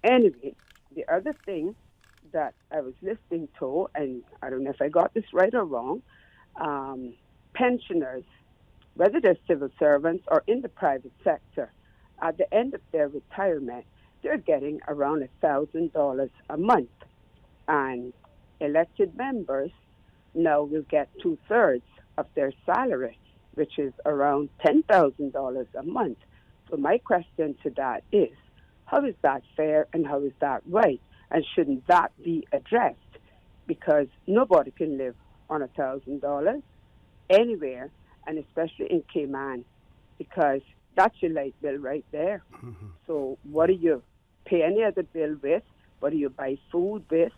Anyway, the other thing that I was listening to, and I don't know if I got this right or wrong, pensioners, whether they're civil servants or in the private sector, at the end of their retirement, they're getting around $1,000 a month. And elected members now will get 2/3 of their salary, which is around $10,000 a month. So my question to that is, how is that fair and how is that right? And shouldn't that be addressed? Because nobody can live on $1,000 anywhere, and especially in Cayman, because that's your light bill right there. Mm-hmm. So what do you pay any other bill with? What do you buy food with?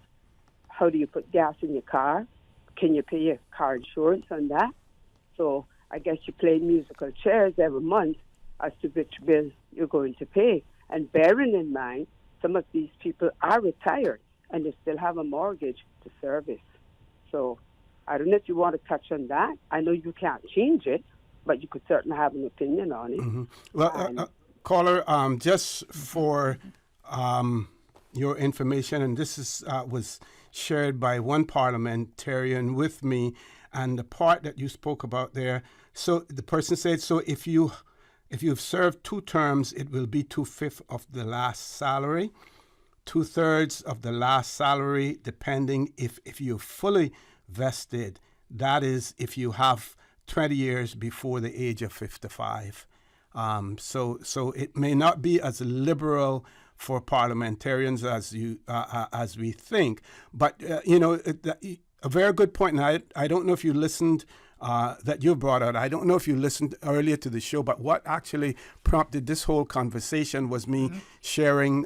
How do you put gas in your car? Can you pay your car insurance on that? So I guess you play musical chairs every month as to which bill you're going to pay. And bearing in mind, some of these people are retired and they still have a mortgage to service. So I don't know if you want to touch on that. I know you can't change it, but you could certainly have an opinion on it. Mm-hmm. Well, caller, just for your information, and this is was shared by one parliamentarian with me, and the part that you spoke about there. So the person said, so if you've served 2 terms, it will be 2/5 of the last salary, 2/3 of the last salary, depending if you're fully vested. That is, if you have 20 years before the age of 55. So it may not be as liberal for parliamentarians as we think, but a very good point. And I don't know if you listened that you brought out. I don't know if you listened earlier to the show, but what actually prompted this whole conversation was me sharing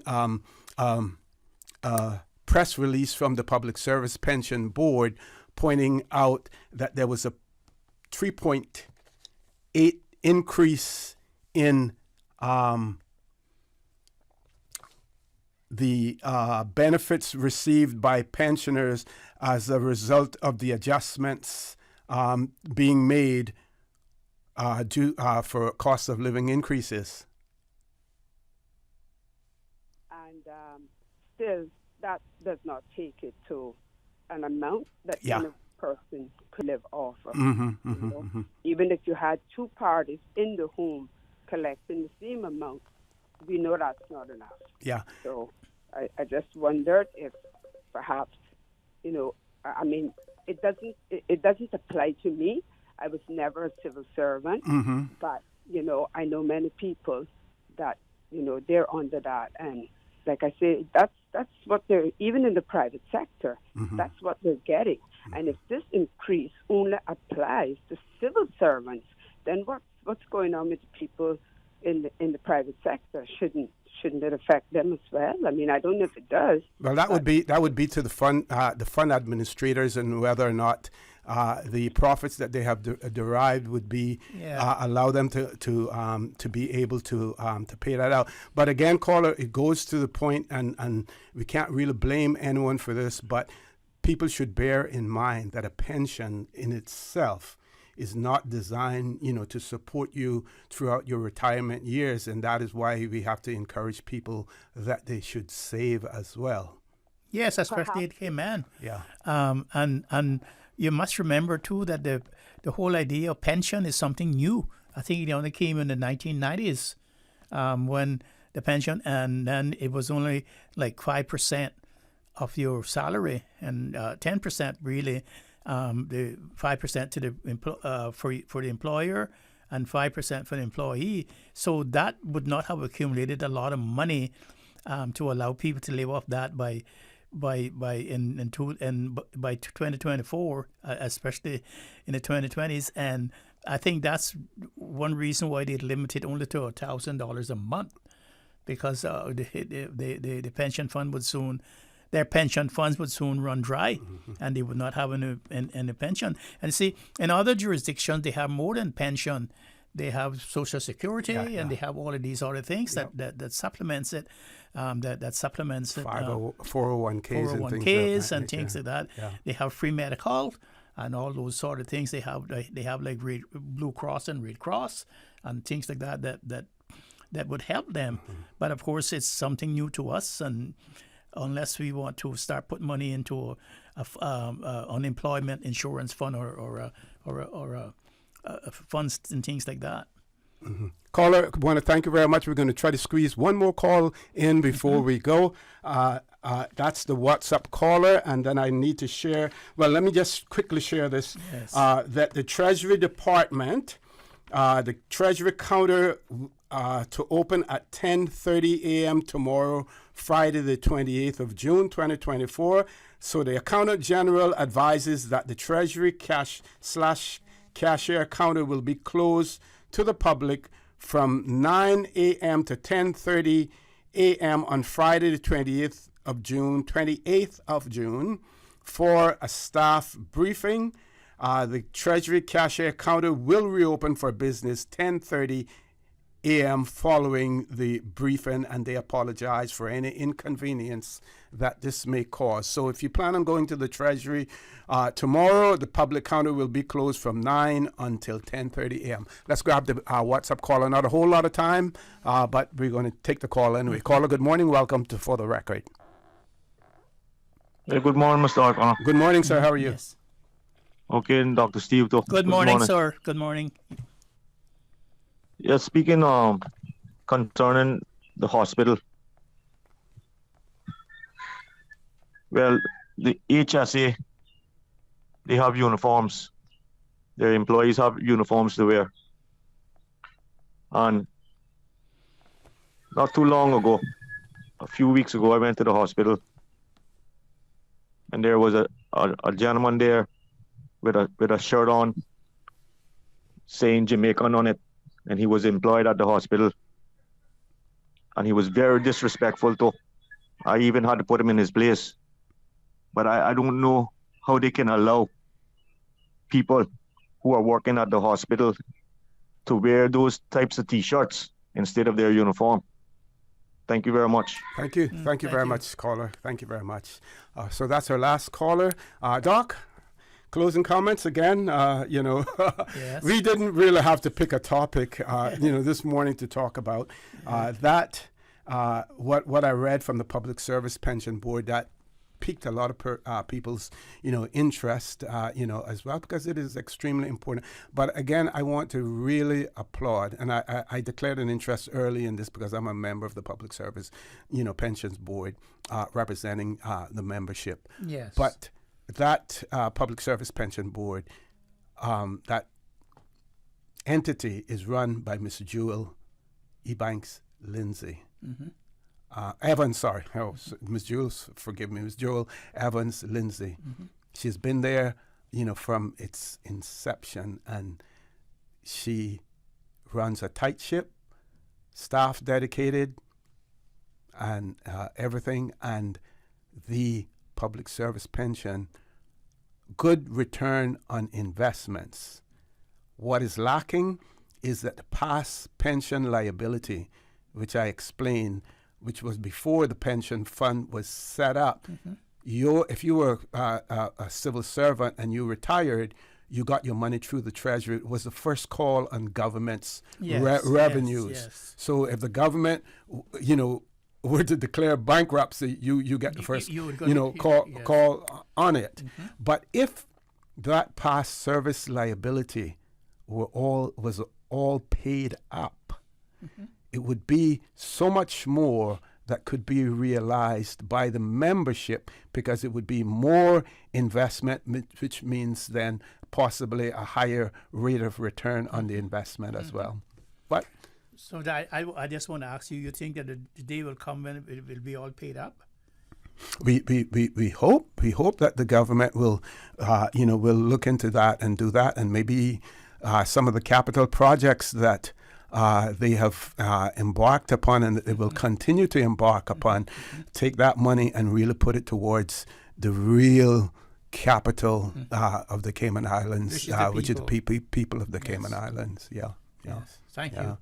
press release from the Public Service Pension Board pointing out that there was a 3.8 increase in the benefits received by pensioners as a result of the adjustments being made due for cost of living increases. And still, that does not take it to an amount that any person could live off of. Even if you had two parties in the home collecting the same amount, we know that's not enough. Yeah. So I just wondered if perhaps, I mean, it doesn't apply to me. I was never a civil servant, but, I know many people that, they're under that. And like I say, that's what they're, even in the private sector, that's what they're getting. And if this increase only applies to civil servants, then what's going on with the people in the private sector? Shouldn't it affect them as well? I mean, I don't know if it does. Well, that would be to the fund administrators, and whether or not the profits that they have derived would be allow them to be able to pay that out. But again, caller, it goes to the point, and we can't really blame anyone for this, but people should bear in mind that a pension in itself is not designed, to support you throughout your retirement years, and that is why we have to encourage people that they should save as well. Yes, especially it came in. Yeah. And you must remember too that the whole idea of pension is something new. I think it only came in the 1990s when the pension, and then it was only like 5% of your salary, and 10% really. The 5% to the for the employer, and 5% for the employee. So that would not have accumulated a lot of money to allow people to live off that by 2024, especially in the 2020s. And I think that's one reason why they limited only to $1,000 a month, because the pension fund would soon. Their pension funds would soon run dry, and they would not have any pension. And see, in other jurisdictions, they have more than pension. They have Social Security, and they have all of these other things that supplements it. That supplements it. 401ks and things like that. Yeah. They have free medical and all those sort of things. They have like Blue Cross and Red Cross and things like that would help them. But of course, it's something new to us, and unless we want to start putting money into a unemployment insurance fund or funds and things like that. Caller, I want to thank you very much. We're going to try to squeeze one more call in before we go. That's the WhatsApp caller, and then I need to share. Well, let me just quickly share this. Yes. That the Treasury Department, the Treasury counter to open at 10:30 a.m. tomorrow, Friday the 28th of June, 2024. So the Accountant General advises that the Treasury cashier counter will be closed to the public from 9 a.m. to 10:30 a.m. on Friday the 28th of June for a staff briefing. The Treasury cashier counter will reopen for business 10:30 a.m. following the briefing, and they apologize for any inconvenience that this may cause. So if you plan on going to the Treasury tomorrow, the public counter will be closed from 9 until 10:30 a.m. Let's grab the WhatsApp caller. Not a whole lot of time, but we're going to take the call anyway. Caller, good morning. Welcome to For the Record. Hey, good morning, Mr. O'Connor. Good morning, sir. How are you? Yes. Okay, and Dr. Steve. Good morning, sir. Good morning. Yeah, speaking concerning the hospital. Well, the HSA, they have uniforms. Their employees have uniforms to wear. And not too long ago, a few weeks ago, I went to the hospital, and there was a gentleman there with a shirt on saying Jamaican on it, and he was employed at the hospital. And he was very disrespectful too. I even had to put him in his place. But I don't know how they can allow people who are working at the hospital to wear those types of T-shirts instead of their uniform. Thank you very much. Thank you. Thank you very much, caller. Thank you very much. So that's our last caller. Doc, closing comments again. Yes. We didn't really have to pick a topic, this morning to talk about. What I read from the Public Service Pension Board, that piqued a lot of people's, interest, as well, because it is extremely important. But again, I want to really applaud, and I declared an interest early in this because I'm a member of the Public Service, Pensions Board, representing the membership. Yes. But that Public Service Pension Board, that entity is run by Miss Jewel Ebanks Lindsay. Mm-hmm. Evans, sorry. Oh, Ms. Jules, forgive me. Ms. Joel Evans Lindsay. Mm-hmm. She's been there, from its inception, and she runs a tight ship, staff dedicated, and everything. And the public service pension, good return on investments. What is lacking is that the past pension liability, which I explained, which was before the pension fund was set up. Mm-hmm. If you were a civil servant and you retired, you got your money through the Treasury. It was the first call on government's revenues. Yes. So if the government, were to declare bankruptcy, you get the first, call on it. Mm-hmm. But if that past service liability was all paid up, mm-hmm. it would be so much more that could be realized by the membership, because it would be more investment, which means then possibly a higher rate of return on the investment as well. But so I just want to ask you think that the day will come when it will be all paid up? We hope that the government will will look into that and do that, and maybe some of the capital projects that they have embarked upon and they will continue to embark upon, take that money and really put it towards the real capital of the Cayman Islands, which is the people of the Cayman Islands. Yeah. Yes. Thank you.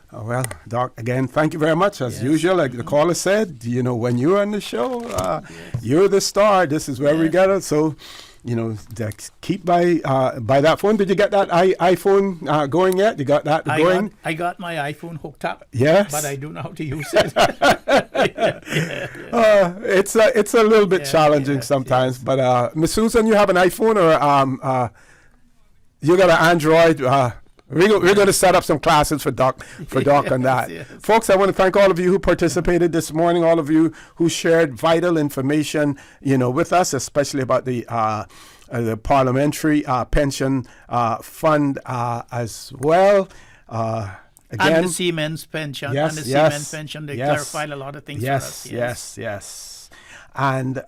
Well, Doc, again, thank you very much. As usual, like the caller said, when you're on the show, you're the star. This is where we get it. So, keep by that phone. Did you get that iPhone going yet? You got that going? I got my iPhone hooked up. Yes. But I don't know how to use it. It's a little bit challenging sometimes. But Miss Susan, you have an iPhone or you got an Android? We're going to set up some classes for Doc on that. Yes. Folks, I want to thank all of you who participated this morning, all of you who shared vital information, with us, especially about the parliamentary pension fund as well. Again, and the Seamen's pension. Seamen's pension, they clarified a lot of things for us. Yes. And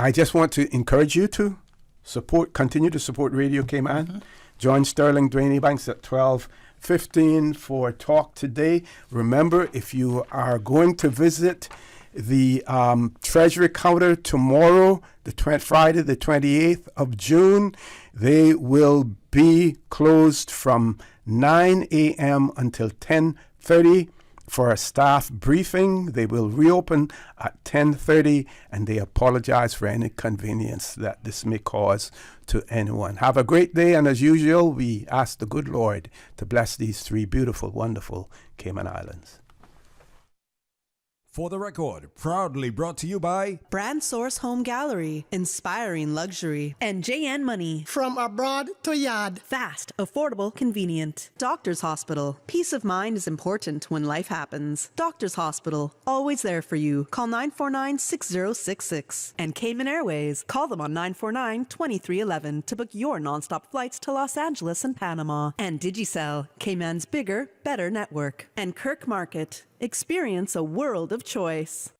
I just want to encourage you to continue to support Radio Cayman. Mm-hmm. Join Sterling Dwayne Banks at 12:15 for Talk Today. Remember, if you are going to visit the Treasury counter tomorrow, Friday the 28th of June, they will be closed from 9 a.m. until 10:30. For a staff briefing. They will reopen at 10:30, and they apologize for any inconvenience that this may cause to anyone. Have a great day, and as usual, we ask the good Lord to bless these three beautiful, wonderful Cayman Islands. For the Record, proudly brought to you by Brand Source Home Gallery, inspiring luxury, and JN Money. From abroad to yard. Fast, affordable, convenient. Doctor's Hospital. Peace of mind is important when life happens. Doctor's Hospital, always there for you. Call 949-6066. And Cayman Airways, call them on 949-2311 to book your nonstop flights to Los Angeles and Panama. And Digicel, Cayman's bigger, better network. And Kirk Market. Experience a world of choice.